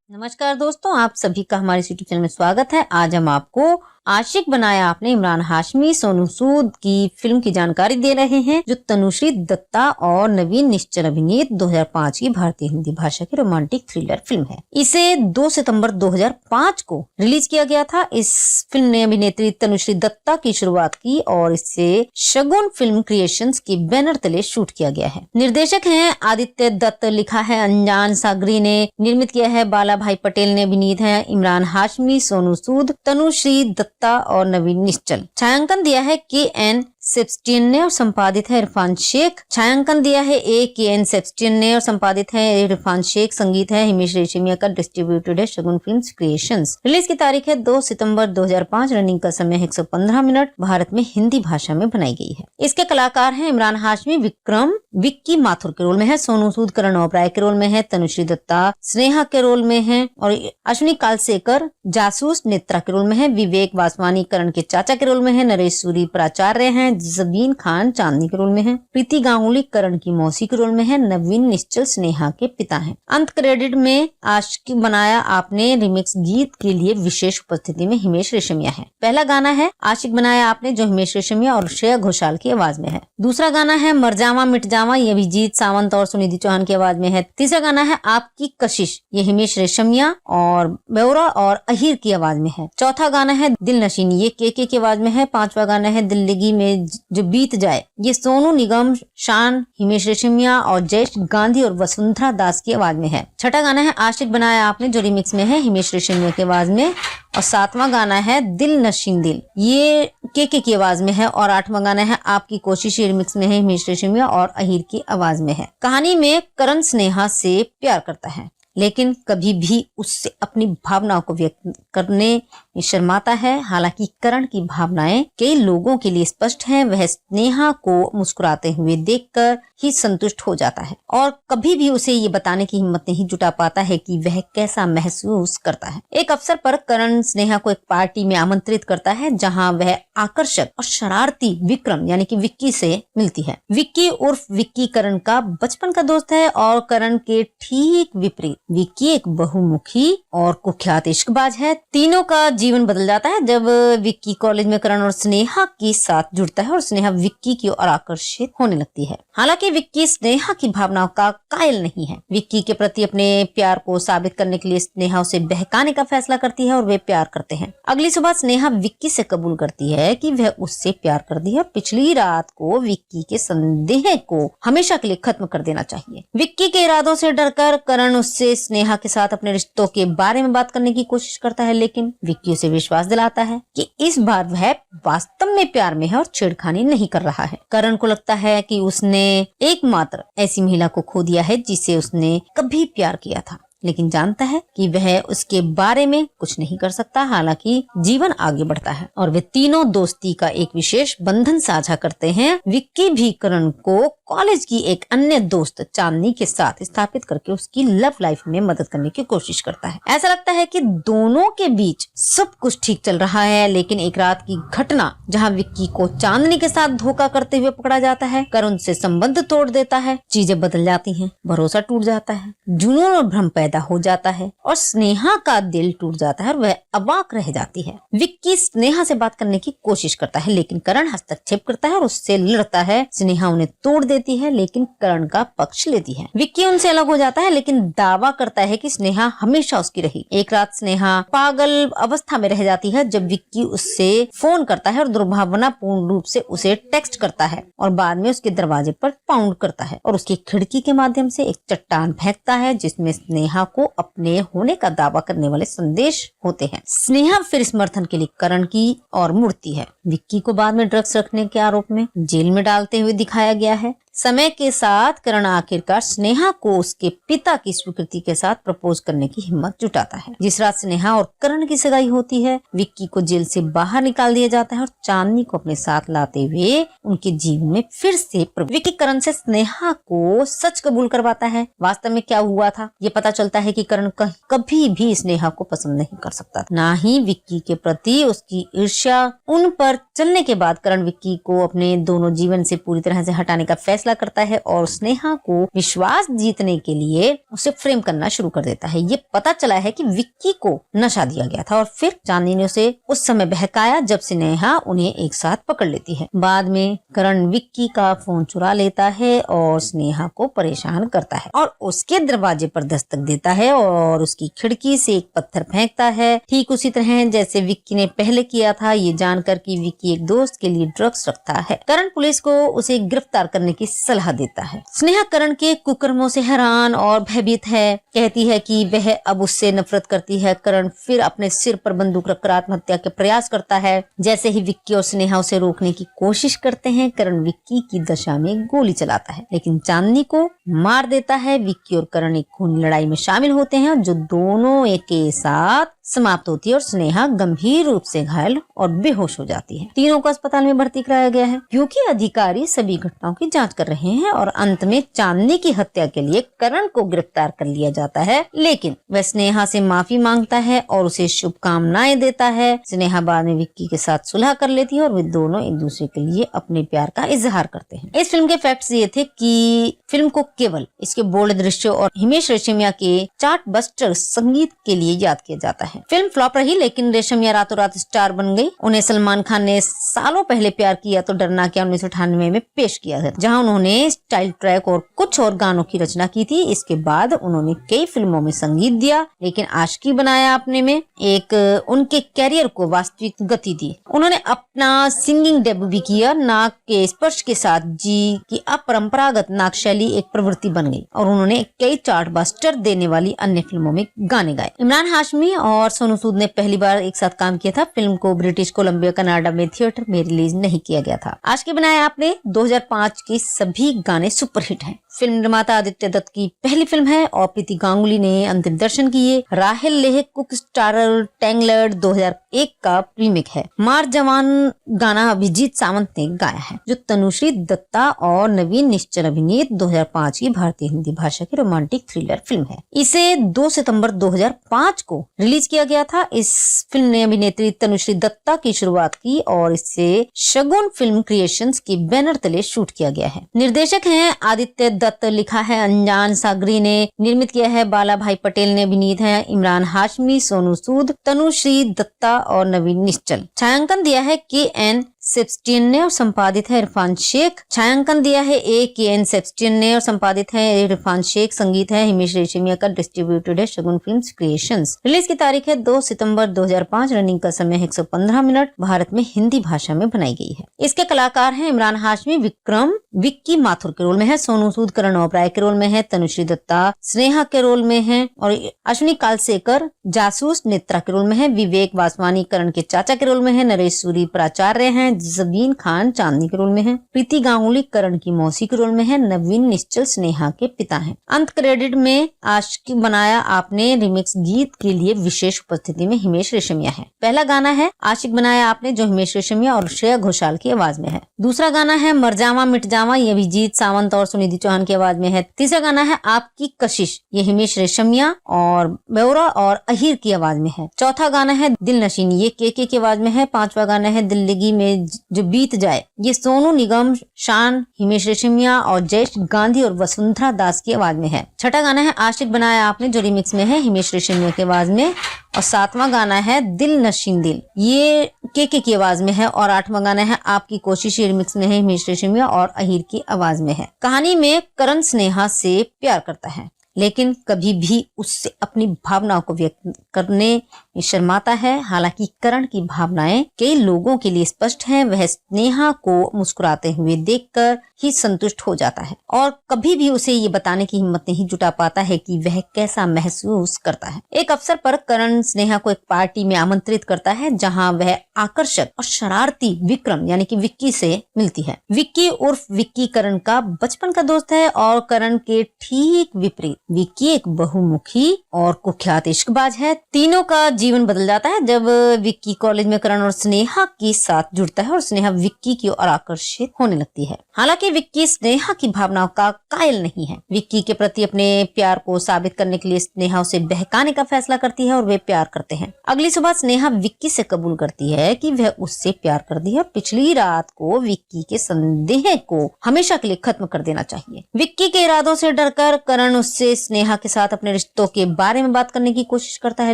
नमस्कार दोस्तों, आप सभी का हमारे यूट्यूब चैनल में स्वागत है। आज हम आपको आशिक बनाया आपने इमरान हाशमी सोनू सूद की फिल्म की जानकारी दे रहे हैं, जो तनुश्री दत्ता और नवीन निश्चल अभिनीत 2005 की भारतीय हिंदी भाषा की रोमांटिक थ्रिलर फिल्म है। इसे 2 सितंबर 2005 को रिलीज किया गया था। इस फिल्म ने अभिनेत्री तनुश्री दत्ता की शुरुआत की और इसे शगुन फिल्म क्रिएशंस के बैनर तले शूट किया गया है। निर्देशक हैं आदित्य दत्त, लिखा है अंजान सागरी ने, निर्मित किया है बाला भाई पटेल ने, अभिनीत है इमरान हाशमी, सोनू सूद, तनुश्री दत्ता और नवीन निश्चल। छायांकन दिया है KN सेबस्टियन ने और संपादित है इरफान शेख। छायांकन दिया है KN सेबस्टियन ने और संपादित है इरफान शेख। संगीत है हिमेश रेशमिया का, डिस्ट्रीब्यूटेड है शगुन फिल्म्स क्रिएशंस। रिलीज की तारीख है 2 सितंबर 2005। रनिंग का समय 115 मिनट। भारत में हिंदी भाषा में बनाई गई है। इसके कलाकार हैं इमरान हाशमी विक्रम विक्की माथुर के रोल में है, सोनू सूद करण ओबराय के रोल में है, तनुश्री दत्ता स्नेहा के रोल में है और अश्विनी कालसेकर जासूस नेत्रा के रोल में है, विवेक वासवानी करण के चाचा के रोल में है, नरेश सूरी प्राचार्य हैं, जबीन खान चांदनी के रोल में है, प्रीति गांगुली करण की मौसी के रोल में है, नवीन निश्चल स्नेहा के पिता हैं। अंत क्रेडिट में आशिक बनाया आपने रिमिक्स गीत के लिए विशेष उपस्थिति में हिमेश रेशमिया है। पहला गाना है आशिक बनाया आपने, जो हिमेश रेशमिया और श्रेया घोषाल की आवाज में है। दूसरा गाना है मर जावा मिट जावा, ये अभिजीत सावंत और सुनिधि चौहान की आवाज में है। तीसरा गाना है आपकी कशिश, ये हिमेश रेशमिया और बेवरा और अहिर की आवाज में है। चौथा गाना है दिल नशीनी, ये के की आवाज में है। पांचवा गाना है दिल्लगी में जो बीत जाए, ये सोनू निगम, शान, हिमेश रेशमिया और जयेश गांधी और वसुंधरा दास की आवाज में है। छठा गाना है आशिक बनाया आपने, जो रिमिक्स में है हिमेश रेशमिया की आवाज में। और सातवां गाना है दिल नशीन दिल, ये के की आवाज में है। और आठवां गाना है आपकी कोशिश, ये रिमिक्स में है हिमेश रेशमिया और अहिर की आवाज में है। कहानी में करण स्नेहा से प्यार करता है, लेकिन कभी भी उससे अपनी भावनाओं को व्यक्त करने में शर्माता है। हालांकि करण की भावनाएं कई लोगों के लिए स्पष्ट हैं। वह स्नेहा को मुस्कुराते हुए देखकर ही संतुष्ट हो जाता है और कभी भी उसे ये बताने की हिम्मत नहीं जुटा पाता है कि वह कैसा महसूस करता है। एक अवसर पर करण स्नेहा को एक पार्टी में आमंत्रित करता है, जहां वह आकर्षक और शरारती विक्रम यानी कि विक्की से मिलती है। विक्की उर्फ विक्की करण का बचपन का दोस्त है और करण के ठीक विपरीत विक्की एक बहुमुखी और कुख्यात इश्कबाज है। तीनों का जीवन बदल जाता है जब विक्की कॉलेज में करण और स्नेहा के साथ जुड़ता है और स्नेहा विक्की की ओर आकर्षित होने लगती है। हालांकि विक्की स्नेहा की भावनाओं का कायल नहीं है। विक्की के प्रति अपने प्यार को साबित करने के लिए स्नेहा उसे बहकाने का फैसला करती है और वे प्यार करते हैं। अगली सुबह स्नेहा विक्की से कबूल करती है कि वह उससे प्यार करती है और पिछली रात को विक्की के संदेह को हमेशा के लिए खत्म कर देना चाहिए। विक्की के इरादों से डरकर करण उससे स्नेहा के साथ अपने रिश्तों के बारे में बात करने की कोशिश करता है, लेकिन विक्की उसे विश्वास दिलाता है कि इस बार वह वास्तव में प्यार में है और छेड़खानी नहीं कर रहा है। करण को लगता है कि उसने एकमात्र ऐसी महिला को खो दिया है जिसे उसने कभी प्यार किया था, लेकिन जानता है कि वह उसके बारे में कुछ नहीं कर सकता। हालांकि जीवन आगे बढ़ता है और वे तीनों दोस्ती का एक विशेष बंधन साझा करते हैं। विक्की भी करण को कॉलेज की एक अन्य दोस्त चांदनी के साथ स्थापित करके उसकी लव लाइफ में मदद करने की कोशिश करता है। ऐसा लगता है कि दोनों के बीच सब कुछ ठीक चल रहा है, लेकिन एक रात की घटना जहां विक्की को चांदनी के साथ धोखा करते हुए पकड़ा जाता है, करण से संबंध तोड़ देता है। चीजें बदल जाती हैं, भरोसा टूट जाता है, जुनून और भ्रम पैदा हो जाता है और स्नेहा का दिल टूट जाता है और वह अवाक रह जाती है। विक्की स्नेहा से बात करने की कोशिश करता है, लेकिन करण हस्तक्षेप करता है और उससे लड़ता है। स्नेहा उन्हें तोड़ देती है, लेकिन करण का पक्ष लेती है। विक्की उनसे अलग हो जाता है, लेकिन दावा करता है कि स्नेहा हमेशा उसकी रही। एक रात स्नेहा पागल अवस्था में रह जाती है जब विक्की उससे फोन करता है और दुर्भावनापूर्ण रूप से उसे टेक्स्ट करता है और बाद में उसके दरवाजे पर पाउंड करता है और उसकी खिड़की के माध्यम से एक चट्टान फेंकता है जिसमें स्नेहा को अपने होने का दावा करने वाले संदेश होते हैं। स्नेहा फिर समर्थन के लिए करण की ओर मुड़ती है। विक्की को बाद में ड्रग्स रखने के आरोप में जेल में डालते हुए दिखाया गया है। समय के साथ करण आखिरकार स्नेहा को उसके पिता की स्वीकृति के साथ प्रपोज करने की हिम्मत जुटाता है। जिस रात स्नेहा और करण की सगाई होती है, विक्की को जेल से बाहर निकाल दिया जाता है और चांदनी को अपने साथ लाते हुए उनके जीवन में फिर से विक्की करण से स्नेहा को सच कबूल करवाता है। वास्तव में क्या हुआ था ये पता चलता है कि करण कभी भी स्नेहा को पसंद नहीं कर सकता, ना ही विक्की के प्रति उसकी ईर्ष्या। उन पर चलने के बाद करण विक्की को अपने दोनों जीवन से पूरी तरह से हटाने का फैसला फैसला करता है और स्नेहा को विश्वास जीतने के लिए उसे फ्रेम करना शुरू कर देता है। ये पता चला है कि विक्की को नशा दिया गया था और फिर चांदनी ने उसे उस समय बहकाया जब स्नेहा उन्हें एक साथ पकड़ लेती है। बाद में करण विक्की का फोन चुरा लेता है और स्नेहा को परेशान करता है और उसके दरवाजे पर दस्तक देता है और उसकी खिड़की से एक पत्थर फेंकता है, ठीक उसी तरह जैसे विक्की ने पहले किया था, ये जानकर कि विक्की एक दोस्त के लिए ड्रग्स रखता है। करण पुलिस को उसे गिरफ्तार करने की सलाह देता है। स्नेहा करण के कुकर्मों से हैरान और भयभीत है, कहती है कि वह अब उससे नफरत करती है। करण फिर अपने सिर पर बंदूक रखकर आत्महत्या के प्रयास करता है। जैसे ही विक्की और स्नेहा उसे रोकने की कोशिश करते हैं, करण विक्की की दशा में गोली चलाता है लेकिन चांदनी को मार देता है। विक्की और करण एक खूनी लड़ाई में शामिल होते हैं जो दोनों एक के साथ समाप्त होती है और स्नेहा गंभीर रूप से घायल और बेहोश हो जाती है। तीनों को अस्पताल में भर्ती कराया गया है क्योंकि अधिकारी सभी घटनाओं की जांच कर रहे हैं और अंत में चांदनी की हत्या के लिए करण को गिरफ्तार कर लिया जाता है, लेकिन वह स्नेहा से माफी मांगता है और उसे शुभकामनाएं देता है। स्नेहा बाद में विक्की के साथ सुलह कर लेती है और वे दोनों एक दूसरे के लिए अपने प्यार का इजहार करते हैं। इस फिल्म के फैक्ट्स ये थे कि फिल्म को केवल इसके बोल्ड दृश्यों और हिमेश रेशमिया के चार्टबस्टर संगीत के लिए याद किया जाता है। फिल्म फ्लॉप रही लेकिन रेशमिया रातों रात स्टार बन गई। उन्हें सलमान खान ने सालों पहले प्यार किया तो डरना क्या 1998 में पेश किया था, जहां उन्होंने स्टाइल ट्रैक और कुछ और गानों की रचना की थी। इसके बाद उन्होंने कई फिल्मों में संगीत दिया लेकिन आशिकी बनाया आपने में एक उनके कैरियर को वास्तविक गति दी। उन्होंने अपना सिंगिंग डेब्यू भी किया। नाक के स्पर्श के साथ जी की अपरंपरागत नाक शैली एक प्रवृत्ति बन गई और उन्होंने कई चार्टबस्टर देने वाली अन्य फिल्मों में गाने गाए। इमरान हाशमी और सोनू सूद ने पहली बार एक साथ काम किया था। फिल्म को ब्रिटिश कोलंबिया कनाडा में थिएटर में रिलीज नहीं किया गया था। आशिकी बनाया आपने 2005 के सभी गाने सुपरहिट हैं। फिल्म निर्माता आदित्य दत्त की पहली फिल्म है और प्रीति गांगुली ने अंतिम दर्शन किए। राहेल लेह कुक स्टारर टैंगलर्ड 2001 का रीमेक है। मार जवान गाना अभिजीत सावंत ने गाया है जो तनुश्री दत्ता और नवीन निश्चल अभिनीत 2005 की भारतीय हिंदी भाषा की रोमांटिक थ्रिलर फिल्म है। इसे 2 सितंबर 2005 को रिलीज किया गया था। इस फिल्म ने अभिनेत्री तनुश्री दत्ता की शुरुआत की और इसे शगुन फिल्म क्रिएशंस के बैनर तले शूट किया गया है। निर्देशक हैं आदित्य दत्त, लिखा है अंजान सागरी ने, निर्मित किया है बाला भाई पटेल ने, अभिनीत है इमरान हाशमी, सोनू सूद, तनुश्री दत्ता और नवीन निश्चल। छायांकन दिया है KN सेब्स्टियन ने और संपादित है इरफान शेख। छायांकन दिया है KN सेब्स्टियन ने और संपादित है इरफान शेख। संगीत है हिमेश रेशमिया का, डिस्ट्रीब्यूटेड है शगुन फिल्म्स क्रिएशंस। रिलीज की तारीख है 2 सितंबर 2005। रनिंग का समय 115 मिनट। भारत में हिंदी भाषा में बनाई गई है। इसके कलाकार हैं इमरान हाशमी विक्रम विक्की माथुर के रोल में है, सोनू सूद करण ओबराय के रोल में है, तनुश्री दत्ता स्नेहा के रोल में है और अश्विनी कालसेकर जासूस नेत्रा के रोल में है, विवेक वासवानी करण के चाचा के रोल में है, नरेश सूरी प्राचार्य हैं, जबीन खान चांदनी के रोल में है, प्रीति गांगुली करण की मौसी के रोल में है, नवीन निश्चल स्नेहा के पिता हैं। अंत क्रेडिट में आशिकी बनाया आपने रिमिक्स गीत के लिए विशेष उपस्थिति में हिमेश रेशमिया है। पहला गाना है आशिक बनाया आपने जो हिमेश रेशमिया और श्रेया घोषाल की आवाज में है। दूसरा गाना है मर जावा मिट जावा, ये अभिजीत सावंत और सुनिधि चौहान की आवाज में है। तीसरा गाना है आपकी कशिश, ये हिमेश रेशमिया और बेउरा और अहीर की आवाज में है। चौथा गाना है दिल नशीनी, ये के की आवाज में है। पांचवा गाना है दिल्लगी में जो बीत जाए, ये सोनू निगम, शान, हिमेश रेशमिया और जयेश गांधी और वसुंधरा दास की आवाज में है। छठा गाना है आशिक बनाया आपने जो रिमिक्स में है हिमेश रेशमिया की आवाज में और सातवां गाना है दिल नशीन दिल, ये के की आवाज में है और आठवां गाना है आपकी कोशिश, ये रिमिक्स में है हिमेश रेशमिया और अहीर की आवाज में है। कहानी में करण स्नेहा से प्यार करता है लेकिन कभी भी उससे अपनी भावनाओं को व्यक्त करने में शर्माता है। हालांकि करण की भावनाएं कई लोगों के लिए स्पष्ट हैं। वह स्नेहा को मुस्कुराते हुए देखकर ही संतुष्ट हो जाता है और कभी भी उसे ये बताने की हिम्मत नहीं जुटा पाता है कि वह कैसा महसूस करता है। एक अवसर पर करण स्नेहा को एक पार्टी में आमंत्रित करता है जहां वह आकर्षक और शरारती विक्रम यानी कि विक्की से मिलती है। विक्की उर्फ विक्की करण का बचपन का दोस्त है और करण के ठीक विपरीत विक्की एक बहुमुखी और कुख्यात इश्कबाज है। तीनों का जीवन बदल जाता है जब विक्की कॉलेज में करण और स्नेहा के साथ जुड़ता है और स्नेहा विक्की की ओर आकर्षित होने लगती है। हालांकि विक्की स्नेहा की भावनाओं का कायल नहीं है। विक्की के प्रति अपने प्यार को साबित करने के लिए स्नेहा उसे बहकाने का फैसला करती है और वे प्यार करते हैं। अगली सुबह स्नेहा विक्की से कबूल करती है कि वह उससे प्यार करती है और पिछली रात को विक्की के संदेह को हमेशा के लिए खत्म कर देना चाहिए। विक्की के इरादों से डरकर करण उससे स्नेहा के साथ अपने रिश्तों के बारे में बात करने की कोशिश करता है,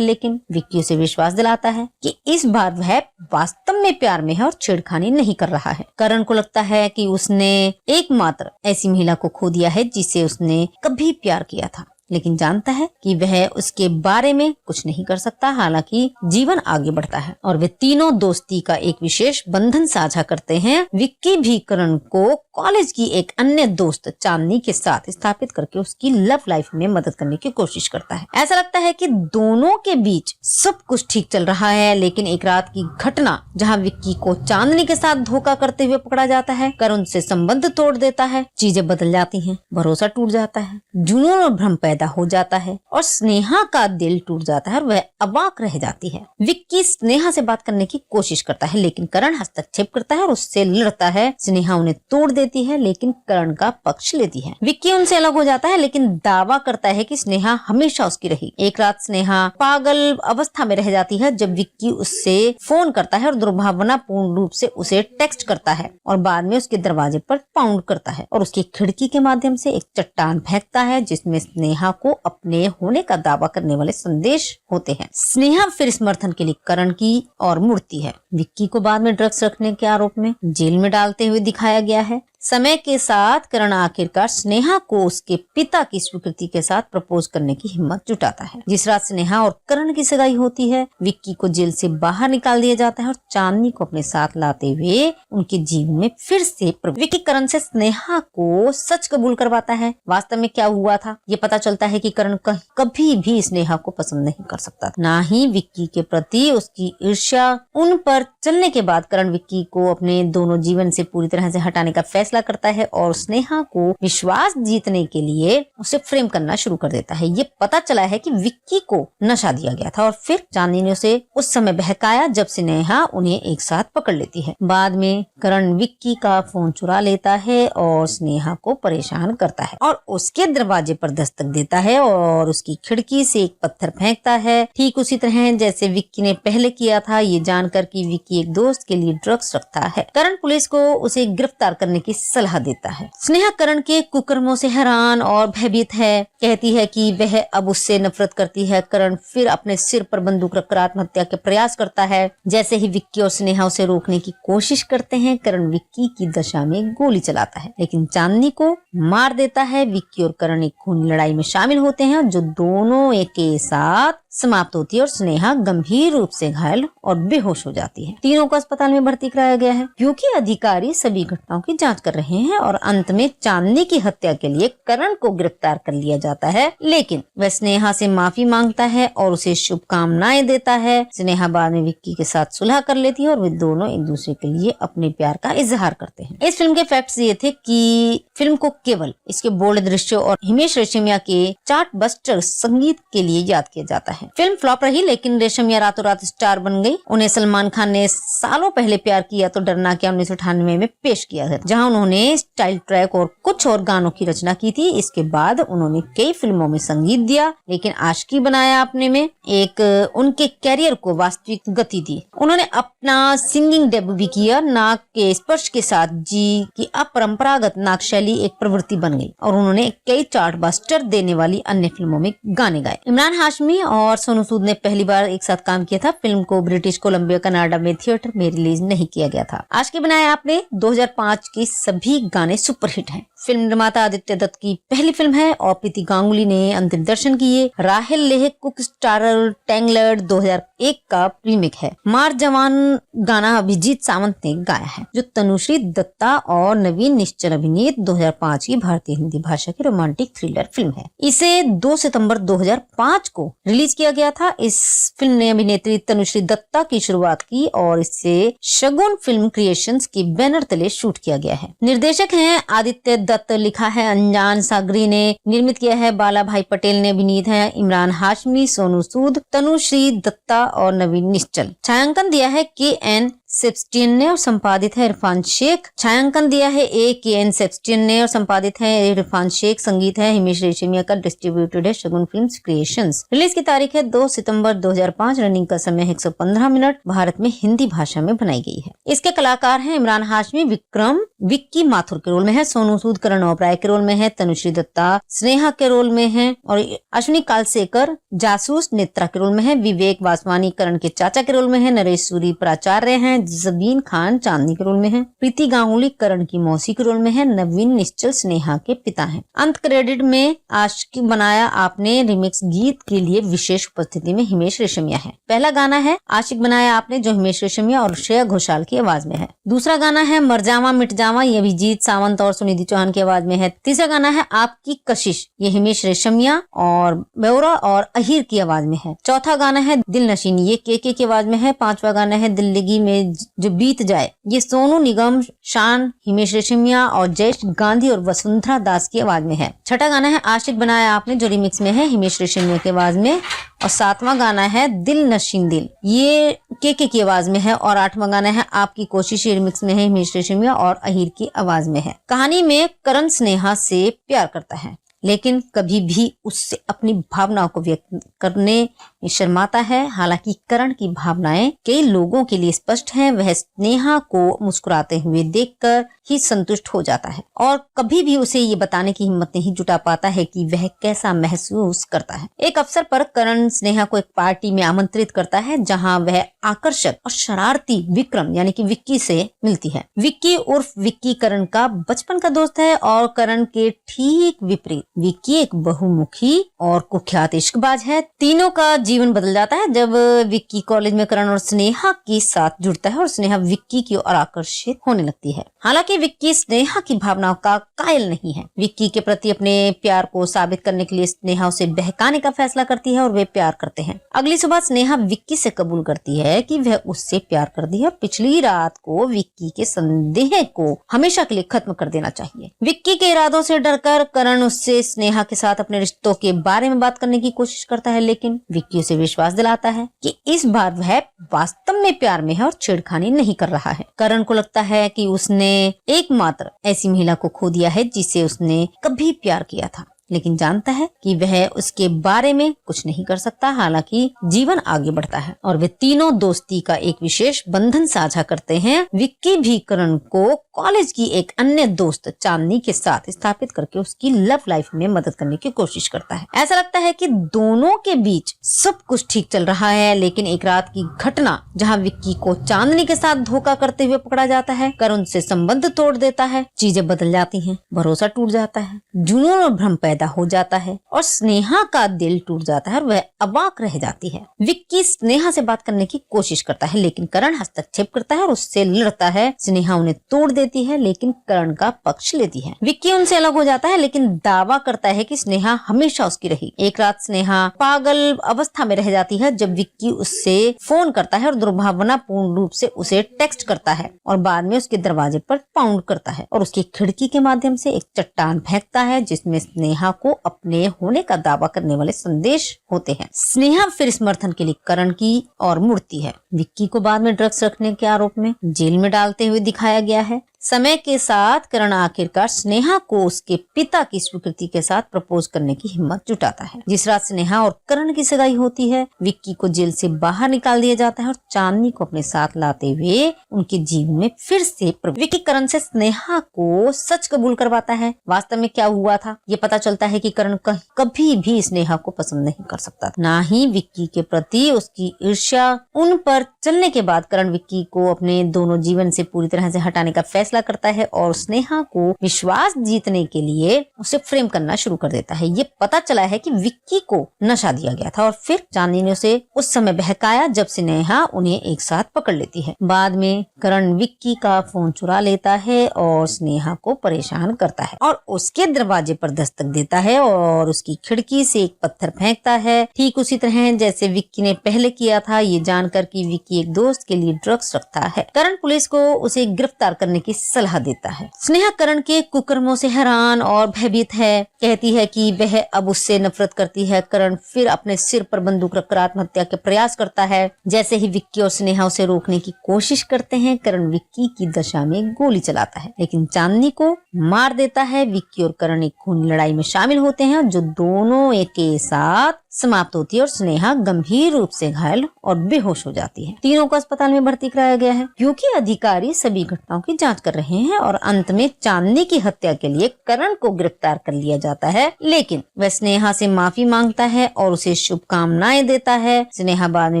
लेकिन विक्की उसे विश्वास दिलाता है कि इस बार वह वास्तव में प्यार में है और छेड़खानी नहीं कर रहा है। करण को लगता है कि उसने एकमात्र ऐसी महिला को खो दिया है जिसे उसने कभी प्यार किया था, लेकिन जानता है कि वह उसके बारे में कुछ नहीं कर सकता। हालांकि जीवन आगे बढ़ता है और वे तीनों दोस्ती का एक विशेष बंधन साझा करते हैं। विक्की भी करण को कॉलेज की एक अन्य दोस्त चांदनी के साथ स्थापित करके उसकी लव लाइफ में मदद करने की कोशिश करता है। ऐसा लगता है कि दोनों के बीच सब कुछ ठीक चल रहा है, लेकिन एक रात की घटना जहां विक्की को चांदनी के साथ धोखा करते हुए पकड़ा जाता है, करण से संबंध तोड़ देता है। चीजें बदल जाती हैं, भरोसा टूट जाता है, जुनून और भ्रम पैदा हो जाता है और स्नेहा का दिल टूट जाता है और वह अवाक रह जाती है। विक्की स्नेहा से बात करने की कोशिश करता है, लेकिन करण हस्तक्षेप करता है और उससे लड़ता है। स्नेहा उन्हें तोड़ देती है, लेकिन करण का पक्ष लेती है। विक्की उनसे अलग हो जाता है, लेकिन दावा करता है कि स्नेहा हमेशा उसकी रही। एक रात स्नेहा पागल अवस्था में रह जाती है जब विक्की उससे फोन करता है और दुर्भावनापूर्ण रूप से उसे टेक्स्ट करता है और बाद में उसके दरवाजे पर पाउंड करता है और उसकी खिड़की के माध्यम से एक चट्टान फेंकता है जिसमें स्नेहा को अपने होने का दावा करने वाले संदेश होते हैं। स्नेहा फिर समर्थन के लिए करण की ओर मुड़ती है। विक्की को बाद में ड्रग्स रखने के आरोप में जेल में डालते हुए दिखाया गया है। समय के साथ करण आखिरकार स्नेहा को उसके पिता की स्वीकृति के साथ प्रपोज करने की हिम्मत जुटाता है। जिस रात स्नेहा और करण की सगाई होती है, विक्की को जेल से बाहर निकाल दिया जाता है और चांदनी को अपने साथ लाते हुए उनके जीवन में फिर से विक्की करण से स्नेहा को सच कबूल करवाता है। वास्तव में क्या हुआ था ये पता चलता है कि करण कभी भी स्नेहा को पसंद नहीं कर सकता, ना ही विक्की के प्रति उसकी ईर्ष्या। उन पर चलने के बाद करण विक्की को अपने दोनों जीवन से पूरी तरह से हटाने का फैसला करता है और स्नेहा को विश्वास जीतने के लिए उसे फ्रेम करना शुरू कर देता है। ये पता चला है कि विक्की को नशा दिया गया था और फिर चांदनी ने उसे उस समय बहकाया जब स्नेहा उन्हें एक साथ पकड़ लेती है। बाद में करण विक्की का फोन चुरा लेता है और स्नेहा को परेशान करता है और उसके दरवाजे पर दस्तक देता है और उसकी खिड़की से एक पत्थर फेंकता है, ठीक उसी तरह जैसे विक्की ने पहले किया था। ये जानकर कि विक्की एक दोस्त के लिए ड्रग्स रखता है, करण पुलिस को उसे गिरफ्तार करने की सलाह देता है। स्नेहा करण के कुकर्मों से हैरान और भयभीत है, कहती है कि वह अब उससे नफरत करती है। करण फिर अपने सिर पर बंदूक रखकर आत्महत्या के प्रयास करता है। जैसे ही विक्की और स्नेहा उसे रोकने की कोशिश करते हैं, करण विक्की की दशा में गोली चलाता है, लेकिन चांदनी को मार देता है। विक्की और करण एक खूनी लड़ाई में शामिल होते हैं जो दोनों एक के साथ समाप्त होती है और स्नेहा गंभीर रूप से घायल और बेहोश हो जाती है। तीनों को अस्पताल में भर्ती कराया गया है क्योंकि अधिकारी सभी घटनाओं की जांच कर रहे हैं और अंत में चांदनी की हत्या के लिए करण को गिरफ्तार कर लिया जाता है, लेकिन वह स्नेहा से माफी मांगता है और उसे शुभकामनाएं देता है। स्नेहा बाद में विक्की के साथ सुलह कर लेती है और वे दोनों एक दूसरे के लिए अपने प्यार का इजहार करते हैं। इस फिल्म के फैक्ट्स ये थे कि फिल्म को केवल इसके बोल्ड दृश्यों और हिमेश रेशमिया के चार्टबस्टर संगीत के लिए याद किया जाता है। फिल्म फ्लॉप रही, लेकिन रेशमिया रातों रात स्टार बन गई। उन्हें सलमान खान ने सालों पहले प्यार किया तो डरना क्या 1998 में पेश किया है, जहां उन्होंने स्टाइल ट्रैक और कुछ और गानों की रचना की थी। इसके बाद उन्होंने कई फिल्मों में संगीत दिया, लेकिन आशिकी बनाया आपने में एक उनके कैरियर को वास्तविक गति दी। उन्होंने अपना सिंगिंग डेब्यू भी किया। नाक के स्पर्श के साथ जी की अपरंपरागत नाक शैली एक प्रवृत्ति बन गई और उन्होंने कई चार्टबस्टर देने वाली अन्य फिल्मों में गाने गाए। इमरान हाशमी और सोनू सूद ने पहली बार एक साथ काम किया था। फिल्म को ब्रिटिश कोलंबिया कनाडा में थिएटर में रिलीज नहीं किया गया था। आशिकी बनाया आपने 2005 के सभी गाने सुपरहिट हैं। फिल्म निर्माता आदित्य दत्त की पहली फिल्म है और प्रीति गांगुली ने अंतिम दर्शन किए। राहेल लेह कुक स्टारर टैंगलर्ड 2001 का रीमेक है। मार जवान गाना अभिजीत सावंत ने गाया है, जो तनुश्री दत्ता और नवीन निश्चल अभिनीत 2005 की भारतीय हिंदी भाषा की रोमांटिक थ्रिलर फिल्म है। इसे 2 सितंबर 2005 को रिलीज किया किया गया था। इस फिल्म ने अभिनेत्री तनुश्री दत्ता की शुरुआत की और इसे शगुन फिल्म क्रिएशंस के बैनर तले शूट किया गया है। निर्देशक हैं आदित्य दत्त, लिखा है अंजान सागरी ने, निर्मित किया है बाला भाई पटेल ने, अभिनीत है इमरान हाशमी, सोनू सूद, तनुश्री दत्ता और नवीन निश्चल। छायांकन दिया है KN सेबस्टियन ने और संपादित है इरफान शेख। छायांकन दिया है KN सेबस्टियन ने और संपादित है इरफान शेख। संगीत है हिमेश रेशमिया का, डिस्ट्रीब्यूटेड है शगुन फिल्म्स क्रिएशंस। रिलीज की तारीख है 2 सितंबर 2005। रनिंग का समय 115 मिनट। भारत में हिंदी भाषा में बनाई गई है। इसके कलाकार हैं इमरान हाशमी विक्रम विक्की माथुर के रोल में है, सोनू सूद करण ओबराय के रोल में है, तनुश्री दत्ता स्नेहा के रोल में है और अश्विनी कालसेकर जासूस नेत्रा के रोल में है, विवेक वासवानी करण के चाचा के रोल में है, नरेश सूरी प्राचार्य हैं, जबीन खान चांदनी के रोल में है, प्रीति गांगुली करण की मौसी के रोल में है, नवीन निश्चल स्नेहा के पिता हैं। अंत क्रेडिट में आशिक बनाया आपने रिमिक्स गीत के लिए विशेष उपस्थिति में हिमेश रेशमिया है। पहला गाना है आशिक बनाया आपने, जो हिमेश रेशमिया और श्रेया घोषाल की आवाज में है। दूसरा गाना है मर जावा मिट जावा, ये अभिजीत सावंत और सुनिधि चौहान की आवाज में है। तीसरा गाना है आपकी कशिश, ये हिमेश रेशमिया और बेवरा और अहिर की आवाज में है। चौथा गाना है दिल नशीनी, ये के की आवाज में है। पांचवा गाना है दिल्लगी में जो बीत जाए, ये सोनू निगम, शान, हिमेश रेशमिया और जयेश गांधी और वसुंधरा दास की आवाज में है। छठा गाना है आशिक बनाया आपने, जो रिमिक्स में है हिमेश रेशमिया की आवाज में। और सातवां गाना है दिल नशीन दिल, ये के की आवाज में है। और आठवां गाना है आपकी कोशिश, रिमिक्स में है हिमेश रेशमिया और अहिर की आवाज में है। कहानी में करण स्नेहा से प्यार करता है, लेकिन कभी भी उससे अपनी भावनाओं को व्यक्त करने में शर्माता है। हालांकि करण की भावनाएं कई लोगों के लिए स्पष्ट हैं। वह स्नेहा को मुस्कुराते हुए देखकर ही संतुष्ट हो जाता है और कभी भी उसे ये बताने की हिम्मत नहीं जुटा पाता है कि वह कैसा महसूस करता है। एक अवसर पर करण स्नेहा को एक पार्टी में आमंत्रित करता है, जहां वह आकर्षक और शरारती विक्रम यानी कि विक्की से मिलती है। विक्की उर्फ विक्की करण का बचपन का दोस्त है और करण के ठीक विपरीत विक्की एक बहुमुखी और कुख्यात इश्कबाज है। तीनों का जीवन बदल जाता है जब विक्की कॉलेज में करण और स्नेहा के साथ जुड़ता है और स्नेहा विक्की की ओर आकर्षित होने लगती है। हालांकि विक्की स्नेहा की भावनाओं का कायल नहीं है। विक्की के प्रति अपने प्यार को साबित करने के लिए स्नेहा उसे बहकाने का फैसला करती है और वे प्यार करते हैं। अगली सुबह स्नेहा विक्की से कबूल करती है कि वह उससे प्यार करती है और पिछली रात को विक्की के संदेह को हमेशा के लिए खत्म कर देना चाहिए। विक्की के इरादों से डरकर करण उससे स्नेहा के साथ अपने रिश्तों के बारे में बात करने की कोशिश करता है, लेकिन विक्की उसे विश्वास दिलाता है कि इस बार वह वास्तव में प्यार में है और छेड़खानी नहीं कर रहा है। करण को लगता है कि उसने एकमात्र ऐसी महिला को खो दिया है जिसे उसने कभी प्यार किया था, लेकिन जानता है कि वह उसके बारे में कुछ नहीं कर सकता। हालांकि जीवन आगे बढ़ता है और वे तीनों दोस्ती का एक विशेष बंधन साझा करते हैं। विक्की भी करण को कॉलेज की एक अन्य दोस्त चांदनी के साथ स्थापित करके उसकी लव लाइफ में मदद करने की कोशिश करता है। ऐसा लगता है कि दोनों के बीच सब कुछ ठीक चल रहा है, लेकिन एक रात की घटना जहां विक्की को चांदनी के साथ धोखा करते हुए पकड़ा जाता है, करण से संबंध तोड़ देता है। चीजें बदल जाती हैं, भरोसा टूट जाता है, जुनून और भ्रम पैदा हो जाता है और स्नेहा का दिल टूट जाता है और वह अवाक रह जाती है। विक्की स्नेहा से बात करने की कोशिश करता है, लेकिन करण हस्तक्षेप करता है और उससे लड़ता है। स्नेहा उन्हें तोड़ देती है, लेकिन करण का पक्ष लेती है। विक्की उनसे अलग हो जाता है, लेकिन दावा करता है कि स्नेहा हमेशा उसकी रही। एक रात स्नेहा पागल अवस्था में रह जाती है जब विक्की उससे फोन करता है और दुर्भावनापूर्ण रूप से उसे टेक्स्ट करता है और बाद में उसके दरवाजे पर पाउंड करता है और उसकी खिड़की के माध्यम से एक चट्टान फेंकता है जिसमें स्नेहा को अपने होने का दावा करने वाले संदेश होते हैं। स्नेहा फिर समर्थन के लिए करण की ओर मुड़ती है। विक्की को बाद में ड्रग्स रखने के आरोप में जेल में डालते हुए दिखाया गया है। समय के साथ करण आखिरकार स्नेहा को उसके पिता की स्वीकृति के साथ प्रपोज करने की हिम्मत जुटाता है। जिस रात स्नेहा और करण की सगाई होती है, विक्की को जेल से बाहर निकाल दिया जाता है और चांदनी को अपने साथ लाते हुए उनके जीवन में फिर से विक्की करण से स्नेहा को सच कबूल करवाता है। वास्तव में क्या हुआ था ये पता चलता है कि करण कभी भी स्नेहा को पसंद नहीं कर सकता, ना ही विक्की के प्रति उसकी ईर्ष्या। उन पर चलने के बाद करण विक्की को अपने दोनों जीवन से पूरी तरह से हटाने का फैसला फैसला करता है और स्नेहा को विश्वास जीतने के लिए उसे फ्रेम करना शुरू कर देता है। ये पता चला है कि विक्की को नशा दिया गया था और फिर चांदनी ने उसे उस समय बहकाया जब स्नेहा उन्हें एक साथ पकड़ लेती है। बाद में करण विक्की का फोन चुरा लेता है और स्नेहा को परेशान करता है और उसके दरवाजे पर दस्तक देता है और उसकी खिड़की से एक पत्थर फेंकता है, ठीक उसी तरह जैसे विक्की ने पहले किया था। ये जानकर कि विक्की एक दोस्त के लिए ड्रग्स रखता है, करण पुलिस को उसे गिरफ्तार करने की सलाह देता है। स्नेहा करण के कुकर्मों से हैरान और भयभीत है, कहती है कि वह अब उससे नफरत करती है। करण फिर अपने सिर पर बंदूक रखकर आत्महत्या के प्रयास करता है। जैसे ही विक्की और स्नेहा उसे रोकने की कोशिश करते हैं, करण विक्की की दशा में गोली चलाता है लेकिन चांदनी को मार देता है। विक्की और करण एक खूनी लड़ाई में शामिल होते हैं जो दोनों एक के साथ समाप्त होती है और स्नेहा गंभीर रूप से घायल और बेहोश हो जाती है। तीनों को अस्पताल में भर्ती कराया गया है क्योंकि अधिकारी सभी घटनाओं की जांच कर रहे हैं और अंत में चांदनी की हत्या के लिए करण को गिरफ्तार कर लिया जाता है, लेकिन वह स्नेहा से माफी मांगता है और उसे शुभकामनाएं देता है। स्नेहा बाद में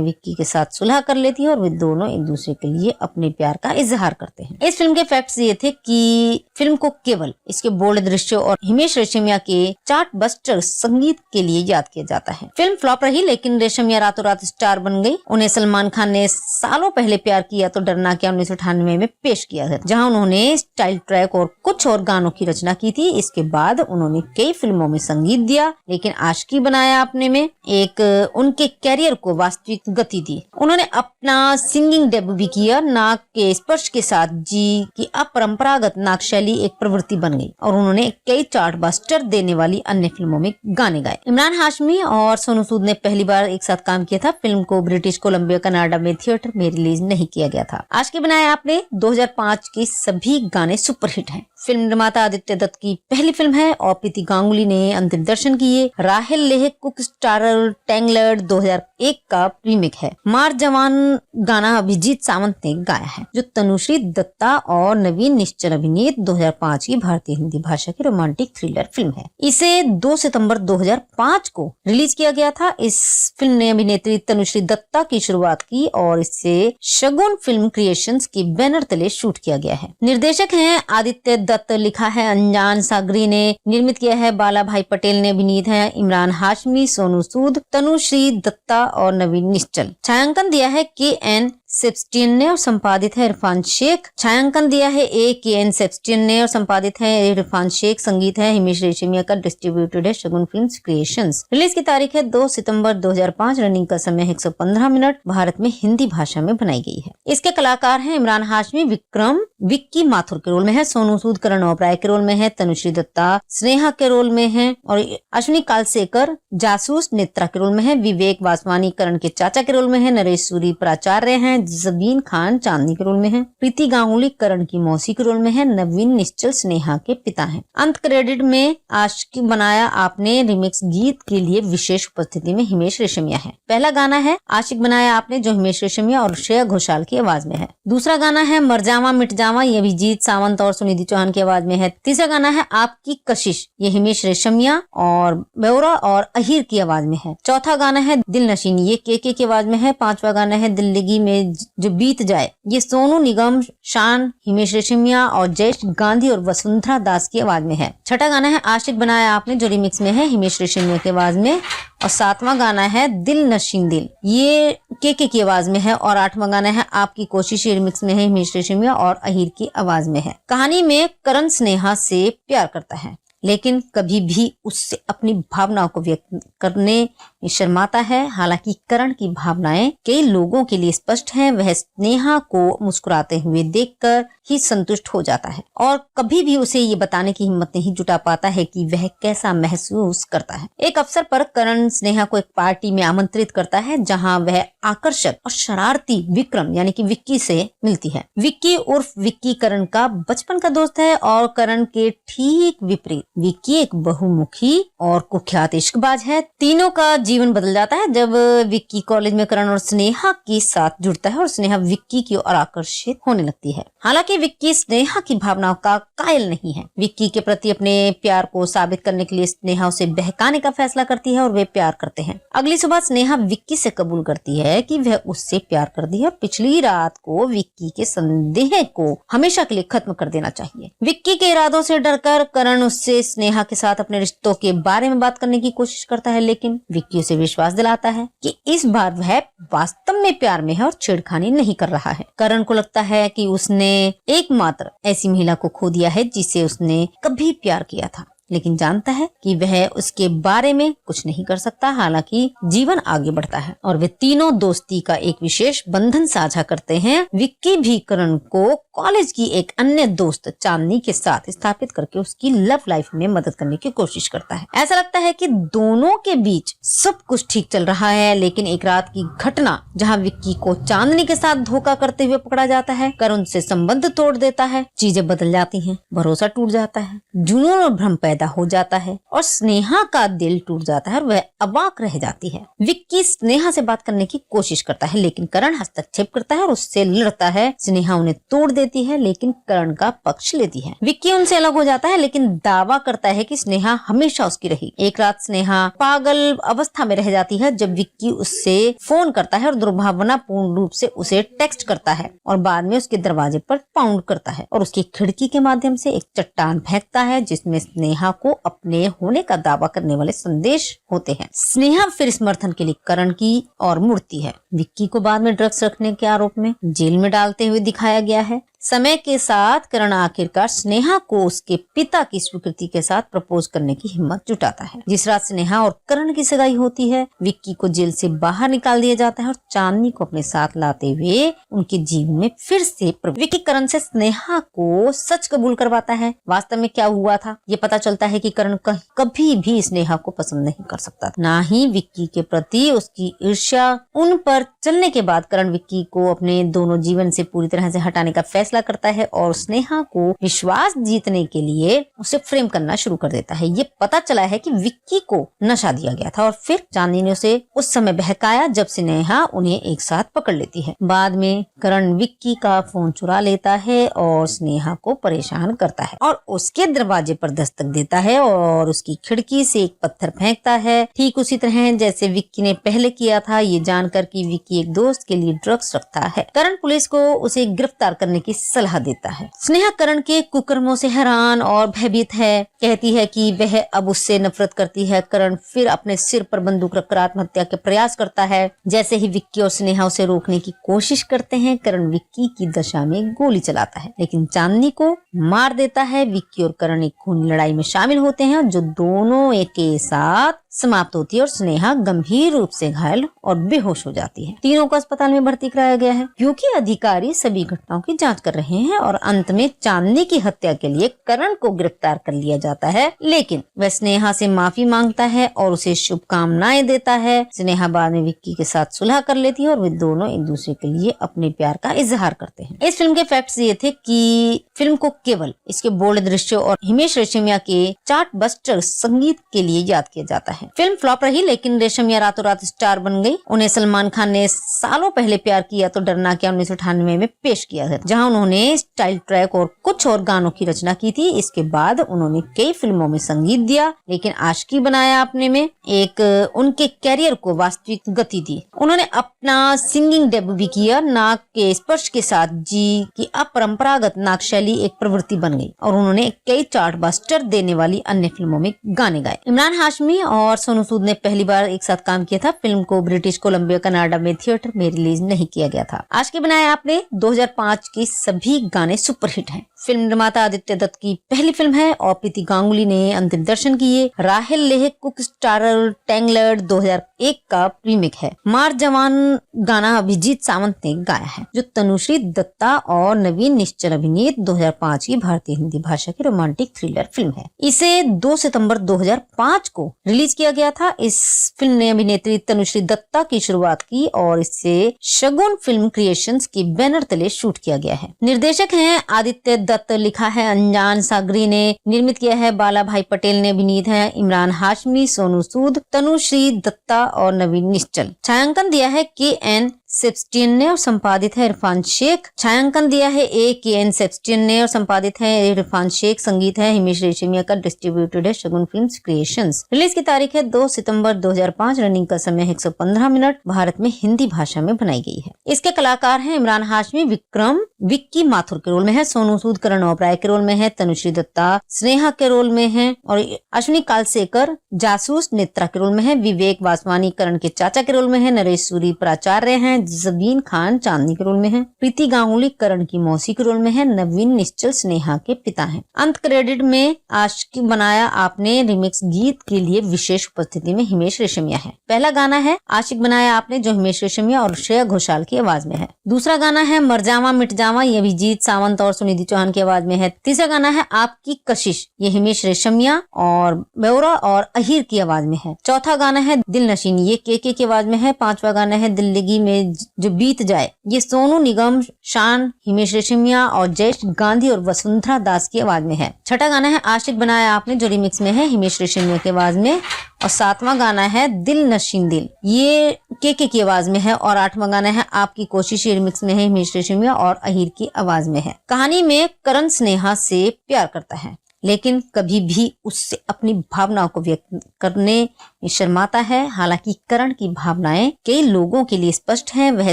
विक्की के साथ सुलह कर लेती है और वे दोनों एक दूसरे के लिए अपने प्यार का इजहार करते हैं। इस फिल्म के फैक्ट्स ये थे कि फिल्म को केवल इसके बोल्ड दृश्यों और हिमेश रेशमिया के चार्टबस्टर संगीत के लिए याद किया जाता है। फिल्म फ्लॉप रही लेकिन रेशमिया रातों रात स्टार बन गई। उन्हें सलमान खान ने सालों पहले प्यार किया तो डरना क्या 1998 में पेश किया था, जहां उन्होंने स्टाइल ट्रैक और कुछ और गानों की रचना की थी। इसके बाद उन्होंने कई फिल्मों में संगीत दिया लेकिन आशिकी बनाया आपने में एक उनके कैरियर को वास्तविक गति दी। उन्होंने अपना सिंगिंग डेब्यू भी किया। नाक के स्पर्श के साथ जी की अपरंपरागत नाक शैली एक प्रवृत्ति बन गई और उन्होंने कई चार्टबस्टर देने वाली अन्य फिल्मों में गाने गाए। इमरान हाशमी और सोनू सूद ने पहली बार एक साथ काम किया था। फिल्म को ब्रिटिश कोलंबिया कनाडा में थिएटर में रिलीज नहीं किया गया था। आशिकी बनाया आपने 2005 के सभी गाने सुपरहिट हैं। फिल्म निर्माता आदित्य दत्त की पहली फिल्म है और प्रीति गांगुली ने अंतिम दर्शन किए। राहेल लेह कुक स्टारर टैंगलर्ड 2001 का रीमेक है। मार जवान गाना अभिजीत सावंत ने गाया है जो तनुश्री दत्ता और नवीन निश्चल अभिनीत 2005 की भारतीय हिंदी भाषा की रोमांटिक थ्रिलर फिल्म है। इसे 2 सितंबर 2005 को रिलीज किया गया था। इस फिल्म ने अभिनेत्री तनुश्री दत्ता की शुरुआत की और इसे शगुन फिल्म क्रिएशंस के बैनर तले शूट किया गया है। निर्देशक हैं आदित्य दत्त, लिखा है अंजान सागरी ने, निर्मित किया है बाला भाई पटेल ने, अभिनीत है इमरान हाशमी, सोनू सूद, तनुश्री दत्ता और नवीन निश्चल। छायांकन दिया है KN सेब्स्टियन ने और संपादित है इरफान शेख। छायांकन दिया है KN सेब्स्टियन ने और संपादित है इरफान शेख। संगीत है हिमेश रेशमिया का, डिस्ट्रीब्यूटेड है शगुन फिल्म्स क्रिएशंस। रिलीज की तारीख है 2 सितंबर 2005। रनिंग का समय 115 मिनट। भारत में हिंदी भाषा में बनाई गई है। इसके कलाकार हैं इमरान हाशमी विक्रम विक्की माथुर के रोल में है, सोनू सूद करण ओबराय के रोल में है, तनुश्री दत्ता स्नेहा के रोल में है और अश्विनी कालसेकर जासूस नेत्रा के रोल में है, विवेक वासवानी करण के चाचा के रोल में है, नरेश सूरी प्राचार्य हैं, जबीन खान चांदनी के रोल में है, प्रीति गांगुली करण की मौसी के रोल में है, नवीन निश्चल स्नेहा के पिता हैं। अंत क्रेडिट में आशिकी बनाया आपने रिमिक्स गीत के लिए विशेष उपस्थिति में हिमेश रेशमिया है। पहला गाना है आशिक बनाया आपने जो हिमेश रेशमिया और श्रेया घोषाल की आवाज में है। दूसरा गाना है मर जावा मिट जावा, ये अभिजीत सावंत और सुनिधि चौहान की आवाज में है। तीसरा गाना है आपकी कशिश, ये हिमेश रेशमिया और बेवरा और अहीर की आवाज में है। चौथा गाना है दिल नशीनी, ये के की आवाज में है। पांचवा गाना है दिल्लगी में जो बीत जाए, ये सोनू निगम, शान, हिमेश रेशमिया और जयेश गांधी और वसुंधरा दास की आवाज में है। छठा गाना है आशिक बनाया आपने जो रिमिक्स में है हिमेश रेशमिया की आवाज में और सातवां गाना है दिल नशीन दिल, ये के की आवाज में है और आठवां गाना है आपकी कोशिश, ये रिमिक्स में है हिमेश रेशमिया और अहीर की आवाज में है। कहानी में करण स्नेहा से प्यार करता है लेकिन कभी भी उससे अपनी भावनाओं को व्यक्त करने शर्माता है। हालांकि करण की भावनाएं कई लोगों के लिए स्पष्ट हैं। वह स्नेहा को मुस्कुराते हुए देखकर ही संतुष्ट हो जाता है और कभी भी उसे ये बताने की हिम्मत नहीं जुटा पाता है कि वह कैसा महसूस करता है। एक अवसर पर करण स्नेहा को एक पार्टी में आमंत्रित करता है जहां वह आकर्षक और शरारती विक्रम यानी कि विक्की से मिलती है। विक्की उर्फ विक्की करण का बचपन का दोस्त है और करण के ठीक विपरीत विक्की एक बहुमुखी और कुख्यात इश्कबाज है। तीनों का जीवन बदल जाता है जब विक्की कॉलेज में करण और स्नेहा के साथ जुड़ता है और स्नेहा विक्की की ओर आकर्षित होने लगती है। हालांकि विक्की स्नेहा की भावनाओं का कायल नहीं है। विक्की के प्रति अपने प्यार को साबित करने के लिए स्नेहा उसे बहकाने का फैसला करती है और वे प्यार करते हैं। अगली सुबह स्नेहा विक्की से कबूल करती है कि वह उससे प्यार करती है और पिछली रात को विक्की के संदेह को हमेशा के लिए खत्म कर देना चाहिए। विक्की के इरादों से डरकर करण उससे स्नेहा के साथ अपने रिश्तों के बारे में बात करने की कोशिश करता है, लेकिन विक्की उसे विश्वास दिलाता है कि इस बार वह वास्तव में प्यार में है और छेड़खानी नहीं कर रहा है। करण को लगता है कि उसने एकमात्र ऐसी महिला को खो दिया है जिसे उसने कभी प्यार किया था, लेकिन जानता है कि वह उसके बारे में कुछ नहीं कर सकता। हालांकि जीवन आगे बढ़ता है और वे तीनों दोस्ती का एक विशेष बंधन साझा करते हैं। विक्की भी करण को कॉलेज की एक अन्य दोस्त चांदनी के साथ स्थापित करके उसकी लव लाइफ में मदद करने की कोशिश करता है। ऐसा लगता है कि दोनों के बीच सब कुछ ठीक चल रहा है, लेकिन एक रात की घटना जहां विक्की को चांदनी के साथ धोखा करते हुए पकड़ा जाता है, करण से संबंध तोड़ देता है। चीजें बदल जाती हैं, भरोसा टूट जाता है, जुनून और भ्रम पैदा हो जाता है और स्नेहा का दिल टूट जाता है और वह अवाक रह जाती है। विक्की स्नेहा से बात करने की कोशिश करता है, लेकिन करण हस्तक्षेप करता है और उससे लड़ता है। स्नेहा उन्हें तोड़ देती है, लेकिन करण का पक्ष लेती है। विक्की उनसे अलग हो जाता है, लेकिन दावा करता है कि स्नेहा हमेशा उसकी रही। एक रात स्नेहा पागल अवस्था में रह जाती है जब विक्की उससे फोन करता है और दुर्भावनापूर्ण रूप से उसे टेक्स्ट करता है और बाद में उसके दरवाजे पर पाउंड करता है और उसकी खिड़की के माध्यम से एक चट्टान फेंकता है जिसमें स्नेहा को अपने होने का दावा करने वाले संदेश होते हैं। स्नेहा फिर समर्थन के लिए करण की ओर मुड़ती है। विक्की को बाद में ड्रग्स रखने के आरोप में जेल में डालते हुए दिखाया गया है। समय के साथ करण आखिरकार स्नेहा को उसके पिता की स्वीकृति के साथ प्रपोज करने की हिम्मत जुटाता है। जिस रात स्नेहा और करण की सगाई होती है, विक्की को जेल से बाहर निकाल दिया जाता है और चांदनी को अपने साथ लाते हुए उनके जीवन में फिर से विक्की करण से स्नेहा को सच कबूल करवाता है। वास्तव में क्या हुआ था ये पता चलता है कि करण कभी भी स्नेहा को पसंद नहीं कर सकता, ना ही विक्की के प्रति उसकी ईर्ष्या। उन पर चलने के बाद करण विक्की को अपने दोनों जीवन से पूरी तरह से हटाने का फैसला करता है और स्नेहा को विश्वास जीतने के लिए उसे फ्रेम करना शुरू कर देता है। ये पता चला है कि विक्की को नशा दिया गया था और फिर चांदनी ने उसे उस समय बहकाया जब स्नेहा उन्हें एक साथ पकड़ लेती है। बाद में करण विक्की का फोन चुरा लेता है और स्नेहा को परेशान करता है और उसके दरवाजे पर दस्तक देता है और उसकी खिड़की से एक पत्थर फेंकता है, ठीक उसी तरह जैसे विक्की ने पहले किया था। ये जानकर कि विक्की एक दोस्त के लिए ड्रग्स रखता है, करण पुलिस को उसे गिरफ्तार करने की सलाह देता है। स्नेहा करण के कुकर्मों से हैरान और भयभीत है, कहती है कि वह अब उससे नफरत करती है। करण फिर अपने सिर पर बंदूक रखकर आत्महत्या के प्रयास करता है। जैसे ही विक्की और स्नेहा उसे रोकने की कोशिश करते हैं, करण विक्की की दशा में गोली चलाता है, लेकिन चांदनी को मार देता है। विक्की और करण एक खूनी लड़ाई में शामिल होते हैं जो दोनों एक के साथ समाप्त होती है और स्नेहा गंभीर रूप से घायल और बेहोश हो जाती है। तीनों को अस्पताल में भर्ती कराया गया है क्योंकि अधिकारी सभी घटनाओं की जांच कर रहे हैं और अंत में चांदनी की हत्या के लिए करण को गिरफ्तार कर लिया जाता है, लेकिन वह स्नेहा से माफी मांगता है और उसे शुभकामनाएं देता है। स्नेहा बाद में विक्की के साथ सुलह कर लेती है और वे दोनों एक दूसरे के लिए अपने प्यार का इजहार करते हैं। इस फिल्म के फैक्ट्स ये थे कि फिल्म को केवल इसके बोल्ड दृश्यों और हिमेश रेशमिया के चार्टबस्टर संगीत के लिए याद किया जाता है। फिल्म फ्लॉप रही, लेकिन रेशमिया रातों रात स्टार बन गई। उन्हें सलमान खान ने सालों पहले प्यार किया तो डरना क्या 1998 में पेश किया है, जहां उन्होंने स्टाइल ट्रैक और कुछ और गानों की रचना की थी। इसके बाद उन्होंने कई फिल्मों में संगीत दिया, लेकिन आशिकी बनाया आपने में एक उनके कैरियर को वास्तविक गति दी। उन्होंने अपना सिंगिंग डेब्यू भी किया। नाक के स्पर्श के साथ जी की अपरंपरागत नाक शैली एक प्रवृत्ति बन गई और उन्होंने कई चार्टबस्टर देने वाली अन्य फिल्मों में गाने गाए। इमरान हाशमी और सोनू सूद ने पहली बार एक साथ काम किया था। फिल्म को ब्रिटिश कोलंबिया कनाडा में थिएटर में रिलीज नहीं किया गया था। आशिकी बनाया आपने 2005 के सभी गाने सुपरहिट हैं। फिल्म निर्माता आदित्य दत्त की पहली फिल्म है और प्रीति गांगुली ने अंतिम दर्शन किए। राहेल लेह कुक स्टारर टैंगलर्ड 2001 का रीमेक है। मार जवान गाना अभिजीत सावंत ने गाया है, जो तनुश्री दत्ता और नवीन निश्चल अभिनीत 2005 की भारतीय हिंदी भाषा की रोमांटिक थ्रिलर फिल्म है। इसे 2 सितंबर 2005 को रिलीज किया किया गया था। इस फिल्म ने अभिनेत्री तनुश्री दत्ता की शुरुआत की और इसे शगुन फिल्म क्रिएशंस के बैनर तले शूट किया गया है। निर्देशक हैं आदित्य दत्त, लिखा है अंजान सागरी ने, निर्मित किया है बाला भाई पटेल ने, अभिनीत है इमरान हाशमी, सोनू सूद, तनुश्री दत्ता और नवीन निश्चल। छायांकन दिया है KN सेबस्टियन ने और संपादित है इरफान शेख। छायांकन दिया है KN सेबस्टियन ने और संपादित है इरफान शेख। संगीत है हिमेश रेशमिया का, डिस्ट्रीब्यूटेड है शगुन फिल्म्स क्रिएशंस। रिलीज की तारीख है 2 सितंबर 2005। रनिंग का समय 115 मिनट। भारत में हिंदी भाषा में बनाई गई है। इसके कलाकार हैं इमरान हाशमी विक्रम विक्की माथुर के रोल में है, सोनू सूद करण ओबराय के रोल में है, तनुश्री दत्ता स्नेहा के रोल में है और अश्विनी कालसेकर जासूस नेत्रा के रोल में है, विवेक वासवानी करण के चाचा के रोल में है, नरेश सूरी प्राचार्य हैं, जबीन खान चांदनी के रोल में है, प्रीति गांगुली करण की मौसी के रोल में है, नवीन निश्चल स्नेहा के पिता हैं। अंत क्रेडिट में आशिक बनाया आपने रिमिक्स गीत के लिए विशेष उपस्थिति में हिमेश रेशमिया है। पहला गाना है आशिक बनाया आपने जो हिमेश रेशमिया और श्रेया घोषाल की आवाज में है। दूसरा गाना है मर जावा मिट जावा, ये अभिजीत सावंत और सुनिधि चौहान की आवाज में है। तीसरा गाना है आपकी कशिश, ये हिमेश रेशमिया और बेवरा और अहिर की आवाज में है। चौथा गाना है दिल नशीन, ये के की आवाज में है। पांचवा गाना है दिल्लगी में जो बीत जाए, ये सोनू निगम, शान, हिमेश रेशमिया और जयेश गांधी और वसुंधरा दास की आवाज में है। छठा गाना है आशिक बनाया आपने जो रिमिक्स में है हिमेश रेशमिया की आवाज में और सातवां गाना है दिल नशीन दिल, ये के की आवाज में है और आठवां गाना है आपकी कोशिश, ये रिमिक्स में है हिमेश रेशमिया और अहिर की आवाज में है। कहानी में करण स्नेहा से प्यार करता है लेकिन कभी भी उससे अपनी भावनाओं को व्यक्त करने में शर्माता है। हालांकि करण की भावनाएं कई लोगों के लिए स्पष्ट हैं। वह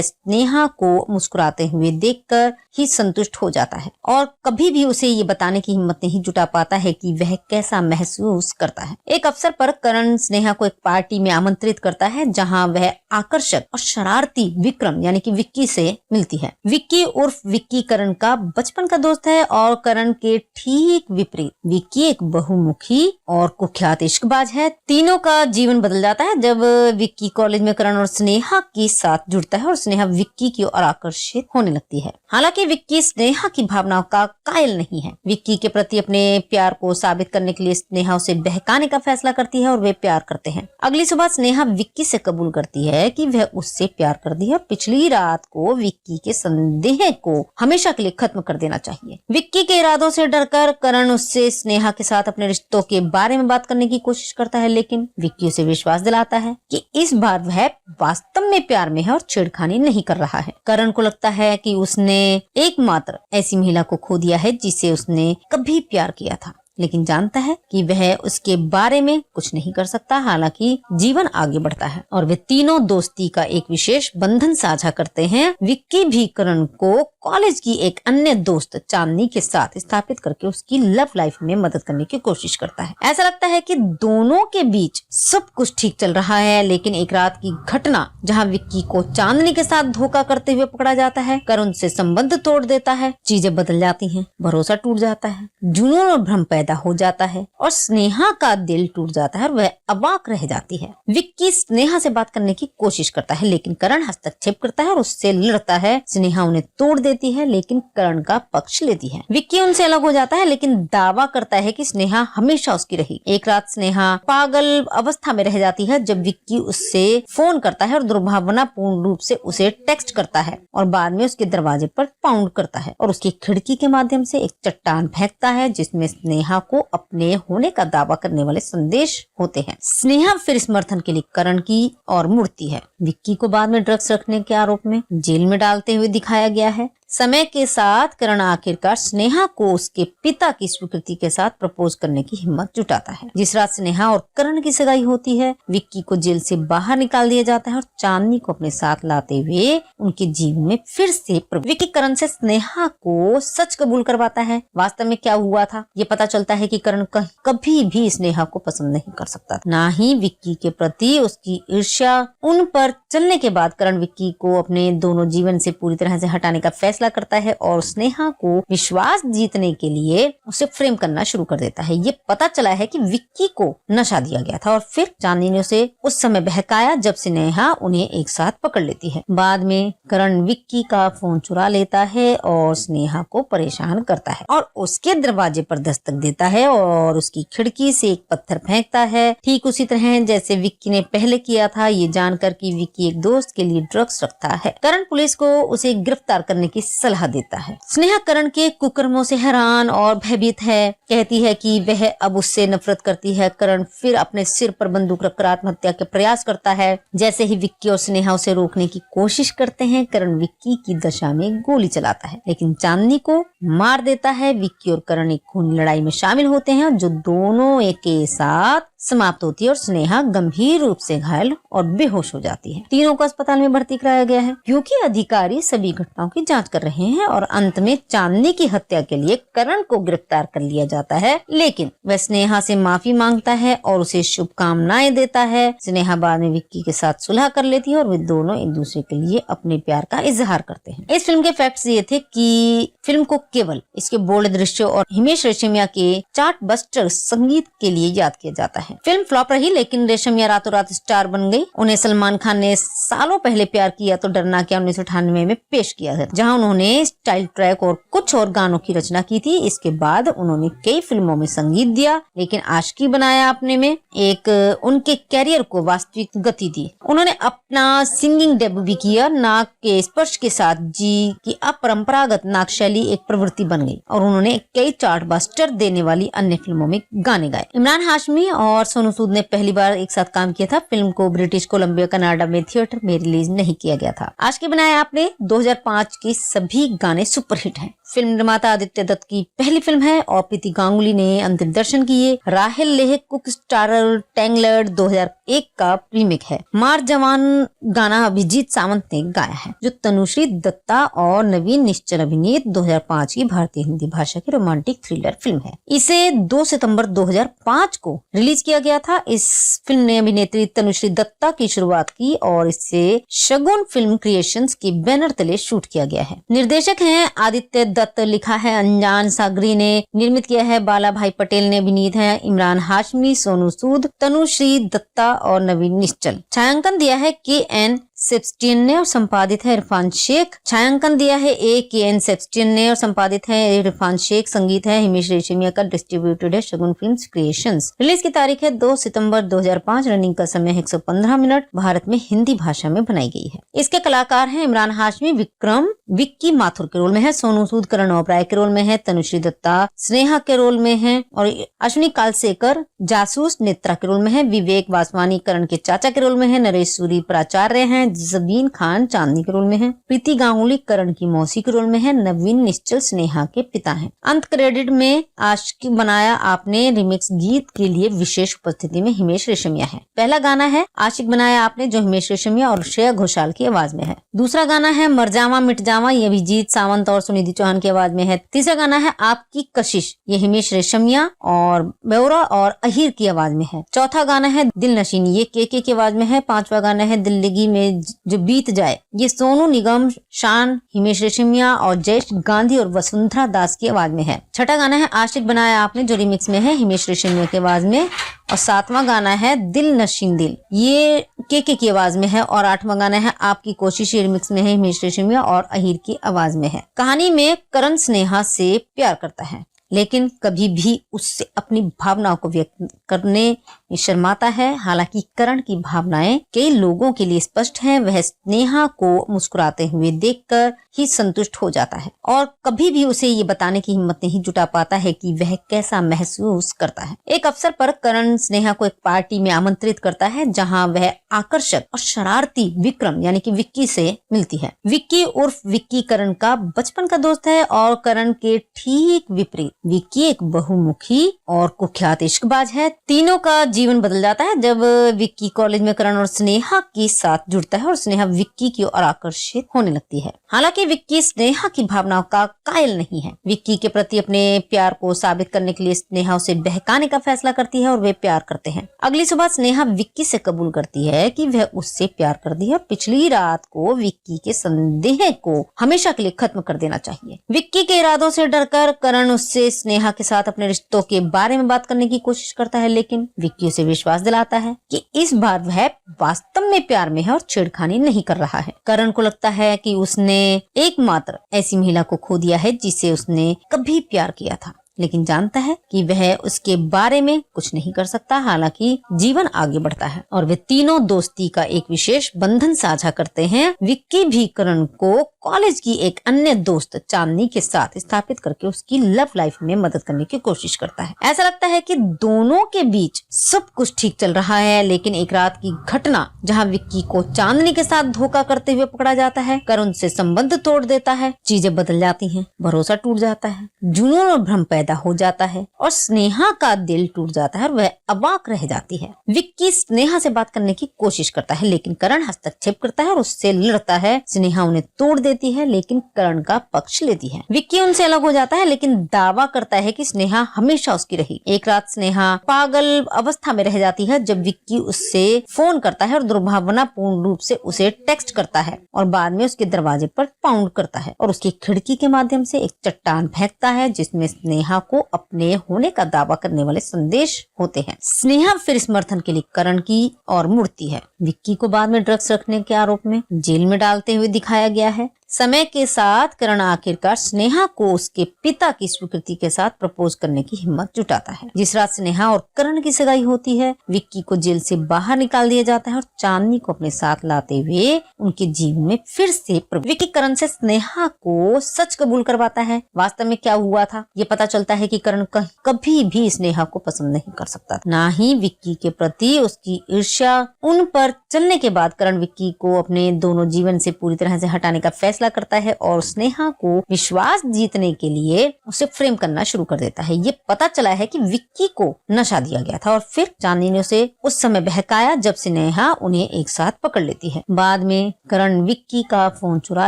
स्नेहा को मुस्कुराते हुए देखकर ही संतुष्ट हो जाता है और कभी भी उसे ये बताने की हिम्मत नहीं जुटा पाता है कि वह कैसा महसूस करता है। एक अवसर पर करण स्नेहा को एक पार्टी में आमंत्रित करता है जहां वह आकर्षक और शरारती विक्रम यानी कि विक्की से मिलती है। विक्की उर्फ विक्की करण का बचपन का दोस्त है और करण के ठीक विपरीत विक्की एक बहुमुखी और कुख्यात इश्कबाज है। तीनों का जीवन बदल जाता है जब विक्की कॉलेज में करण और स्नेहा के साथ जुड़ता है और स्नेहा विक्की की ओर आकर्षित होने लगती है। हालांकि विक्की स्नेहा की भावनाओं का कायल नहीं है। विक्की के प्रति अपने प्यार को साबित करने के लिए स्नेहा उसे बहकाने का फैसला करती है और वे प्यार करते हैं। अगली सुबह स्नेहा विक्की से कबूल करती है कि वह उससे प्यार करती है और पिछली रात को विक्की के संदेह को हमेशा के लिए खत्म कर देना चाहिए। विक्की के इरादों से डरकर करण उससे स्नेहा के साथ अपने रिश्तों के बारे में बात करने की कोशिश करता है लेकिन विक्की उसे विश्वास दिलाता है कि इस बार वह वास्तव में प्यार में है और छेड़खानी नहीं कर रहा है। करण को लगता है कि उसने एकमात्र ऐसी महिला को खो दिया है जिसे उसने कभी प्यार किया था, लेकिन जानता है कि वह उसके बारे में कुछ नहीं कर सकता। हालांकि जीवन आगे बढ़ता है और वे तीनों दोस्ती का एक विशेष बंधन साझा करते हैं। विक्की भी करण को कॉलेज की एक अन्य दोस्त चांदनी के साथ स्थापित करके उसकी लव लाइफ में मदद करने की कोशिश करता है। ऐसा लगता है कि दोनों के बीच सब कुछ ठीक चल रहा है, लेकिन एक रात की घटना जहां विक्की को चांदनी के साथ धोखा करते हुए पकड़ा जाता है, करण से संबंध तोड़ देता है। चीजें बदल जाती हैं, भरोसा टूट जाता है, जुनून और भ्रम पैदा हो जाता है और स्नेहा का दिल टूट जाता है और वह अवाक रह जाती है। विक्की स्नेहा से बात करने की कोशिश करता है लेकिन करण हस्तक्षेप करता है और उससे लड़ता है। स्नेहा उन्हें तोड़ देती है लेकिन करण का पक्ष लेती है। विक्की उनसे अलग हो जाता है लेकिन दावा करता है कि स्नेहा हमेशा उसकी रही। एक रात स्नेहा पागल अवस्था में रह जाती है जब विक्की उससे फोन करता है और दुर्भावनापूर्ण रूप से उसे टेक्स्ट करता है और बाद में उसके दरवाजे पर पाउंड करता है और उसकी खिड़की के माध्यम से एक चट्टान फेंकता है जिसमें स्नेहा को अपने होने का दावा करने वाले संदेश होते हैं। स्नेहा फिर समर्थन के लिए करण की ओर मुड़ती है। विक्की को बाद में ड्रग्स रखने के आरोप में जेल में डालते हुए दिखाया गया है। समय के साथ करण आखिरकार स्नेहा को उसके पिता की स्वीकृति के साथ प्रपोज करने की हिम्मत जुटाता है। जिस रात स्नेहा और करण की सगाई होती है, विक्की को जेल से बाहर निकाल दिया जाता है और चांदनी को अपने साथ लाते हुए उनके जीवन में फिर से विक्की करण से स्नेहा को सच कबूल करवाता है। वास्तव में क्या हुआ था ये पता चलता है कि करण कभी भी स्नेहा को पसंद नहीं कर सकता, ना ही विक्की के प्रति उसकी ईर्ष्या। उन पर चलने के बाद करण विक्की को अपने दोनों जीवन से पूरी तरह से हटाने का फैसला फैसला करता है और स्नेहा को विश्वास जीतने के लिए उसे फ्रेम करना शुरू कर देता है। ये पता चला है कि विक्की को नशा दिया गया था और फिर चांदनी ने उसे उस समय बहकाया जब स्नेहा उन्हें एक साथ पकड़ लेती है। बाद में करण विक्की का फोन चुरा लेता है और स्नेहा को परेशान करता है और उसके दरवाजे पर दस्तक देता है और उसकी खिड़की से एक पत्थर फेंकता है, ठीक उसी तरह जैसे विक्की ने पहले किया था। ये जानकर कि विक्की एक दोस्त के लिए ड्रग्स रखता है, करण पुलिस को उसे गिरफ्तार करने की सलाह देता है। स्नेहा करण के कुकर्मों से हैरान और भयभीत है, कहती है कि वह अब उससे नफरत करती है। करण फिर अपने सिर पर बंदूक रखकर आत्महत्या के प्रयास करता है। जैसे ही विक्की और स्नेहा उसे रोकने की कोशिश करते हैं, करण विक्की की दशा में गोली चलाता है लेकिन चांदनी को मार देता है। विक्की और करण एक खूनी लड़ाई में शामिल होते हैं जो दोनों एक के साथ समाप्त होती है और स्नेहा गंभीर रूप से घायल और बेहोश हो जाती है। तीनों को अस्पताल में भर्ती कराया गया है क्योंकि अधिकारी सभी घटनाओं की जांच कर रहे हैं और अंत में चांदनी की हत्या के लिए करण को गिरफ्तार कर लिया जाता है, लेकिन वह स्नेहा से माफी मांगता है और उसे शुभकामनाएं देता है। स्नेहा बाद में विक्की के साथ सुलह कर लेती है और वे दोनों एक दूसरे के लिए अपने प्यार का इजहार करते हैं। इस फिल्म के फैक्ट्स ये थे कि फिल्म को केवल इसके बोल्ड दृश्यों और हिमेश रेशमिया के चार्टबस्टर संगीत के लिए याद किया जाता है। फिल्म फ्लॉप रही लेकिन रेशमिया रातों रात स्टार बन गई। उन्हें सलमान खान ने सालों पहले प्यार किया तो डरना क्या 1998 में पेश किया है, जहां उन्होंने स्टाइल ट्रैक और कुछ और गानों की रचना की थी। इसके बाद उन्होंने कई फिल्मों में संगीत दिया लेकिन आशिकी बनाया आपने में एक उनके कैरियर को वास्तविक गति दी। उन्होंने अपना सिंगिंग डेब्यू भी किया। नाक के स्पर्श के साथ जी की अपरंपरागत नाक शैली एक प्रवृत्ति बन गई और उन्होंने कई चार्टबस्टर देने वाली अन्य फिल्मों में गाने गाए। इमरान हाशमी और सोनू सूद ने पहली बार एक साथ काम किया था। फिल्म को ब्रिटिश कोलंबिया कनाडा में थिएटर में रिलीज नहीं किया गया था। आशिकी बनाया आपने 2005 के सभी गाने सुपरहिट हैं। फिल्म निर्माता आदित्य दत्त की पहली फिल्म है और प्रीति गांगुली ने अंतिम दर्शन किए। राहेल लेह कुक स्टारर टैंगलर्ड 2001 का रीमेक है। मार जवान गाना अभिजीत सावंत ने गाया है जो तनुश्री दत्ता और नवीन निश्चल अभिनीत 2005 की भारतीय हिंदी भाषा की रोमांटिक थ्रिलर फिल्म है। इसे 2 सितंबर 2005 को रिलीज किया गया था। इस फिल्म ने अभिनेत्री तनुश्री दत्ता की शुरुआत की और इसे शगुन फिल्म क्रिएशंस के बैनर तले शूट किया गया है। निर्देशक हैं आदित्य दत्त, लिखा है अंजान सागरी ने, निर्मित किया है बाला भाई पटेल ने, अभिनीत है इमरान हाशमी, सोनू सूद, तनुश्री दत्ता और नवीन निश्चल। छायांकन दिया है KN सेबस्टियन ने और संपादित है इरफान शेख। छायांकन दिया है KN सेबस्टियन ने और संपादित है इरफान शेख। संगीत है हिमेश रेशमिया का, डिस्ट्रीब्यूटेड है शगुन फिल्म्स क्रिएशंस। रिलीज की तारीख है 2 सितंबर 2005। रनिंग का समय 115 मिनट। भारत में हिंदी भाषा में बनाई गई है। इसके कलाकार हैं इमरान हाशमी विक्रम विक्की माथुर के रोल में है, सोनू सूद करण ओबराय के रोल में है, तनुश्री दत्ता स्नेहा के रोल में है और अश्विनी कालसेकर जासूस नेत्रा के रोल में है, विवेक वासवानी करण के चाचा के रोल में है, नरेश सूरी प्राचार्य हैं, जबीन खान चांदनी के रोल में है, प्रीति गांगुली करण की मौसी के रोल में है, नवीन निश्चल स्नेहा के पिता हैं। अंत क्रेडिट में आशिकी बनाया आपने रिमिक्स गीत के लिए विशेष उपस्थिति में हिमेश रेशमिया है। पहला गाना है आशिक बनाया आपने जो हिमेश रेशमिया और श्रेया घोषाल की आवाज में है। दूसरा गाना है मर जावा मिट जावा, ये अभिजीत सावंत और सुनिधि चौहान की आवाज में है। तीसरा गाना है आपकी कशिश, ये हिमेश रेशमिया और बेउरा और अहीर की आवाज में है। चौथा गाना है दिल नशीनी, ये के की आवाज में है। पांचवा गाना है दिल्लगी में जो बीत जाए, ये सोनू निगम, शान, हिमेश रेशमिया और जयेश गांधी और वसुंधरा दास की आवाज में है। छठा गाना है आशिक बनाया आपने जो रिमिक्स में है हिमेश रेशमिया की आवाज में और सातवां गाना है दिल नशीन दिल, ये के की आवाज में है और आठवां गाना है आपकी कोशिश, ये रिमिक्स में है हिमेश रेशमिया और अहीर की आवाज में है। कहानी में करण स्नेहा से प्यार करता है लेकिन कभी भी उससे अपनी भावनाओं को व्यक्त करने में शर्माता है। हालांकि करण की भावनाएं कई लोगों के लिए स्पष्ट हैं। वह स्नेहा को मुस्कुराते हुए देखकर ही संतुष्ट हो जाता है और कभी भी उसे ये बताने की हिम्मत नहीं जुटा पाता है कि वह कैसा महसूस करता है। एक अवसर पर करण स्नेहा को एक पार्टी में आमंत्रित करता है जहां वह आकर्षक और शरारती विक्रम यानी कि विक्की से मिलती है। विक्की उर्फ विक्की करण का बचपन का दोस्त है और करण के ठीक विपरीत विक्की एक बहुमुखी और कुख्यात इश्कबाज है। तीनों का जीवन बदल जाता है जब विक्की कॉलेज में करण और स्नेहा के साथ जुड़ता है और स्नेहा विक्की की ओर आकर्षित होने लगती है। हालांकि विक्की स्नेहा की भावनाओं का कायल नहीं है। विक्की के प्रति अपने प्यार को साबित करने के लिए स्नेहा उसे बहकाने का फैसला करती है और वे प्यार करते हैं। अगली सुबह स्नेहा विक्की से कबूल करती है कि वह उससे प्यार करती है और पिछली रात को विक्की के संदेह को हमेशा के लिए खत्म कर देना चाहिए। विक्की के इरादों से डरकर करण उससे स्नेहा के साथ अपने रिश्तों के बारे में बात करने की कोशिश करता है, लेकिन विक्की उसे विश्वास दिलाता है कि इस बार वह वास्तव में प्यार में है और छेड़खानी नहीं कर रहा है। करण को लगता है कि उसने एकमात्र ऐसी महिला को खो दिया है जिसे उसने कभी प्यार किया था, लेकिन जानता है कि वह उसके बारे में कुछ नहीं कर सकता। हालांकि जीवन आगे बढ़ता है और वे तीनों दोस्ती का एक विशेष बंधन साझा करते हैं। विक्की भी करण को कॉलेज की एक अन्य दोस्त चांदनी के साथ स्थापित करके उसकी लव लाइफ में मदद करने की कोशिश करता है। ऐसा लगता है कि दोनों के बीच सब कुछ ठीक चल रहा है, लेकिन एक रात की घटना जहां विक्की को चांदनी के साथ धोखा करते हुए पकड़ा जाता है, करण से संबंध तोड़ देता है। चीजें बदल जाती हैं, भरोसा टूट जाता है, जुनून और भ्रम पैदा हो जाता है और स्नेहा का दिल टूट जाता है और वह अवाक रह जाती है। विक्की स्नेहा से बात करने की कोशिश करता है, लेकिन करण हस्तक्षेप करता है और उससे लड़ता है। स्नेहा उन्हें तोड़ देती है, लेकिन करण का पक्ष लेती है। विक्की उनसे अलग हो जाता है, लेकिन दावा करता है कि स्नेहा हमेशा उसकी रही। एक रात स्नेहा पागल अवस्था में रह जाती है जब विक्की उससे फोन करता है और दुर्भावनापूर्ण रूप से उसे टेक्स्ट करता है और बाद में उसके दरवाजे पर पाउंड करता है और उसकी खिड़की के माध्यम से एक चट्टान फेंकता है जिसमें स्नेहा को अपने होने का दावा करने वाले संदेश होते हैं। स्नेहा फिर समर्थन के लिए करण की ओर मुड़ती है। विक्की को बाद में ड्रग्स रखने के आरोप में जेल में डालते हुए दिखाया गया है। समय के साथ करण आखिरकार स्नेहा को उसके पिता की स्वीकृति के साथ प्रपोज करने की हिम्मत जुटाता है। जिस रात स्नेहा और करण की सगाई होती है, विक्की को जेल से बाहर निकाल दिया जाता है और चांदनी को अपने साथ लाते हुए उनके जीवन में फिर से विक्की करण से स्नेहा को सच कबूल करवाता है। वास्तव में क्या हुआ था ये पता चलता है कि करण कभी भी स्नेहा को पसंद नहीं कर सकता, ना ही विक्की के प्रति उसकी ईर्ष्या। उन पर चलने के बाद करण विक्की को अपने दोनों जीवन से पूरी तरह से हटाने का फैसला करता है और स्नेहा को विश्वास जीतने के लिए उसे फ्रेम करना शुरू कर देता है। ये पता चला है कि विक्की को नशा दिया गया था और फिर चांदनी ने उसे उस समय बहकाया जब स्नेहा उन्हें एक साथ पकड़ लेती है। बाद में करण विक्की का फोन चुरा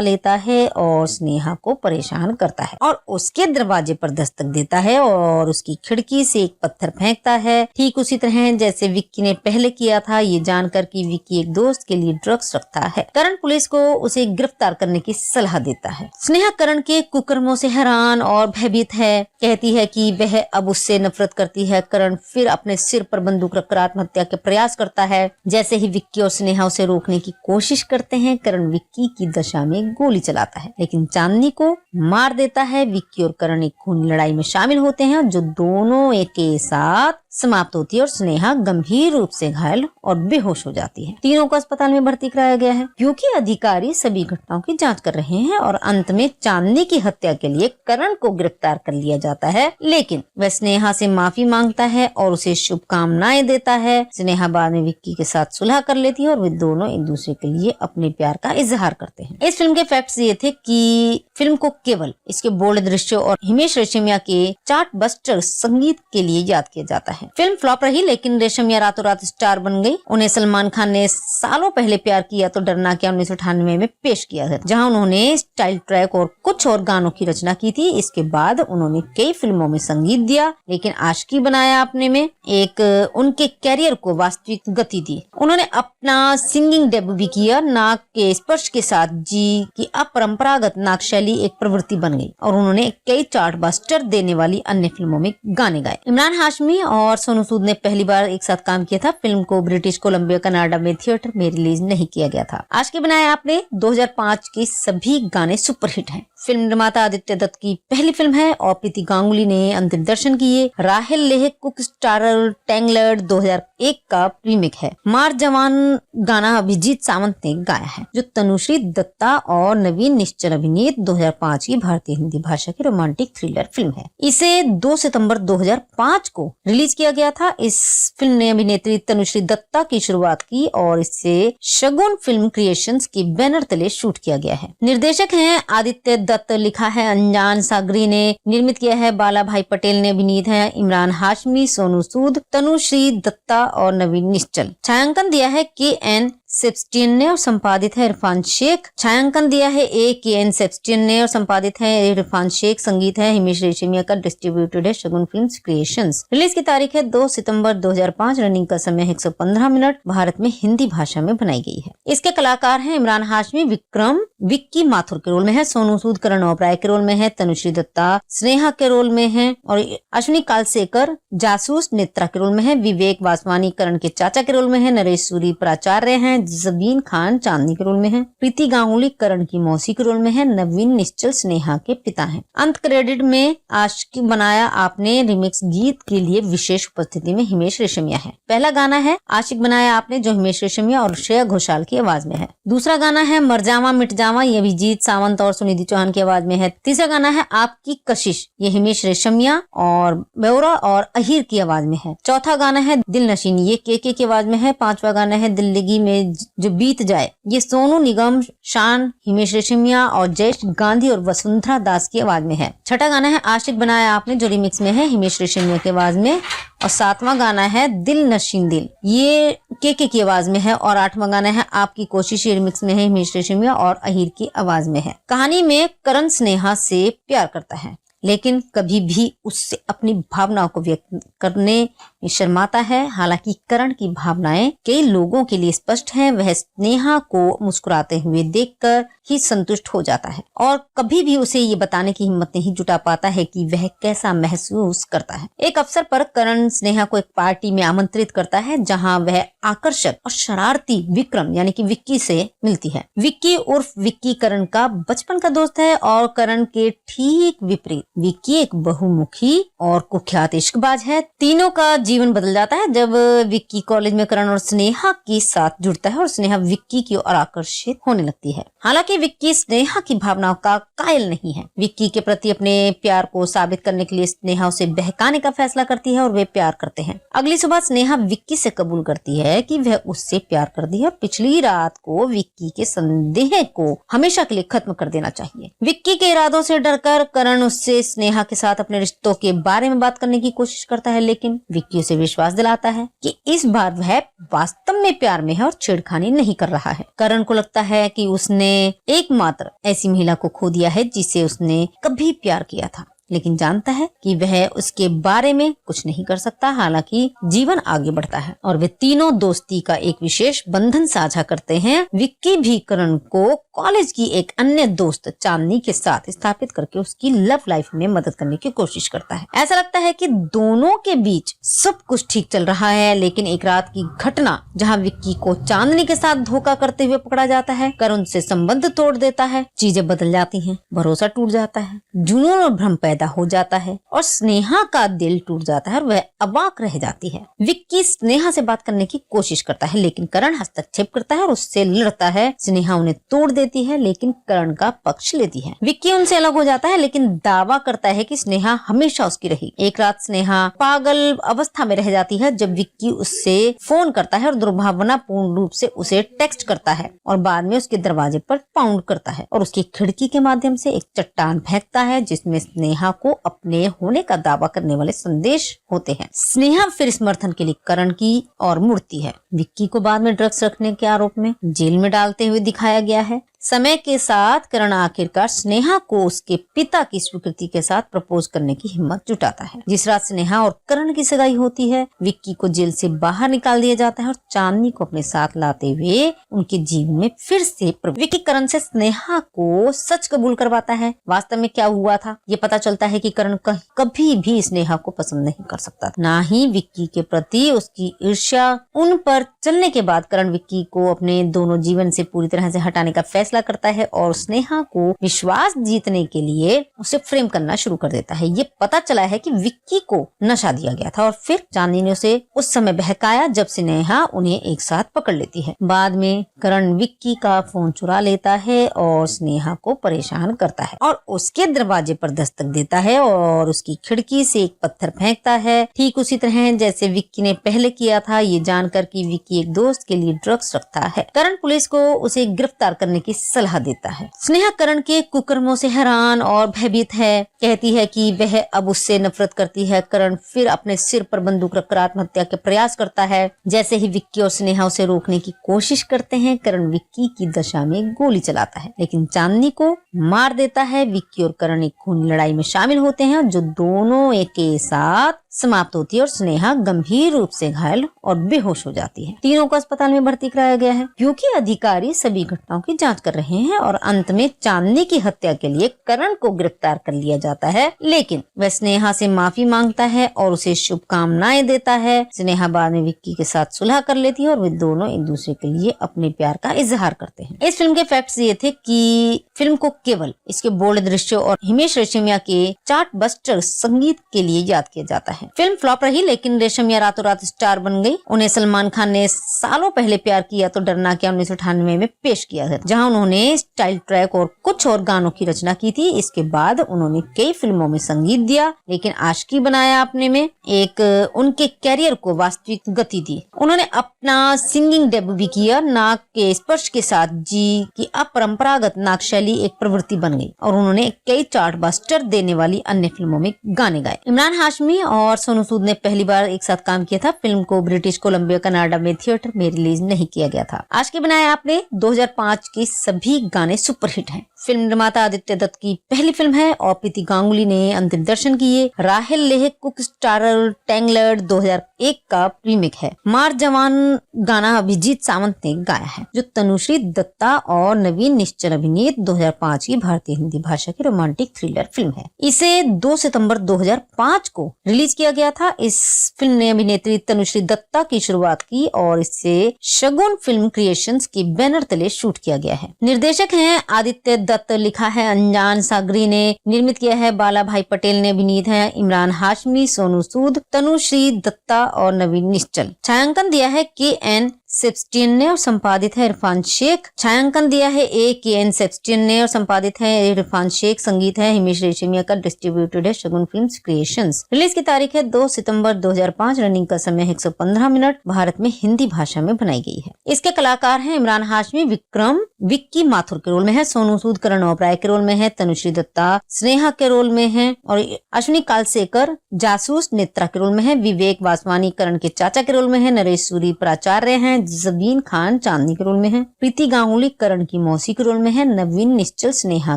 लेता है और स्नेहा को परेशान करता है और उसके दरवाजे पर दस्तक देता है और उसकी खिड़की से एक पत्थर फेंकता है, ठीक उसी तरह जैसे विक्की ने पहले किया था। ये जानकर कि विक्की एक दोस्त के लिए ड्रग्स रखता है, करण पुलिस को उसे गिरफ्तार करने की सलाह देता है। स्नेहा करण के कुकर्मों से हैरान और भयभीत है, कहती है कि वह अब उससे नफरत करती है। करण फिर अपने सिर पर बंदूक रखकर आत्महत्या के प्रयास करता है। जैसे ही विक्की और स्नेहा उसे रोकने की कोशिश करते हैं, करण विक्की की दशा में गोली चलाता है, लेकिन चांदनी को मार देता है। विक्की और करण एक खूनी लड़ाई में शामिल होते हैं जो दोनों एक के साथ समाप्त होती है और स्नेहा गंभीर रूप से घायल और बेहोश हो जाती है। तीनों को अस्पताल में भर्ती कराया गया है क्योंकि अधिकारी सभी घटनाओं की जांच कर रहे हैं और अंत में चांदनी की हत्या के लिए करण को गिरफ्तार कर लिया जाता है, लेकिन वह स्नेहा से माफी मांगता है और उसे शुभकामनाएं देता है। स्नेहा बाद में विक्की के साथ सुलह कर लेती है और वे दोनों एक दूसरे के लिए अपने प्यार का इजहार करते हैं। इस फिल्म के फैक्ट्स ये थे कि फिल्म को केवल इसके बोल्ड दृश्यों और हिमेश रेशमिया के चार्टबस्टर संगीत के लिए याद किया जाता है। फिल्म फ्लॉप रही, लेकिन रेशमिया रातों रात स्टार बन गई। उन्हें सलमान खान ने सालों पहले प्यार किया तो डरना क्या 1998 में पेश किया था, जहां उन्होंने स्टाइल ट्रैक और कुछ और गानों की रचना की थी। इसके बाद उन्होंने कई फिल्मों में संगीत दिया, लेकिन आशिकी बनाया आपने में एक उनके कैरियर को वास्तविक गति दी। उन्होंने अपना सिंगिंग डेब्यू भी किया। नाक के स्पर्श के साथ जी की अपरंपरागत नाक शैली एक प्रवृत्ति बन गई और उन्होंने कई चार्टबस्टर देने वाली अन्य फिल्मों में गाने गाए। इमरान हाशमी और सोनू सूद ने पहली बार एक साथ काम किया था। फिल्म को ब्रिटिश कोलंबिया कनाडा में थिएटर में रिलीज नहीं किया गया था। आशिकी बनाया आपने 2005 के सभी गाने सुपरहिट हैं। फिल्म निर्माता आदित्य दत्त की पहली फिल्म है और प्रीति गांगुली ने अंतिम दर्शन किए। राहेल लेह कुक स्टारर टैंगलर्ड 2001 का रीमेक है। मार जवान गाना अभिजीत सावंत ने गाया है, जो तनुश्री दत्ता और नवीन निश्चल अभिनीत 2005 की भारतीय हिंदी भाषा की रोमांटिक थ्रिलर फिल्म है। इसे 2 सितंबर 2005 को रिलीज किया किया गया था। इस फिल्म ने अभिनेत्री तनुश्री दत्ता की शुरुआत की और इसे शगुन फिल्म क्रिएशंस के बैनर तले शूट किया गया है। निर्देशक हैं आदित्य दत्त, लिखा है अंजान सागरी ने, निर्मित किया है बाला भाई पटेल ने, अभिनीत है इमरान हाशमी, सोनू सूद, तनुश्री दत्ता और नवीन निश्चल। छायांकन दिया है KN सेबस्टियन ने और संपादित है इरफान शेख। छायांकन दिया है KN सेबस्टियन ने और संपादित है इरफान शेख। संगीत है हिमेश रेशमिया का, डिस्ट्रीब्यूटेड है शगुन फिल्म्स क्रिएशंस। रिलीज की तारीख है 2 सितंबर 2005। रनिंग का समय 115 मिनट। भारत में हिंदी भाषा में बनाई गई है। इसके कलाकार हैं इमरान हाशमी विक्रम विक्की माथुर के रोल में है, सोनू सूद करण ओबराय के रोल में है, तनुश्री दत्ता स्नेहा के रोल में है और अश्विनी कालसेकर जासूस नेत्रा के रोल में है, विवेक वासवानी करण के चाचा के रोल में है, नरेश सूरी प्राचार्य हैं, जबीन खान चांदनी के रोल में है, प्रीति गांगुली करण की मौसी के रोल में है, नवीन निश्चल स्नेहा के पिता हैं। अंत क्रेडिट में आशिक बनाया आपने रिमिक्स गीत के लिए विशेष उपस्थिति में हिमेश रेशमिया है। पहला गाना है आशिक बनाया आपने जो हिमेश रेशमिया और श्रेया घोषाल की आवाज में है। दूसरा गाना है मर जावा मिट जावा, ये अभिजीत सावंत और सुनिधि चौहान की आवाज में है। तीसरा गाना है आपकी कशिश, ये हिमेश रेशमिया और बेवरा और अहिर की आवाज में है। चौथा गाना है दिल नशीनी, ये के की आवाज में है। पांचवा गाना है दिल्लगी में जो बीत जाए, ये सोनू निगम, शान, हिमेश रेशमिया और जयेश गांधी और वसुंधरा दास की आवाज में है। छठा गाना है आशिक बनाया आपने जो रिमिक्स में है हिमेश रेशमिया की आवाज में और सातवां गाना है दिल नशीन दिल, ये के की आवाज में है और आठवां गाना है आपकी कोशिश, ये रिमिक्स में है हिमेश रेशमिया और अहिर की आवाज में है। कहानी में करण स्नेहा से प्यार करता है लेकिन कभी भी उससे अपनी भावनाओं को व्यक्त करने में शर्माता है। हालांकि करण की भावनाएं कई लोगों के लिए स्पष्ट हैं। वह स्नेहा को मुस्कुराते हुए देखकर ही संतुष्ट हो जाता है और कभी भी उसे ये बताने की हिम्मत नहीं जुटा पाता है कि वह कैसा महसूस करता है। एक अवसर पर करण स्नेहा को एक पार्टी में आमंत्रित करता है जहां वह आकर्षक और शरारती विक्रम यानी कि विक्की से मिलती है। विक्की उर्फ विक्की करण का बचपन का दोस्त है और करण के ठीक विपरीत विक्की एक बहुमुखी और कुख्यात इश्कबाज है। तीनों का जीवन बदल जाता है जब विक्की कॉलेज में करण और स्नेहा के साथ जुड़ता है और स्नेहा विक्की की ओर आकर्षित होने लगती है। हालांकि विक्की स्नेहा की भावनाओं का कायल नहीं है। विक्की के प्रति अपने प्यार को साबित करने के लिए स्नेहा उसे बहकाने का फैसला करती है और वे प्यार करते हैं। अगली सुबह स्नेहा विक्की से कबूल करती है कि वह उससे प्यार करती है और पिछली रात को विक्की के संदेह को हमेशा के लिए खत्म कर देना चाहिए। विक्की के इरादों से डरकर करण उससे स्नेहा के साथ अपने रिश्तों के बारे में बात करने की कोशिश करता है लेकिन विक्की उसे विश्वास दिलाता है कि इस बार वह वास्तव में प्यार में है और छेड़खानी नहीं कर रहा है। करण को लगता है कि उसने एकमात्र ऐसी महिला को खो दिया है जिसे उसने कभी प्यार किया था, लेकिन जानता है कि वह उसके बारे में कुछ नहीं कर सकता। हालांकि जीवन आगे बढ़ता है और वे तीनों दोस्ती का एक विशेष बंधन साझा करते हैं। विक्की भी करण को कॉलेज की एक अन्य दोस्त चांदनी के साथ स्थापित करके उसकी लव लाइफ में मदद करने की कोशिश करता है। ऐसा लगता है कि दोनों के बीच सब कुछ ठीक चल रहा है, लेकिन एक रात की घटना जहां विक्की को चांदनी के साथ धोखा करते हुए पकड़ा जाता है, करण से संबंध तोड़ देता है। चीजें बदल जाती हैं, भरोसा टूट जाता है, जुनून और भ्रम पैदा हो जाता है और स्नेहा का दिल टूट जाता है और वह अवाक रह जाती है। विक्की स्नेहा से बात करने की कोशिश करता है लेकिन करण हस्तक्षेप करता है और उससे लड़ता है। स्नेहा उन्हें तोड़ देती है लेकिन करण का पक्ष लेती है। विक्की उनसे अलग हो जाता है लेकिन दावा करता है कि स्नेहा हमेशा उसकी रही। एक रात स्नेहा पागल अवस्था में रह जाती है जब विक्की उससे फोन करता है और दुर्भावनापूर्ण रूप से उसे टेक्स्ट करता है और बाद में उसके दरवाजे पर पाउंड करता है और उसकी खिड़की के माध्यम से एक चट्टान फेंकता है जिसमें स्नेहा को अपने होने का दावा करने वाले संदेश होते हैं। स्नेहा फिर समर्थन के लिए करण की ओर मुड़ती है। विक्की को बाद में ड्रग्स रखने के आरोप में जेल में डालते हुए दिखाया गया है। समय के साथ करण आखिरकार स्नेहा को उसके पिता की स्वीकृति के साथ प्रपोज करने की हिम्मत जुटाता है। जिस रात स्नेहा और करण की सगाई होती है, विक्की को जेल से बाहर निकाल दिया जाता है और चांदनी को अपने साथ लाते हुए उनके जीवन में फिर से विक्की करण से स्नेहा को सच कबूल करवाता है। वास्तव में क्या हुआ था ये पता चलता है कि करण कभी भी स्नेहा को पसंद नहीं कर सकता, ना ही विक्की के प्रति उसकी ईर्ष्या। उन पर चलने के बाद करण विक्की को अपने दोनों जीवन से पूरी तरह से हटाने का फैसला फैसला करता है और स्नेहा को विश्वास जीतने के लिए उसे फ्रेम करना शुरू कर देता है। ये पता चला है कि विक्की को नशा दिया गया था और फिर चांदनी ने उसे उस समय बहकाया जब स्नेहा उन्हें एक साथ पकड़ लेती है। बाद में करण विक्की का फोन चुरा लेता है और स्नेहा को परेशान करता है और उसके दरवाजे पर दस्तक देता है और उसकी खिड़की से एक पत्थर फेंकता है, ठीक उसी तरह जैसे विक्की ने पहले किया था, ये जानकर कि विक्की एक दोस्त के लिए ड्रग्स रखता है। करण पुलिस को उसे गिरफ्तार करने की सलाह देता है। स्नेहा करण के कुकर्मों से हैरान और भयभीत है, कहती है कि वह अब उससे नफरत करती है। करण फिर अपने सिर पर बंदूक रखकर आत्महत्या के प्रयास करता है। जैसे ही विक्की और स्नेहा उसे रोकने की कोशिश करते हैं, करण विक्की की दशा में गोली चलाता है लेकिन चांदनी को मार देता है। विक्की और करण एक खूनी लड़ाई में शामिल होते हैं जो दोनों एक के साथ समाप्त होती है और स्नेहा गंभीर रूप से घायल और बेहोश हो जाती है। तीनों को अस्पताल में भर्ती कराया गया है क्योंकि अधिकारी सभी घटनाओं की जांच कर रहे हैं और अंत में चांदनी की हत्या के लिए करण को गिरफ्तार कर लिया जाता है, लेकिन वह स्नेहा से माफी मांगता है और उसे शुभकामनाएं देता है। स्नेहा बाद में विक्की के साथ सुलह कर लेती है और वे दोनों एक दूसरे के लिए अपने प्यार का इजहार करते हैं। इस फिल्म के फैक्ट्स ये थे कि फिल्म को केवल इसके बोल्ड दृश्यों और हिमेश रेशमिया के चार्टबस्टर संगीत के लिए याद किया जाता है। फिल्म फ्लॉप रही लेकिन रेशमिया रातों रात स्टार बन गई। उन्हें सलमान खान ने सालों पहले प्यार किया तो डरना क्या 1998 में पेश किया था, जहां उन्होंने स्टाइल ट्रैक और कुछ और गानों की रचना की थी। इसके बाद उन्होंने कई फिल्मों में संगीत दिया लेकिन आशिकी बनाया आपने में एक उनके कैरियर को वास्तविक गति दी। उन्होंने अपना सिंगिंग डेब्यू भी किया। नाक के स्पर्श के साथ जी की अपरंपरागत नाक शैली एक प्रवृत्ति बन गई और उन्होंने कई चार्टबस्टर देने वाली अन्य फिल्मों में गाने गाए। इमरान हाशमी और सोनू सूद ने पहली बार एक साथ काम किया था। फिल्म को ब्रिटिश कोलंबिया कनाडा में थिएटर में रिलीज नहीं किया गया था। आशिकी बनाया आपने 2005 के सभी गाने सुपरहिट हैं। फिल्म निर्माता आदित्य दत्त की पहली फिल्म है और प्रीति गांगुली ने अंतिम दर्शन किए। राहेल लेह कुक स्टारर टैंगलर्ड 2001 का रीमेक है। मार जवान गाना अभिजीत सावंत ने गाया है जो तनुश्री दत्ता और नवीन निश्चल अभिनीत 2005 की भारतीय हिंदी भाषा की रोमांटिक थ्रिलर फिल्म है। इसे 2 सितंबर 2005 को रिलीज किया गया था। इस फिल्म ने अभिनेत्री तनुश्री दत्ता की शुरुआत की और इसे शगुन फिल्म क्रिएशंस के बैनर तले शूट किया गया है। निर्देशक हैं आदित्य दत्त, लिखा है अंजान सागरी ने, निर्मित किया है बाला भाई पटेल ने, अभिनीत है इमरान हाशमी, सोनू सूद, तनुश्री दत्ता और नवीन निश्चल। छायांकन दिया है KN सेब्स्टियन ने और संपादित है इरफान शेख। छायांकन दिया है KN सेब्स्टियन ने और संपादित है इरफान शेख। संगीत है हिमेश रेशमिया का, डिस्ट्रीब्यूटेड है शगुन फिल्म्स क्रिएशंस। रिलीज की तारीख है 2 सितंबर 2005। रनिंग का समय 115 मिनट। भारत में हिंदी भाषा में बनाई गई है। इसके कलाकार हैं इमरान हाशमी विक्रम विक्की माथुर के रोल में है, सोनू सूद करण ओबराय के रोल में है, तनुश्री दत्ता स्नेहा के रोल में है और अश्विनी कालसेकर जासूस नेत्रा के रोल में है, विवेक वासवानी करण के चाचा के रोल में है, नरेश सूरी प्राचार्य हैं, जबीन खान चांदनी के रोल में है, प्रीति गांगुली करण की मौसी के रोल में है, नवीन निश्चल स्नेहा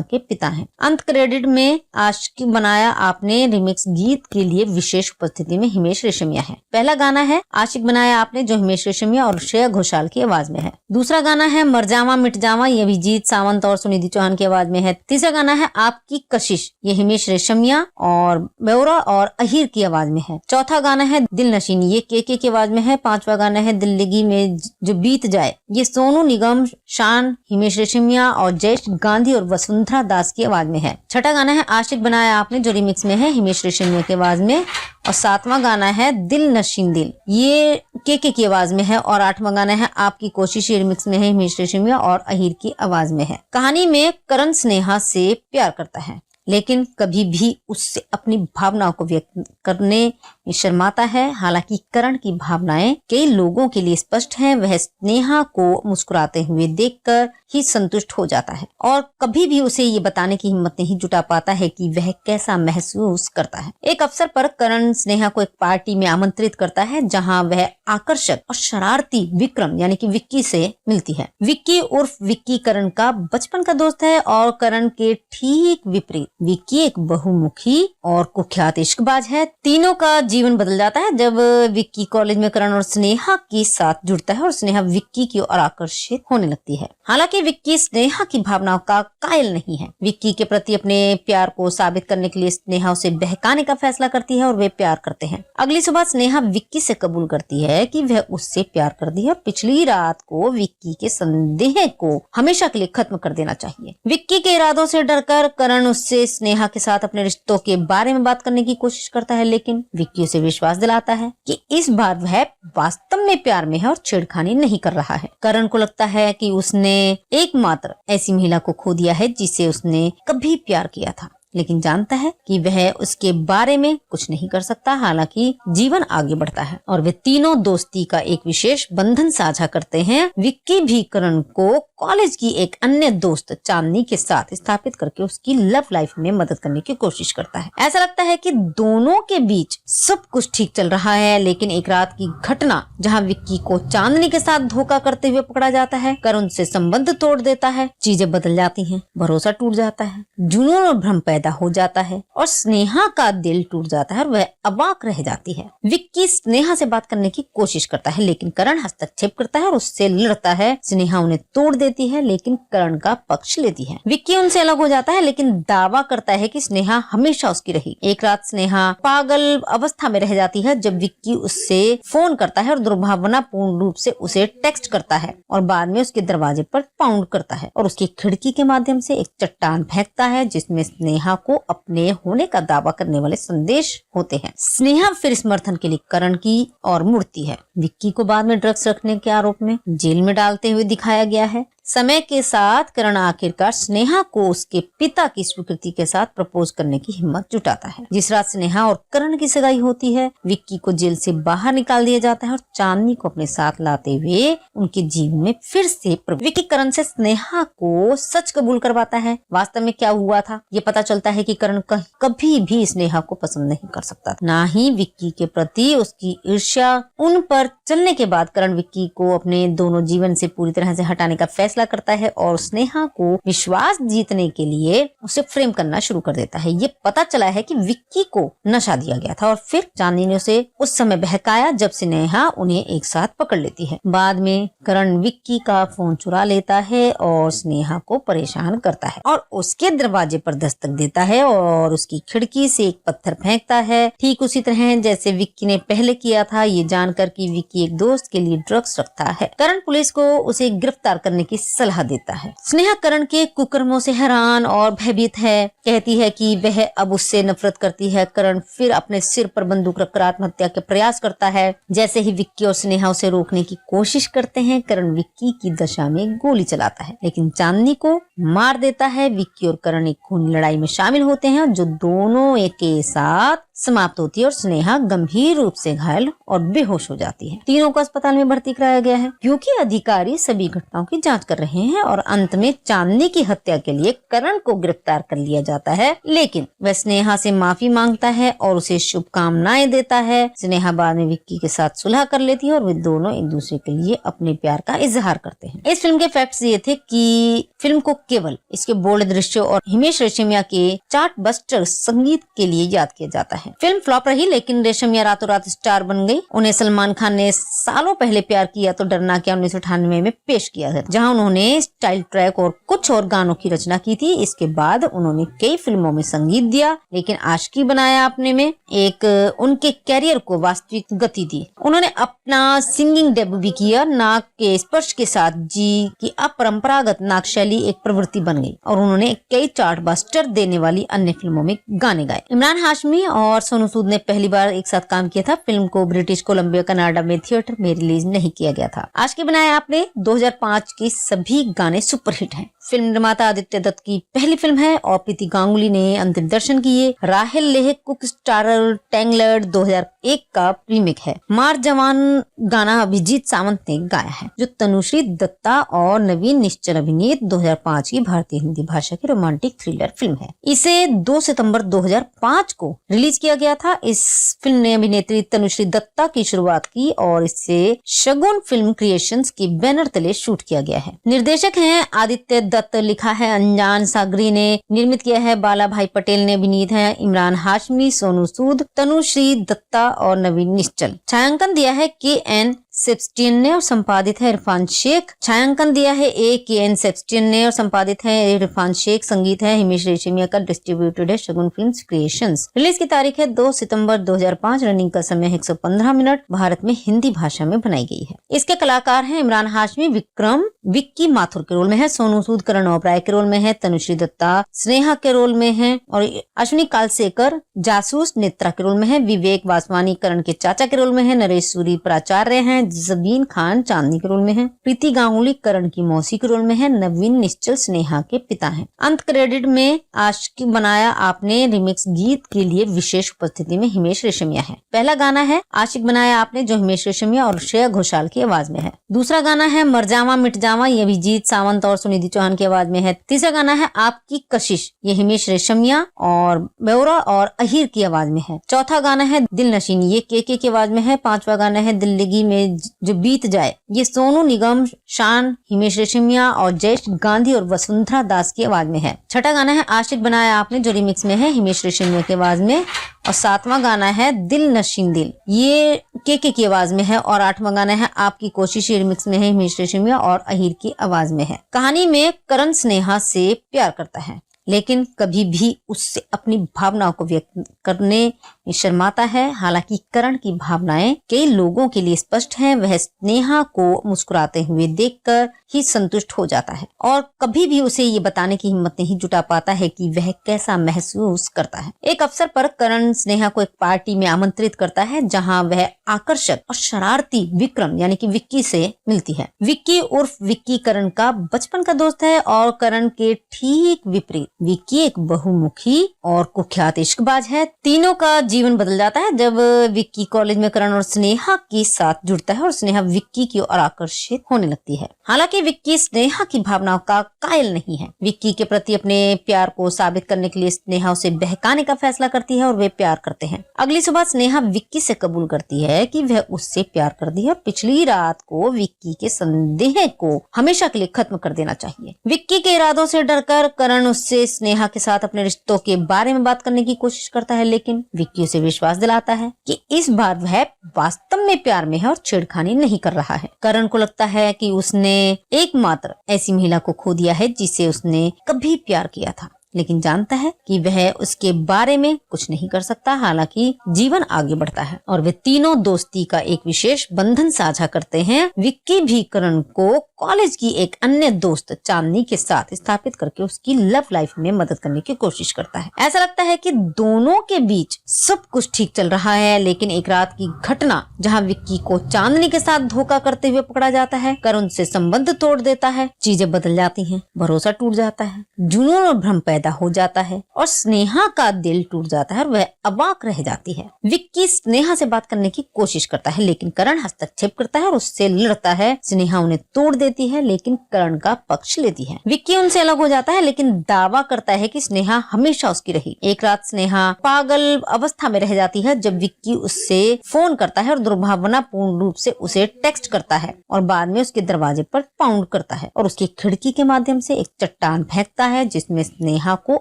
के पिता हैं। अंत क्रेडिट में आशिकी बनाया आपने रिमिक्स गीत के लिए विशेष उपस्थिति में हिमेश रेशमिया है। पहला गाना है आशिक बनाया आपने जो हिमेश रेशमिया और श्रेया घोषाल की आवाज में है। दूसरा गाना है मर जावा मिट जावा, ये अभिजीत सावंत और सुनिधि चौहान की आवाज में है। तीसरा गाना है आपकी कशिश, ये हिमेश रेशमिया और बेउरा और अहीर की आवाज में है। चौथा गाना है दिल नशीनी, ये के की आवाज में है। पांचवा गाना है दिल्लगी में जो बीत जाए, ये सोनू निगम, शान, हिमेश रेशमिया और जयेश गांधी और वसुंधरा दास की आवाज में है। छठा गाना है आशिक बनाया आपने जो रिमिक्स में है हिमेश रेशमिया की आवाज में और सातवां गाना है दिल नशीन दिल, ये के की आवाज में है और आठवां गाना है आपकी कोशिश, ये रिमिक्स में है हिमेश रेशमिया और अहीर की आवाज में है। कहानी में करण स्नेहा से प्यार करता है लेकिन कभी भी उससे अपनी भावनाओं को व्यक्त करने में शर्माता है। हालांकि करण की भावनाएं कई लोगों के लिए स्पष्ट हैं। वह स्नेहा को मुस्कुराते हुए देखकर ही संतुष्ट हो जाता है और कभी भी उसे ये बताने की हिम्मत नहीं जुटा पाता है कि वह कैसा महसूस करता है। एक अवसर पर करण स्नेहा को एक पार्टी में आमंत्रित करता है जहां वह आकर्षक और शरारती विक्रम यानी कि विक्की से मिलती है। विक्की उर्फ विक्की करण का बचपन का दोस्त है और करण के ठीक विपरीत विक्की एक बहुमुखी और कुख्यात इश्कबाज है। तीनों का जीवन बदल जाता है जब विक्की कॉलेज में करण और स्नेहा के साथ जुड़ता है और स्नेहा विक्की की ओर आकर्षित होने लगती है। हालांकि विक्की स्नेहा की भावनाओं का कायल नहीं है। विक्की के प्रति अपने प्यार को साबित करने के लिए स्नेहा उसे बहकाने का फैसला करती है और वे प्यार करते हैं। अगली सुबह स्नेहा विक्की से कबूल करती है कि वह उससे प्यार करती है और पिछली रात को विक्की के संदेह को हमेशा के लिए खत्म कर देना चाहिए। विक्की के इरादों से डरकर करण उससे स्नेहा के साथ अपने रिश्तों के बारे में बात करने की कोशिश करता है, लेकिन विक्की उसे विश्वास दिलाता है कि इस बार वह वास्तव में प्यार में है और छेड़खानी नहीं कर रहा है। करण को लगता है कि उसने एकमात्र ऐसी महिला को खो दिया है जिसे उसने कभी प्यार किया था, लेकिन जानता है कि वह उसके बारे में कुछ नहीं कर सकता। हालांकि जीवन आगे बढ़ता है और वे तीनों दोस्ती का एक विशेष बंधन साझा करते हैं। विक्की भी करण को कॉलेज की एक अन्य दोस्त चांदनी के साथ स्थापित करके उसकी लव लाइफ में मदद करने की कोशिश करता है। ऐसा लगता है कि दोनों के बीच सब कुछ ठीक चल रहा है, लेकिन एक रात की घटना जहां विक्की को चांदनी के साथ धोखा करते हुए पकड़ा जाता है, करण से संबंध तोड़ देता है। चीजें बदल जाती हैं, भरोसा टूट जाता है, जुनून और भ्रम पैदा हो जाता है और स्नेहा का दिल टूट जाता है और वह अवाक रह जाती है। विक्की स्नेहा से बात करने की कोशिश करता है, लेकिन करण हस्तक्षेप करता है और उससे लड़ता है। स्नेहा उन्हें तोड़ देती है, लेकिन करण का पक्ष लेती है। विक्की उनसे अलग हो जाता है, लेकिन दावा करता है कि स्नेहा हमेशा उसकी रही। एक रात स्नेहा पागल अवस्था में रह जाती है जब विक्की उससे फोन करता है और दुर्भावनापूर्ण रूप से उसे टेक्स्ट करता है और बाद में उसके दरवाजे पर पाउंड करता है और उसकी खिड़की के माध्यम से एक चट्टान फेंकता है जिसमें स्नेहा को अपने होने का दावा करने वाले संदेश होते हैं। स्नेहा फिर समर्थन के लिए करण की ओर मुड़ती है। विक्की को बाद में ड्रग्स रखने के आरोप में जेल में डालते हुए दिखाया गया है। समय के साथ करण आखिरकार स्नेहा को उसके पिता की स्वीकृति के साथ प्रपोज करने की हिम्मत जुटाता है। जिस रात स्नेहा और करण की सगाई होती है, विक्की को जेल से बाहर निकाल दिया जाता है और चांदनी को अपने साथ लाते हुए उनके जीवन में फिर से विक्की करण से स्नेहा को सच कबूल करवाता है। वास्तव में क्या हुआ था ये पता चलता है कि करण कभी भी स्नेहा को पसंद नहीं कर सकता, ना ही विक्की के प्रति उसकी ईर्ष्या। उन पर चलने के बाद करण विक्की को अपने दोनों जीवन से पूरी तरह से हटाने का फैसला करता है और स्नेहा को विश्वास जीतने के लिए उसे फ्रेम करना शुरू कर देता है। ये पता चला है कि विक्की को नशा दिया गया था और फिर चांदनी ने उसे उस समय बहकाया जब स्नेहा उन्हें एक साथ पकड़ लेती है। बाद में करण विक्की का फोन चुरा लेता है और स्नेहा को परेशान करता है और उसके दरवाजे पर दस्तक देता है और उसकी खिड़की से एक पत्थर फेंकता है, ठीक उसी तरह जैसे विक्की ने पहले किया था, ये जानकर कि विक्की एक दोस्त के लिए ड्रग्स रखता है। करण पुलिस को उसे गिरफ्तार करने की सलाह देता है। स्नेहा करण के कुकर्मों से हैरान और भयभीत है, कहती है कि वह अब उससे नफरत करती है। करण फिर अपने सिर पर बंदूक रखकर आत्महत्या के प्रयास करता है। जैसे ही विक्की और स्नेहा उसे रोकने की कोशिश करते हैं, करण विक्की की दशा में गोली चलाता है, लेकिन चांदनी को मार देता है। विक्की और करण एक खूनी लड़ाई में शामिल होते हैं जो दोनों एक के साथ समाप्त होती है और स्नेहा गंभीर रूप से घायल और बेहोश हो जाती है। तीनों को अस्पताल में भर्ती कराया गया है क्योंकि अधिकारी सभी घटनाओं की जांच कर रहे हैं और अंत में चांदनी की हत्या के लिए करण को गिरफ्तार कर लिया जाता है, लेकिन वह स्नेहा से माफी मांगता है और उसे शुभकामनाएं देता है। स्नेहा बाद में विक्की के साथ सुलह कर लेती है और वे दोनों एक दूसरे के लिए अपने प्यार का इजहार करते हैं। इस फिल्म के फैक्ट्स ये थे कि फिल्म को केवल इसके बोल्ड दृश्यों और हिमेश रेशमिया के चार्टबस्टर संगीत के लिए याद किया जाता है। फिल्म फ्लॉप रही, लेकिन रेशमिया रातों रात स्टार बन गई। उन्हें सलमान खान ने सालों पहले प्यार किया तो डरना क्या 1998 में पेश किया है, जहां उन्होंने स्टाइल ट्रैक और कुछ और गानों की रचना की थी। इसके बाद उन्होंने कई फिल्मों में संगीत दिया, लेकिन आशिकी बनाया आपने में एक उनके कैरियर को वास्तविक गति दी। उन्होंने अपना सिंगिंग डेब्यू भी किया। नाक के स्पर्श के साथ जी की अपरंपरागत नाक शैली एक प्रवृत्ति बन गई और उन्होंने कई चार्टबस्टर देने वाली अन्य फिल्मों में गाने गाए। इमरान हाशमी और सोनू सूद ने पहली बार एक साथ काम किया था। फिल्म को ब्रिटिश कोलंबिया कनाडा में थिएटर में रिलीज नहीं किया गया था। आशिकी बनाया आपने 2005 के सभी गाने सुपरहिट हैं। फिल्म निर्माता आदित्य दत्त की पहली फिल्म है और प्रीति गांगुली ने अंतिम दर्शन किए। राहेल लेह कुक स्टारर टैंगलर्ड 2001 का रीमेक है। मार जवान गाना अभिजीत सावंत ने गाया है, जो तनुश्री दत्ता और नवीन निश्चल अभिनीत 2005 की भारतीय हिंदी भाषा की रोमांटिक थ्रिलर फिल्म है। इसे 2 सितंबर 2005 को रिलीज किया किया गया था। इस फिल्म ने अभिनेत्री तनुश्री दत्ता की शुरुआत की और इसे शगुन फिल्म क्रिएशंस के बैनर तले शूट किया गया है। निर्देशक हैं आदित्य दत्त, लिखा है अंजान सागरी ने, निर्मित किया है बाला भाई पटेल ने, अभिनीत है इमरान हाशमी, सोनू सूद, तनुश्री दत्ता और नवीन निश्चल। छायांकन दिया है KN सेबस्टियन ने और संपादित है इरफान शेख। छायांकन दिया है KN सेबस्टियन ने और संपादित है इरफान शेख। संगीत है हिमेश रेशमिया का, डिस्ट्रीब्यूटेड है शगुन फिल्म्स क्रिएशंस। रिलीज की तारीख है 2 सितंबर 2005। रनिंग का समय 115 मिनट। भारत में हिंदी भाषा में बनाई गई है। इसके कलाकार हैं इमरान हाशमी विक्रम विक्की माथुर के रोल में है, सोनू सूद करण ओबराय के रोल में है, तनुश्री दत्ता स्नेहा के रोल में है और अश्विनी कालसेकर जासूस नेत्रा के रोल में है, विवेक वासवानी करण के चाचा के रोल में है, नरेश सूरी प्राचार्य हैं, जबीन खान चांदनी के रोल में है, प्रीति गांगुली करण की मौसी के रोल में है, नवीन निश्चल स्नेहा के पिता हैं। अंत क्रेडिट में आशिक बनाया आपने रिमिक्स गीत के लिए विशेष उपस्थिति में हिमेश रेशमिया है। पहला गाना है आशिक बनाया आपने, जो हिमेश रेशमिया और श्रेया घोषाल की आवाज में है। दूसरा गाना है मर जावा मिट जावा, ये अभिजीत सावंत और सुनिधि चौहान की आवाज में है। तीसरा गाना है आपकी कशिश, ये हिमेश रेशमिया और बेउरा और अहिर की आवाज में है। चौथा गाना है दिल नशीनी, ये के की आवाज में है। पांचवा गाना है दिल्लगी में जो बीत जाए, ये सोनू निगम, शान, हिमेश रेशमिया और जयेश गांधी और वसुंधरा दास की आवाज में है। छठा गाना है आशिक बनाया आपने, जो रिमिक्स में है हिमेश रेशमिया की आवाज में। और सातवां गाना है दिल नशीन दिल, ये के की आवाज में है। और आठवां गाना है आपकी कोशिश, रिमिक्स में है हिमेश रेशमिया और अहिर की आवाज में है। कहानी में करण स्नेहा से प्यार करता है, लेकिन कभी भी उससे अपनी भावनाओं को व्यक्त करने में शर्माता है। हालांकि करण की भावनाएं कई लोगों के लिए स्पष्ट हैं। वह स्नेहा को मुस्कुराते हुए देखकर ही संतुष्ट हो जाता है और कभी भी उसे ये बताने की हिम्मत नहीं जुटा पाता है कि वह कैसा महसूस करता है। एक अवसर पर करण स्नेहा को एक पार्टी में आमंत्रित करता है, जहां वह आकर्षक और शरारती विक्रम यानी कि विक्की से मिलती है। विक्की उर्फ विक्की करण का बचपन का दोस्त है और करण के ठीक विपरीत विक्की एक बहुमुखी और कुख्यात इश्कबाज है। तीनों का जीवन बदल जाता है जब विक्की कॉलेज में करण और स्नेहा के साथ जुड़ता है और स्नेहा विक्की की ओर आकर्षित होने लगती है। हालांकि विक्की स्नेहा की भावनाओं का कायल नहीं है। विक्की के प्रति अपने प्यार को साबित करने के लिए स्नेहा उसे बहकाने का फैसला करती है और वे प्यार करते हैं। अगली सुबह स्नेहा विक्की से कबूल करती है कि वह उससे प्यार करती है और पिछली रात को विक्की के संदेह को हमेशा के लिए खत्म कर देना चाहिए। विक्की के इरादों से डरकर करण उससे स्नेहा के साथ अपने रिश्तों के बारे में बात करने की कोशिश करता है, लेकिन विक्की उसे विश्वास दिलाता है कि इस बार वह वास्तव में प्यार में है और छेड़खानी नहीं कर रहा है। करण को लगता है कि उसने एकमात्र ऐसी महिला को खो दिया है जिसे उसने कभी प्यार किया था, लेकिन जानता है कि वह उसके बारे में कुछ नहीं कर सकता। हालांकि जीवन आगे बढ़ता है और वे तीनों दोस्ती का एक विशेष बंधन साझा करते हैं। विक्की भी करण को कॉलेज की एक अन्य दोस्त चांदनी के साथ स्थापित करके उसकी लव लाइफ में मदद करने की कोशिश करता है। ऐसा लगता है कि दोनों के बीच सब कुछ ठीक चल रहा है, लेकिन एक रात की घटना जहां विक्की को चांदनी के साथ धोखा करते हुए पकड़ा जाता है, करण से संबंध तोड़ देता है। चीजें बदल जाती हैं, भरोसा टूट जाता है, जुनून और भ्रम पैदा हो जाता है और स्नेहा का दिल टूट जाता है और वह अवाक रह जाती है। विक्की स्नेहा से बात करने की कोशिश करता है, लेकिन करण हस्तक्षेप करता है और उससे लड़ता है। स्नेहा उन्हें तोड़ देती है, लेकिन करण का पक्ष लेती है। विक्की उनसे अलग हो जाता है, लेकिन दावा करता है कि स्नेहा हमेशा उसकी रही। एक रात स्नेहा पागल अवस्था में रह जाती है जब विक्की उससे फोन करता है और दुर्भावनापूर्ण रूप से उसे टेक्स्ट करता है और बाद में उसके दरवाजे पर पाउंड करता है और उसकी खिड़की के माध्यम से एक चट्टान फेंकता है जिसमें स्नेहा को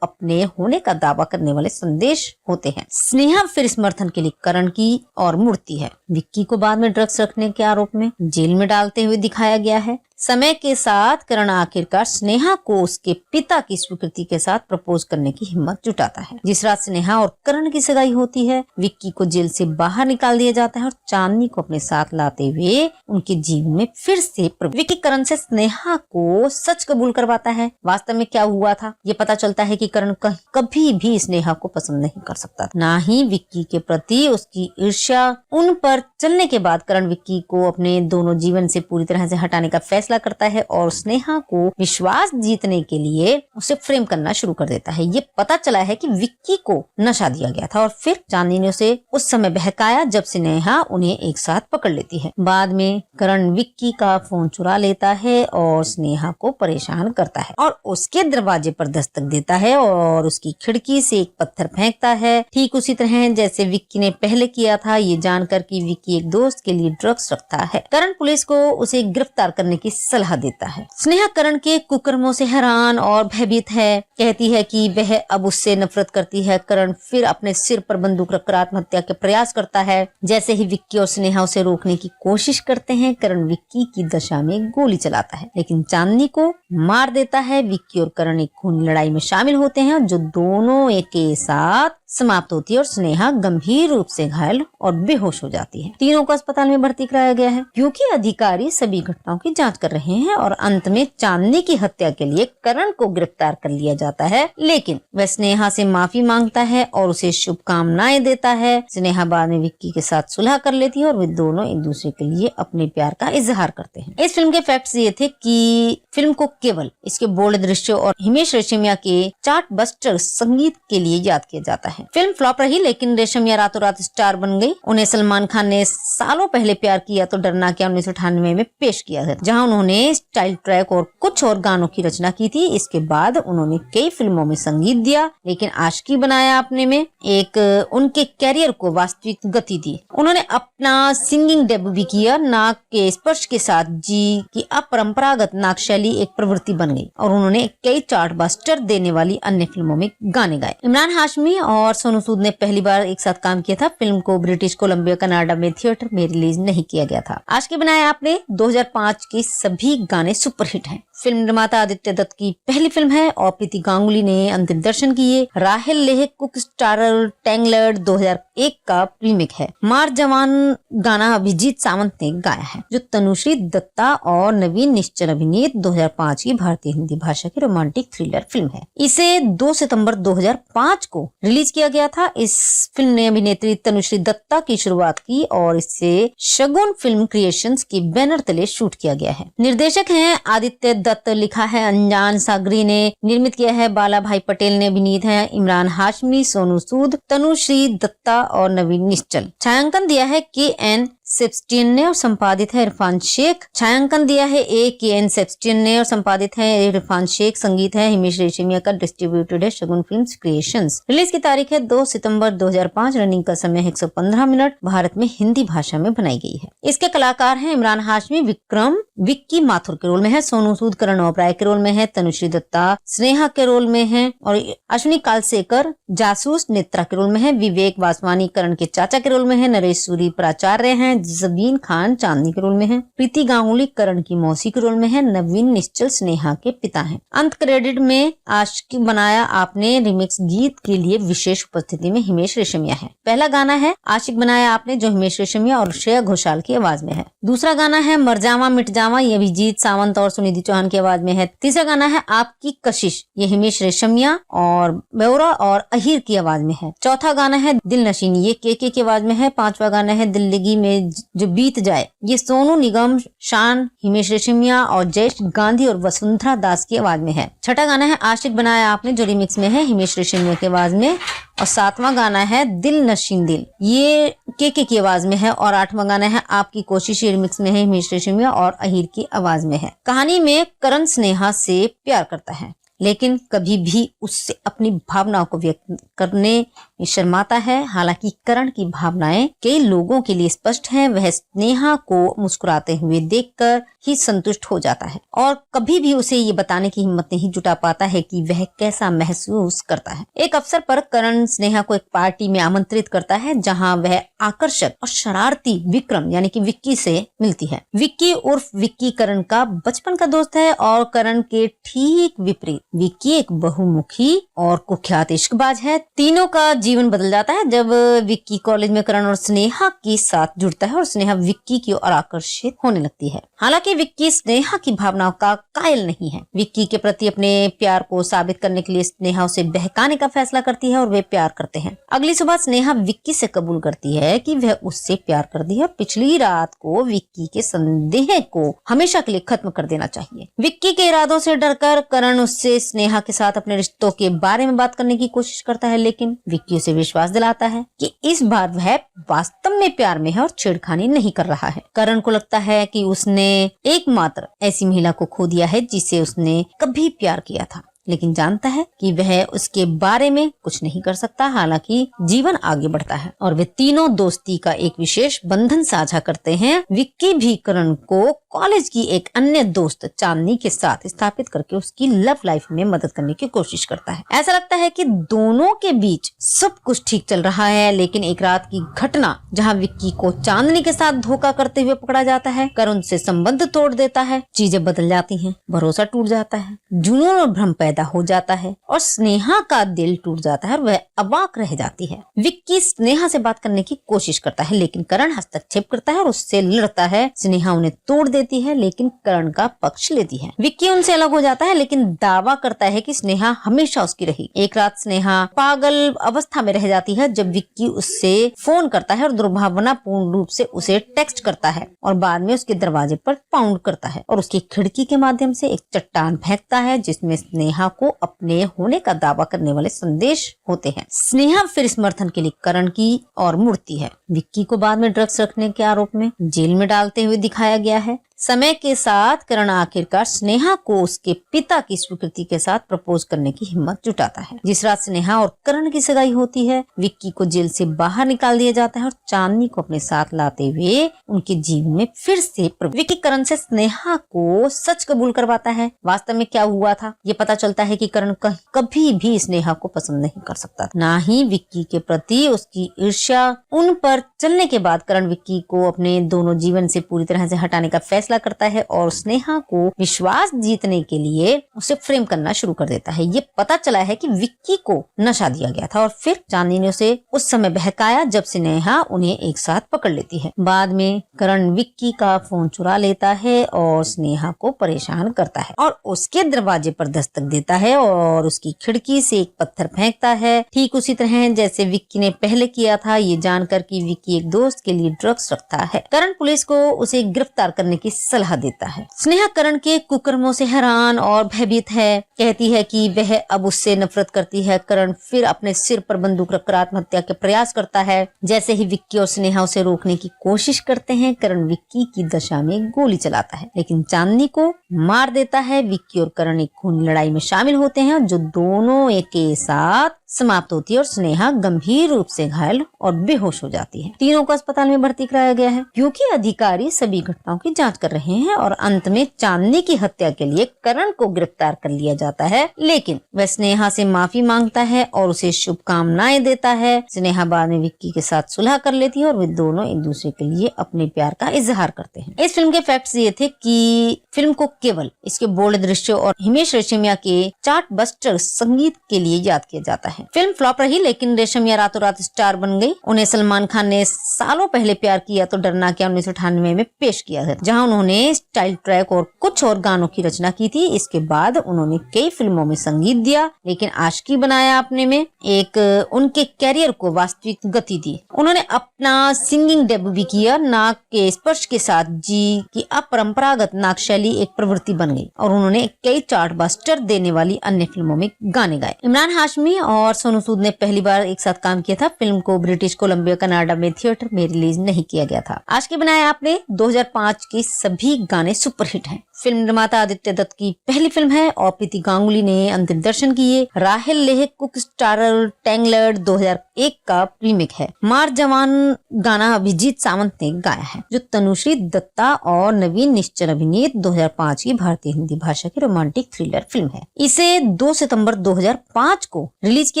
अपने होने का दावा करने वाले संदेश होते हैं। स्नेहा फिर समर्थन के लिए करण की ओर मुड़ती है। विक्की को बाद में ड्रग्स रखने के आरोप में जेल में डालते हुए दिखाया गया है। समय के साथ करण आखिरकार स्नेहा को उसके पिता की स्वीकृति के साथ प्रपोज करने की हिम्मत जुटाता है। जिस रात स्नेहा और करण की सगाई होती है, विक्की को जेल से बाहर निकाल दिया जाता है और चांदनी को अपने साथ लाते हुए उनके जीवन में फिर से विक्की करण से स्नेहा को सच कबूल करवाता है। वास्तव में क्या हुआ था ये पता चलता है कि करण कभी भी स्नेहा को पसंद नहीं कर सकता, ना ही विक्की के प्रति उसकी ईर्ष्या। उन पर चलने के बाद करण विक्की को अपने दोनों जीवन से पूरी तरह से हटाने का फैसला फैसला करता है और स्नेहा को विश्वास जीतने के लिए उसे फ्रेम करना शुरू कर देता है। ये पता चला है कि विक्की को नशा दिया गया था और फिर चांदनी ने उसे उस समय बहकाया जब स्नेहा उन्हें एक साथ पकड़ लेती है। बाद में करण विक्की का फोन चुरा लेता है और स्नेहा को परेशान करता है और उसके दरवाजे पर दस्तक देता है और उसकी खिड़की से एक पत्थर फेंकता है, ठीक उसी तरह जैसे विक्की ने पहले किया था। ये जानकर कि विक्की एक दोस्त के लिए ड्रग्स रखता है, करण पुलिस को उसे गिरफ्तार करने की सलाह देता है। स्नेहा करण के कुकर्मों से हैरान और भयभीत है, कहती है कि वह अब उससे नफरत करती है। करण फिर अपने सिर पर बंदूक रखकर आत्महत्या के प्रयास करता है। जैसे ही विक्की और स्नेहा उसे रोकने की कोशिश करते हैं, करण विक्की की दशा में गोली चलाता है लेकिन चांदनी को मार देता है। विक्की और करण एक खूनी लड़ाई में शामिल होते हैं जो दोनों एक के साथ समाप्त होती है और स्नेहा गंभीर रूप से घायल और बेहोश हो जाती है। तीनों को अस्पताल में भर्ती कराया गया है क्योंकि अधिकारी सभी घटनाओं की जांच कर रहे हैं और अंत में चांदनी की हत्या के लिए करण को गिरफ्तार कर लिया जाता है, लेकिन वह स्नेहा से माफी मांगता है और उसे शुभकामनाएं देता है। स्नेहा बाद में विक्की के साथ सुलह कर लेती है और वे दोनों एक दूसरे के लिए अपने प्यार का इजहार करते हैं। इस फिल्म के फैक्ट्स ये थे कि फिल्म को केवल इसके बोल्ड दृश्यों और हिमेश रेशमिया के चार्टबस्टर संगीत के लिए याद किया जाता है। फिल्म फ्लॉप रही लेकिन रेशमिया रातों रात स्टार बन गई। उन्हें सलमान खान ने सालों पहले प्यार किया तो डरना क्या 1998 में पेश किया था, जहां उन्होंने स्टाइल ट्रैक और कुछ और गानों की रचना की थी। इसके बाद उन्होंने कई फिल्मों में संगीत दिया लेकिन आशिकी बनाया आपने में एक उनके कैरियर को वास्तविक गति दी। उन्होंने अपना सिंगिंग डेब्यू भी किया। नाक के स्पर्श के साथ जी की अपरंपरागत नाक शैली एक प्रवृत्ति बन गई और उन्होंने कई चार्टबस्टर देने वाली अन्य फिल्मों में गाने गाए। इमरान हाशमी और सोनू सूद ने पहली बार एक साथ काम किया था। फिल्म को ब्रिटिश कोलंबिया कनाडा में थिएटर में रिलीज नहीं किया गया था। आशिकी बनाया आपने 2005 के सभी गाने सुपरहिट हैं। फिल्म निर्माता आदित्य दत्त की पहली फिल्म है और प्रीति गांगुली ने अंतिम दर्शन किए। राहेल लेह कुक स्टारर टैंगलर्ड 2001 का रीमेक है। मार जवान गाना अभिजीत सावंत ने गाया है जो तनुश्री दत्ता और नवीन निश्चल अभिनीत 2005 की भारतीय हिंदी भाषा की रोमांटिक थ्रिलर फिल्म है। इसे 2 सितंबर 2005 को रिलीज किया गया था। इस फिल्म ने अभिनेत्री तनुश्री दत्ता की शुरुआत की और इसे शगुन फिल्म क्रिएशंस के बैनर तले शूट किया गया है। निर्देशक हैं आदित्य दत्त, लिखा है अंजान सागरी ने, निर्मित किया है बाला भाई पटेल ने, अभिनीत है इमरान हाशमी, सोनू सूद, तनुश्री दत्ता और नवीन निश्चल। छायांकन दिया है KN सेब्स्टियन ने और संपादित है इरफान शेख। छायांकन दिया है KN सेब्स्टियन ने और संपादित है इरफान शेख। संगीत है हिमेश रेशमिया का, डिस्ट्रीब्यूटेड है शगुन फिल्म्स क्रिएशंस। रिलीज की तारीख है 2 सितंबर 2005। रनिंग का समय 115 मिनट। भारत में हिंदी भाषा में बनाई गई है। इसके कलाकार हैं इमरान हाशमी विक्रम विक्की माथुर के रोल में है, सोनू सूद करण ओबराय के रोल में है, तनुश्री दत्ता स्नेहा के रोल में है और अश्विनी कालसेकर जासूस नेत्रा के रोल में है, विवेक वासवानी करण के चाचा के रोल में है, नरेश सूरी प्राचार्य हैं, जबीन खान चांदनी के रोल में है, प्रीति गांगुली करण की मौसी के रोल में है, नवीन निश्चल स्नेहा के पिता हैं। अंत क्रेडिट में आशिकी बनाया आपने रिमिक्स गीत के लिए विशेष उपस्थिति में हिमेश रेशमिया है। पहला गाना है आशिक बनाया आपने जो हिमेश रेशमिया और श्रेया घोषाल की आवाज में है। दूसरा गाना है मर जावा मिट जावा, ये अभिजीत सावंत और सुनिधि चौहान की आवाज में है। तीसरा गाना है आपकी कशिश, ये हिमेश रेशमिया और बेवरा और अहीर की आवाज में है। चौथा गाना है दिल नशीनी, ये के की आवाज में है। पांचवा गाना है दिल्लगी में जो बीत जाए, ये सोनू निगम, शान, हिमेश रेशमिया और जयेश गांधी और वसुंधरा दास की आवाज में है। छठा गाना है आशिक बनाया आपने जो रिमिक्स में है हिमेश रेशमिया की आवाज में और सातवां गाना है दिल नशीन दिल, ये के की आवाज में है और आठवां गाना है आपकी कोशिश, ये रिमिक्स में है हिमेश रेशमिया और अहीर की आवाज में है। कहानी में करण स्नेहा से प्यार करता है लेकिन कभी भी उससे अपनी भावनाओं को व्यक्त करने में शर्माता है। हालांकि करण की भावनाएं कई लोगों के लिए स्पष्ट हैं। वह स्नेहा को मुस्कुराते हुए देखकर ही संतुष्ट हो जाता है और कभी भी उसे ये बताने की हिम्मत नहीं जुटा पाता है कि वह कैसा महसूस करता है। एक अवसर पर करण स्नेहा को एक पार्टी में आमंत्रित करता है जहां वह आकर्षक और शरारती विक्रम यानी कि विक्की से मिलती है। विक्की उर्फ विक्की करण का बचपन का दोस्त है और करण के ठीक विपरीत विक्की एक बहुमुखी और कुख्यात इश्कबाज है। तीनों का जीवन बदल जाता है जब विक्की कॉलेज में करण और स्नेहा के साथ जुड़ता है और स्नेहा विक्की की ओर आकर्षित होने लगती है। हालांकि विक्की स्नेहा की भावनाओं का कायल नहीं है। विक्की के प्रति अपने प्यार को साबित करने के लिए स्नेहा उसे बहकाने का फैसला करती है और वे प्यार करते हैं। अगली सुबह स्नेहा विक्की से कबूल करती है कि वह उससे प्यार करती है और पिछली रात को विक्की के संदेह को हमेशा के लिए खत्म कर देना चाहिए। विक्की के इरादों से डरकर करण उससे स्नेहा के साथ अपने रिश्तों के बारे में बात करने की कोशिश करता है, लेकिन विक्की उसे विश्वास दिलाता है कि इस बार वह वास्तव में प्यार में है और छेड़खानी नहीं कर रहा है। करण को लगता है कि उसने एकमात्र ऐसी महिला को खो दिया है जिसे उसने कभी प्यार किया था, लेकिन जानता है कि वह उसके बारे में कुछ नहीं कर सकता। हालांकि जीवन आगे बढ़ता है और वे तीनों दोस्ती का एक विशेष बंधन साझा करते हैं। विक्की भी करण को कॉलेज की एक अन्य दोस्त चांदनी के साथ स्थापित करके उसकी लव लाइफ में मदद करने की कोशिश करता है। ऐसा लगता है कि दोनों के बीच सब कुछ ठीक चल रहा है, लेकिन एक रात की घटना जहां विक्की को चांदनी के साथ धोखा करते हुए पकड़ा जाता है, करण से संबंध तोड़ देता है। चीजें बदल जाती हैं, भरोसा टूट जाता है, जुनून और भ्रम पैदा हो जाता है और स्नेहा का दिल टूट जाता है और वह अवाक रह जाती है। विक्की स्नेहा से बात करने की कोशिश करता है, लेकिन करण हस्तक्षेप करता है और उससे लड़ता है। स्नेहा उन्हें तोड़ देती है, लेकिन करण का पक्ष लेती है। विक्की उनसे अलग हो जाता है, लेकिन दावा करता है कि स्नेहा हमेशा उसकी रही। एक रात स्नेहा पागल अवस्था में रह जाती है जब विक्की उससे फोन करता है और दुर्भावनापूर्ण रूप से उसे टेक्स्ट करता है और बाद में उसके दरवाजे पर पाउंड करता है और उसकी खिड़की के माध्यम से एक चट्टान फेंकता है जिसमें स्नेहा को अपने होने का दावा करने वाले संदेश होते हैं। स्नेहा फिर समर्थन के लिए करण की ओर मुड़ती है। विक्की को बाद में ड्रग्स रखने के आरोप में जेल में डालते हुए दिखाया गया है। समय के साथ करण आखिरकार स्नेहा को उसके पिता की स्वीकृति के साथ प्रपोज करने की हिम्मत जुटाता है। जिस रात स्नेहा और करण की सगाई होती है, विक्की को जेल से बाहर निकाल दिया जाता है और चांदनी को अपने साथ लाते हुए उनके जीवन में फिर से विक्की करण से स्नेहा को सच कबूल करवाता है। वास्तव में क्या हुआ था ये पता चलता है कि करण कभी भी स्नेहा को पसंद नहीं कर सकता, ना ही विक्की के प्रति उसकी ईर्ष्या। उन पर चलने के बाद करण विक्की को अपने दोनों जीवन से पूरी तरह से हटाने का फैसला करता है और स्नेहा को विश्वास जीतने के लिए उसे फ्रेम करना शुरू कर देता है। ये पता चला है कि विक्की को नशा दिया गया था और फिर चांदनी ने उसे उस समय बहकाया जब स्नेहा उन्हें एक साथ पकड़ लेती है। बाद में करण विक्की का फोन चुरा लेता है और स्नेहा को परेशान करता है और उसके दरवाजे पर दस्तक देता है और उसकी खिड़की से एक पत्थर फेंकता है, ठीक उसी तरह जैसे विक्की ने पहले किया था। ये जानकर कि विक्की एक दोस्त के लिए ड्रग्स रखता है, करण पुलिस को उसे गिरफ्तार करने की सलाह देता है। स्नेहा करण के कुकर्मों से हैरान और भयभीत है, कहती है कि वह अब उससे नफरत करती है। करण फिर अपने सिर पर बंदूक रखकर आत्महत्या के प्रयास करता है। जैसे ही विक्की और स्नेहा उसे रोकने की कोशिश करते हैं, करण विक्की की दशा में गोली चलाता है, लेकिन चांदनी को मार देता है। विक्की और करण एक खूनी लड़ाई में शामिल होते हैं जो दोनों एक के साथ समाप्त होती है और स्नेहा गंभीर रूप से घायल और बेहोश हो जाती है। तीनों को अस्पताल में भर्ती कराया गया है क्योंकि अधिकारी सभी घटनाओं की जांच कर रहे हैं और अंत में चांदनी की हत्या के लिए करण को गिरफ्तार कर लिया जाता है, लेकिन वह स्नेहा से माफी मांगता है और उसे शुभकामनाएं देता है। स्नेहा बाद में विक्की के साथ सुलह कर लेती है और वे दोनों एक दूसरे के लिए अपने प्यार का इजहार करते हैं। इस फिल्म के फैक्ट्स ये थे कि फिल्म को केवल इसके बोल्ड दृश्यों और हिमेश रेशमिया के चार्टबस्टर संगीत के लिए याद किया जाता है। फिल्म फ्लॉप रही, लेकिन रेशमिया रातों रात स्टार बन गई। उन्हें सलमान खान ने सालों पहले प्यार किया तो डरना क्या 1998 में पेश किया है, जहां उन्होंने स्टाइल ट्रैक और कुछ और गानों की रचना की थी। इसके बाद उन्होंने कई फिल्मों में संगीत दिया, लेकिन आशिकी बनाया आपने में एक उनके कैरियर को वास्तविक गति दी। उन्होंने अपना सिंगिंग डेब्यू भी किया। नाक के स्पर्श के साथ जी की अपरंपरागत नाक शैली एक प्रवृत्ति बन गई और उन्होंने कई चार्टबस्टर देने वाली अन्य फिल्मों में गाने गाए। इमरान हाशमी और सोनू सूद ने पहली बार एक साथ काम किया था। फिल्म को ब्रिटिश कोलंबिया कनाडा में थिएटर में रिलीज नहीं किया गया था। आशिकी बनाया आपने 2005 के सभी गाने सुपरहिट हैं। फिल्म निर्माता आदित्य दत्त की पहली फिल्म है और प्रीति गांगुली ने अंतिम दर्शन किए। राहेल लेह कुक स्टारर टैंगलर्ड 2001 का रीमेक है। मार जवान गाना अभिजीत सावंत ने गाया है, जो तनुश्री दत्ता और नवीन निश्चल अभिनीत 2005 की भारतीय हिंदी भाषा की रोमांटिक थ्रिलर फिल्म है। इसे 2 सितंबर 2005 को रिलीज किया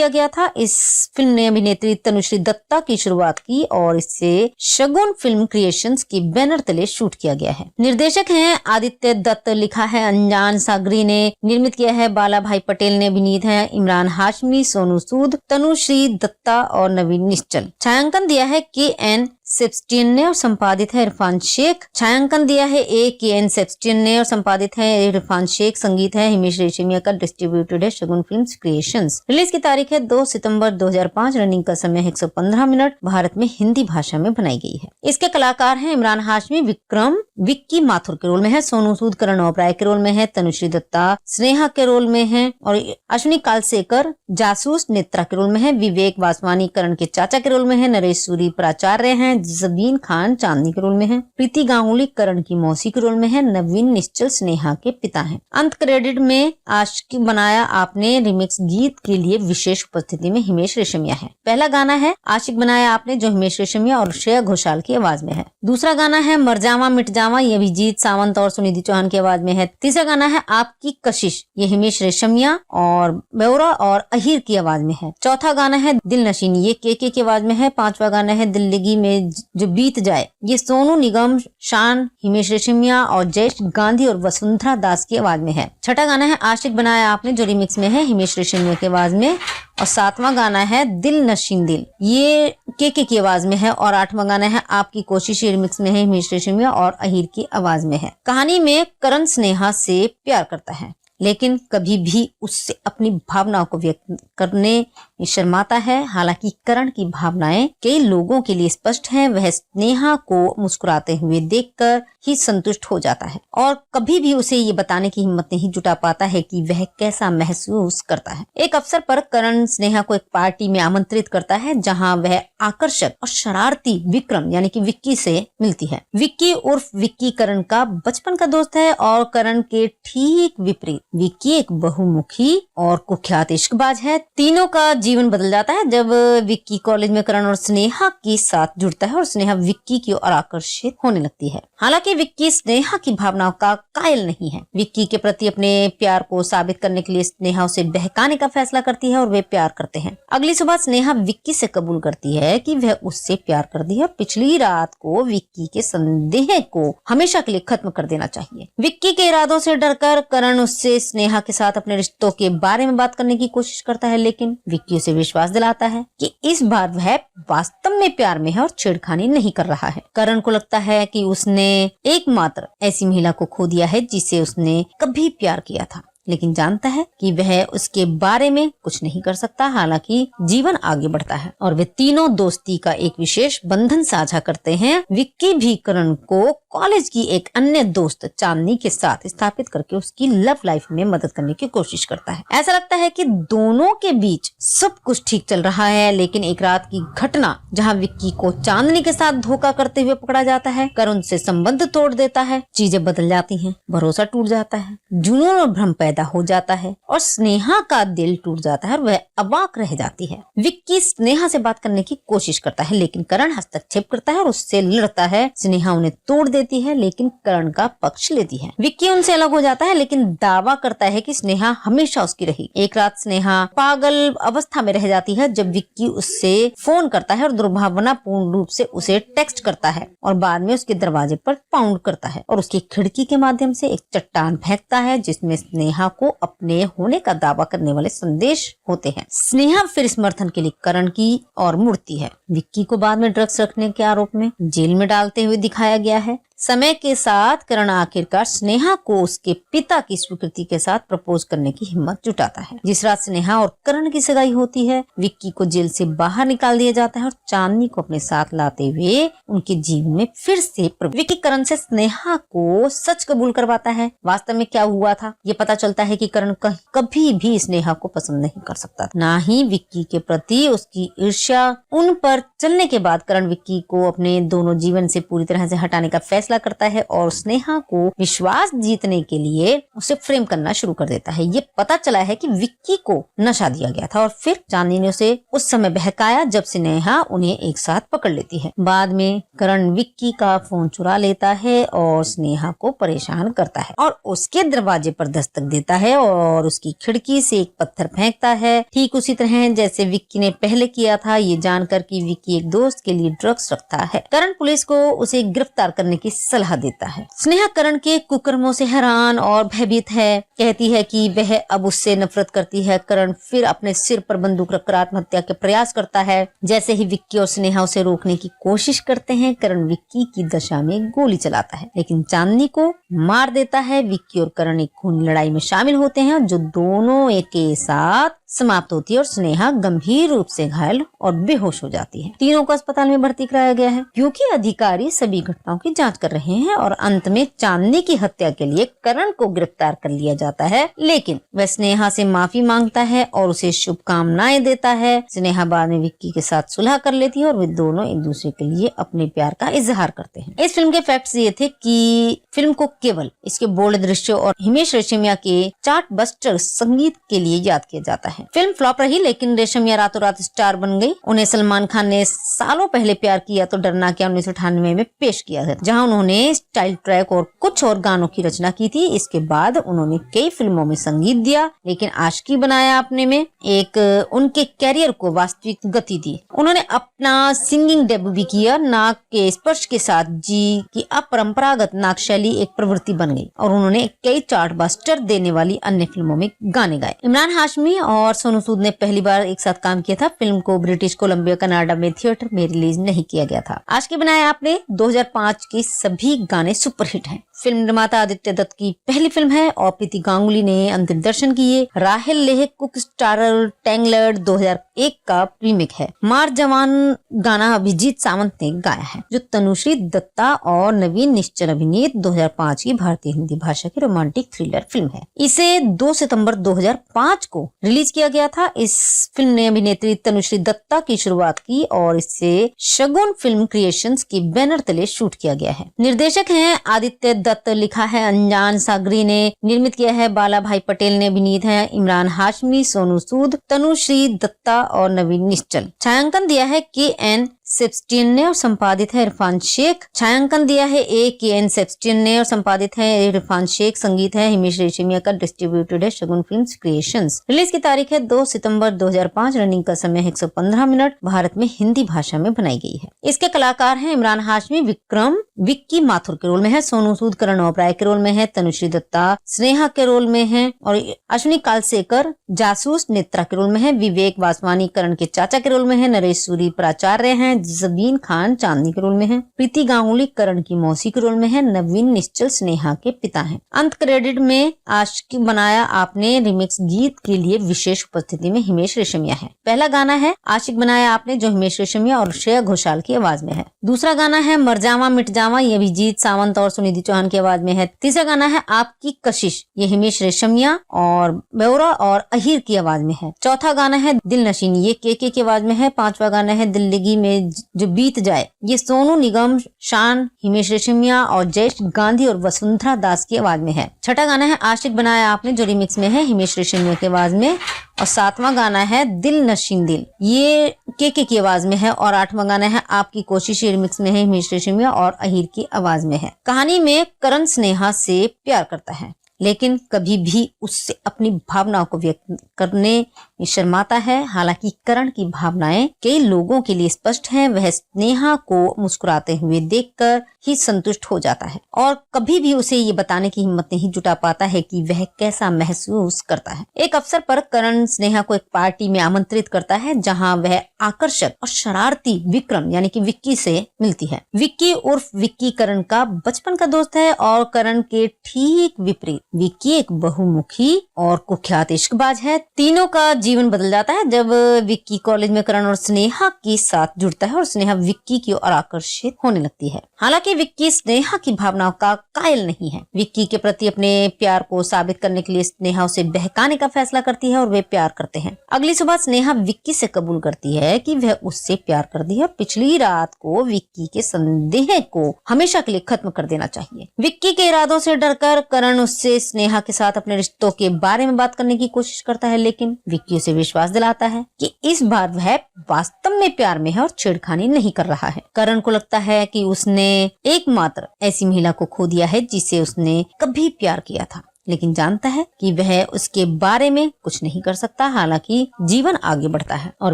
किया गया था। इस फिल्म ने अभिनेत्री तनुश्री दत्ता की शुरुआत की और इसे शगुन फिल्म क्रिएशंस के बैनर तले शूट किया गया है। निर्देशक हैं आदित्य दत्त, लिखा है अंजान सागरी ने, निर्मित किया है बाला भाई पटेल ने, अभिनीत है इमरान हाशमी, सोनू सूद, तनुश्री दत्ता और नवीन निश्चल। छायांकन दिया है KN सेबस्टियन ने और संपादित है इरफान शेख। छायांकन दिया है KN सेबस्टियन ने और संपादित है इरफान शेख। संगीत है हिमेश रेशमिया का, डिस्ट्रीब्यूटेड है शगुन फिल्म्स क्रिएशंस। रिलीज की तारीख है 2 सितंबर 2005। रनिंग का समय 115 मिनट। भारत में हिंदी भाषा में बनाई गई है। इसके कलाकार हैं इमरान हाशमी विक्रम विक्की माथुर के रोल में है, सोनू सूद करण ओबराय के रोल में है, तनुश्री दत्ता स्नेहा के रोल में है और अश्विनी कालसेकर जासूस नेत्रा के रोल में है, विवेक वासवानी करण के चाचा के रोल में है, नरेश सूरी प्राचार्य हैं, जबीन खान चांदनी के रोल में है, प्रीति गांगुली करण की मौसी के रोल में है, नवीन निश्चल स्नेहा के पिता हैं। अंत क्रेडिट में आशिक बनाया आपने रिमिक्स गीत के लिए विशेष उपस्थिति में हिमेश रेशमिया है। पहला गाना है आशिक बनाया आपने जो हिमेश रेशमिया और श्रेया घोषाल की आवाज में है। दूसरा गाना है मर जावा मिट जावा, ये अभिजीत सावंत और सुनिधि चौहान की आवाज में है। तीसरा गाना है आपकी कशिश, ये हिमेश रेशमिया और बेवरा और अहिर की आवाज में है। चौथा गाना है दिल नशीनी, ये के की आवाज में है। पांचवा गाना है दिल्लगी में जो बीत जाए, ये सोनू निगम, शान, हिमेश रेशमिया और जयेश गांधी और वसुंधरा दास की आवाज में है। छठा गाना है आशिक बनाया आपने जो रिमिक्स में है हिमेश रेशमिया की आवाज में और सातवां गाना है दिल नशीन दिल, ये के की आवाज में है और आठवां गाना है आपकी कोशिश, ये रिमिक्स में है हिमेश रेशमिया और अहिर की आवाज में है। कहानी में करण स्नेहा से प्यार करता है लेकिन कभी भी उससे अपनी भावनाओं को व्यक्त करने शर्माता है। हालांकि करण की भावनाएं कई लोगों के लिए स्पष्ट हैं। वह स्नेहा को मुस्कुराते हुए देखकर ही संतुष्ट हो जाता है और कभी भी उसे ये बताने की हिम्मत नहीं जुटा पाता है कि वह कैसा महसूस करता है। एक अवसर पर करण स्नेहा को एक पार्टी में आमंत्रित करता है जहां वह आकर्षक और शरारती विक्रम यानी कि विक्की से मिलती है। विक्की उर्फ विक्की करण का बचपन का दोस्त है और करण के ठीक विपरीत विक्की एक बहुमुखी और कुख्यात इश्कबाज है। तीनों का जीवन बदल जाता है जब विक्की कॉलेज में करण और स्नेहा के साथ जुड़ता है और स्नेहा विक्की की ओर आकर्षित होने लगती है। हालांकि विक्की स्नेहा की भावनाओं का कायल नहीं है। विक्की के प्रति अपने प्यार को साबित करने के लिए स्नेहा उसे बहकाने का फैसला करती है और वे प्यार करते हैं। अगली सुबह स्नेहा विक्की से कबूल करती है कि वह उससे प्यार करती है और पिछली रात को विक्की के संदेह को हमेशा के लिए खत्म कर देना चाहिए। विक्की के इरादों से डरकर करण उससे स्नेहा के साथ अपने रिश्तों के बारे में बात करने की कोशिश करता है लेकिन विक्की उसे विश्वास दिलाता है कि इस बार वह वास्तव में प्यार में है और छेड़खानी नहीं कर रहा है। करण को लगता है कि उसने एकमात्र ऐसी महिला को खो दिया है जिसे उसने कभी प्यार किया था, लेकिन जानता है कि वह उसके बारे में कुछ नहीं कर सकता। हालांकि जीवन आगे बढ़ता है और वे तीनों दोस्ती का एक विशेष बंधन साझा करते हैं। विक्की भी करण को कॉलेज की एक अन्य दोस्त चांदनी के साथ स्थापित करके उसकी लव लाइफ में मदद करने की कोशिश करता है। ऐसा लगता है कि दोनों के बीच सब कुछ ठीक चल रहा है, लेकिन एक रात की घटना जहां विक्की को चांदनी के साथ धोखा करते हुए पकड़ा जाता है, करण से संबंध तोड़ देता है। चीजें बदल जाती हैं, भरोसा टूट जाता है, जुनून और भ्रम पैदा हो जाता है और स्नेहा का दिल टूट जाता है और वह अवाक रह जाती है। विक्की स्नेहा से बात करने की कोशिश करता है लेकिन करण हस्तक्षेप करता है और उससे लड़ता है। स्नेहा उन्हें तोड़ देती है लेकिन करण का पक्ष लेती है। विक्की उनसे अलग हो जाता है लेकिन दावा करता है कि स्नेहा हमेशा उसकी रही। एक रात स्नेहा पागल अवस्था में रह जाती है जब विक्की उससे फोन करता है और दुर्भावनापूर्ण रूप से उसे टेक्स्ट करता है और बाद में उसके दरवाजे पर पाउंड करता है और उसकी खिड़की के माध्यम से एक चट्टान फेंकता है जिसमें स्नेहा को अपने होने का दावा करने वाले संदेश होते हैं। स्नेहा फिर समर्थन के लिए करण की ओर मुड़ती है। विक्की को बाद में ड्रग्स रखने के आरोप में जेल में डालते हुए दिखाया गया है। समय के साथ करण आखिरकार स्नेहा को उसके पिता की स्वीकृति के साथ प्रपोज करने की हिम्मत जुटाता है। जिस रात स्नेहा और करण की सगाई होती है, विक्की को जेल से बाहर निकाल दिया जाता है और चांदनी को अपने साथ लाते हुए उनके जीवन में फिर से विक्की करण से स्नेहा को सच कबूल करवाता है। वास्तव में क्या हुआ था ये पता चलता है कि करण कभी भी स्नेहा को पसंद नहीं कर सकता, ना ही विक्की के प्रति उसकी ईर्ष्या। उन पर चलने के बाद करण विक्की को अपने दोनों जीवन से पूरी तरह से हटाने का फैसला फैसला करता है और स्नेहा को विश्वास जीतने के लिए उसे फ्रेम करना शुरू कर देता है। ये पता चला है कि विक्की को नशा दिया गया था और फिर चांदनी ने उसे उस समय बहकाया जब स्नेहा उन्हें एक साथ पकड़ लेती है। बाद में करण विक्की का फोन चुरा लेता है और स्नेहा को परेशान करता है और उसके दरवाजे पर दस्तक देता है और उसकी खिड़की से एक पत्थर फेंकता है, ठीक उसी तरह जैसे विक्की ने पहले किया था। ये जानकर कि विक्की एक दोस्त के लिए ड्रग्स रखता है, करण पुलिस को उसे गिरफ्तार करने की सलाह देता है। स्नेहा करण के कुकर्मों से हैरान और भयभीत है, कहती है कि वह अब उससे नफरत करती है। करण फिर अपने सिर पर बंदूक रखकर आत्महत्या के प्रयास करता है। जैसे ही विक्की और स्नेहा उसे रोकने की कोशिश करते हैं, करण विक्की की दशा में गोली चलाता है लेकिन चांदनी को मार देता है। विक्की और करण एक खूनी लड़ाई में शामिल होते हैं जो दोनों एक के साथ समाप्त होती है और स्नेहा गंभीर रूप से घायल और बेहोश हो जाती है। तीनों को अस्पताल में भर्ती कराया गया है क्योंकि अधिकारी सभी घटनाओं की जांच कर रहे हैं और अंत में चांदनी की हत्या के लिए करण को गिरफ्तार कर लिया जाता है, लेकिन वह स्नेहा से माफी मांगता है और उसे शुभकामनाएं देता है। स्नेहा बाद में विक्की के साथ सुलह कर लेती है और वे दोनों एक दूसरे के लिए अपने प्यार का इजहार करते हैं। इस फिल्म के फैक्ट्स ये थे कि फिल्म को केवल इसके बोल्ड दृश्यों और हिमेश रेशमिया के चार्टबस्टर संगीत के लिए याद किया जाता है। फिल्म फ्लॉप रही लेकिन रेशमिया रातों रात स्टार बन गई। उन्हें सलमान खान ने सालों पहले प्यार किया तो डरना क्या 1998 में पेश किया था, जहां उन्होंने स्टाइल ट्रैक और कुछ और गानों की रचना की थी। इसके बाद उन्होंने कई फिल्मों में संगीत दिया लेकिन आशिकी बनाया आपने में एक उनके कैरियर को वास्तविक गति दी। उन्होंने अपना सिंगिंग डेब्यू भी किया। नाक के स्पर्श के साथ जी की अपरंपरागत नाक शैली एक प्रवृत्ति बन गई और उन्होंने कई चार्टबस्टर देने वाली अन्य फिल्मों में गाने गाए। इमरान हाशमी और सोनू सूद ने पहली बार एक साथ काम किया था। फिल्म को ब्रिटिश कोलंबिया कनाडा में थिएटर में रिलीज नहीं किया गया था। आशिकी बनाया आपने 2005 के सभी गाने सुपरहिट हैं। फिल्म निर्माता आदित्य दत्त की पहली फिल्म है और प्रीति गांगुली ने अंतिम दर्शन किए। राहेल लेह कुक स्टारर टैंगलर्ड 2001 का रीमेक है। मार जवान गाना अभिजीत सावंत ने गाया है जो तनुश्री दत्ता और नवीन निश्चल अभिनीत 2005 की भारतीय हिंदी भाषा की रोमांटिक थ्रिलर फिल्म है। इसे 2 सितंबर 2005 को रिलीज किया गया था। इस फिल्म ने अभिनेत्री तनुश्री दत्ता की शुरुआत की और इसे शगुन फिल्म क्रिएशंस के बैनर तले शूट किया गया है। निर्देशक हैं आदित्य दत्त, लिखा है अंजान सागरी ने, निर्मित किया है बाला भाई पटेल ने, अभिनीत है इमरान हाशमी, सोनू सूद, तनुश्री दत्ता और नवीन निश्चल। छायांकन दिया है KN सेब्स्टियन ने और संपादित है इरफान शेख। छायांकन दिया है KN सेब्स्टियन ने और संपादित है इरफान शेख। संगीत है हिमेश रेशमिया का, डिस्ट्रीब्यूटेड है शगुन फिल्म्स क्रिएशंस। रिलीज की तारीख है 2 सितंबर 2005। रनिंग का समय 115 मिनट। भारत में हिंदी भाषा में बनाई गई है। इसके कलाकार हैं इमरान हाशमी विक्रम विक्की माथुर के रोल में है, सोनू सूद करण ओबराय के रोल में है, तनुश्री दत्ता स्नेहा के रोल में है और अश्विनी कालसेकर जासूस नेत्रा के रोल में है, विवेक वासवानी करण के चाचा के रोल में है, नरेश सूरी प्राचार्य हैं, जबीन खान चांदनी के रोल में है, प्रीति गांगुली करण की मौसी के रोल में है, नवीन निश्चल स्नेहा के पिता हैं। अंत क्रेडिट में आशिकी बनाया आपने रिमिक्स गीत के लिए विशेष उपस्थिति में हिमेश रेशमिया है। पहला गाना है आशिक बनाया आपने जो हिमेश रेशमिया और श्रेया घोषाल की आवाज में है। दूसरा गाना है मर जावा मिट जावा, ये अभिजीत सावंत और सुनिधि चौहान की आवाज में है। तीसरा गाना है आपकी कशिश, ये हिमेश रेशमिया और बेवरा और अहीर की आवाज में है। चौथा गाना है दिल नशीनी, ये के की आवाज में है। पांचवा गाना है दिल्लगी में जो बीत जाए, ये सोनू निगम, शान, हिमेश रेशमिया और जयेश गांधी और वसुंधरा दास की आवाज में है। छठा गाना है आशिक बनाया आपने जो रिमिक्स में है हिमेश रेशमिया की आवाज में और सातवां गाना है दिल नशीन दिल, ये के की आवाज में है और आठवां गाना है आपकी कोशिश, ये रिमिक्स में है हिमेश रेशमिया और अहीर की आवाज में है। कहानी में करण स्नेहा से प्यार करता है लेकिन कभी भी उससे अपनी भावनाओं को व्यक्त करने में शर्माता है। हालांकि करण की भावनाएं कई लोगों के लिए स्पष्ट हैं। वह स्नेहा को मुस्कुराते हुए देखकर ही संतुष्ट हो जाता है और कभी भी उसे ये बताने की हिम्मत नहीं जुटा पाता है कि वह कैसा महसूस करता है। एक अवसर पर करण स्नेहा को एक पार्टी में आमंत्रित करता है जहां वह आकर्षक और शरारती विक्रम यानी कि विक्की से मिलती है। विक्की उर्फ विक्की करण का बचपन का दोस्त है और करण के ठीक विपरीत विक्की एक बहुमुखी और कुख्यात इश्कबाज है। तीनों का जीवन बदल जाता है जब विक्की कॉलेज में करण और स्नेहा के साथ जुड़ता है और स्नेहा विक्की की ओर आकर्षित होने लगती है। हालांकि विक्की स्नेहा की भावनाओं का कायल नहीं है। विक्की के प्रति अपने प्यार को साबित करने के लिए स्नेहा उसे बहकाने का फैसला करती है और वे प्यार करते हैं। अगली सुबह स्नेहा विक्की से कबूल करती है कि वह उससे प्यार करती है और पिछली रात को विक्की के संदेह को हमेशा के लिए खत्म कर देना चाहिए। विक्की के इरादों से डरकर करण उससे स्नेहा के साथ अपने रिश्तों के बारे में बात करने की कोशिश करता है, लेकिन विक्की उसे विश्वास दिलाता है कि इस बार वह वास्तव में प्यार में है और छेड़खानी नहीं कर रहा है। करण को लगता है कि उसने एकमात्र ऐसी महिला को खो दिया है जिसे उसने कभी प्यार किया था, लेकिन जानता है कि वह उसके बारे में कुछ नहीं कर सकता। हालांकि जीवन आगे बढ़ता है और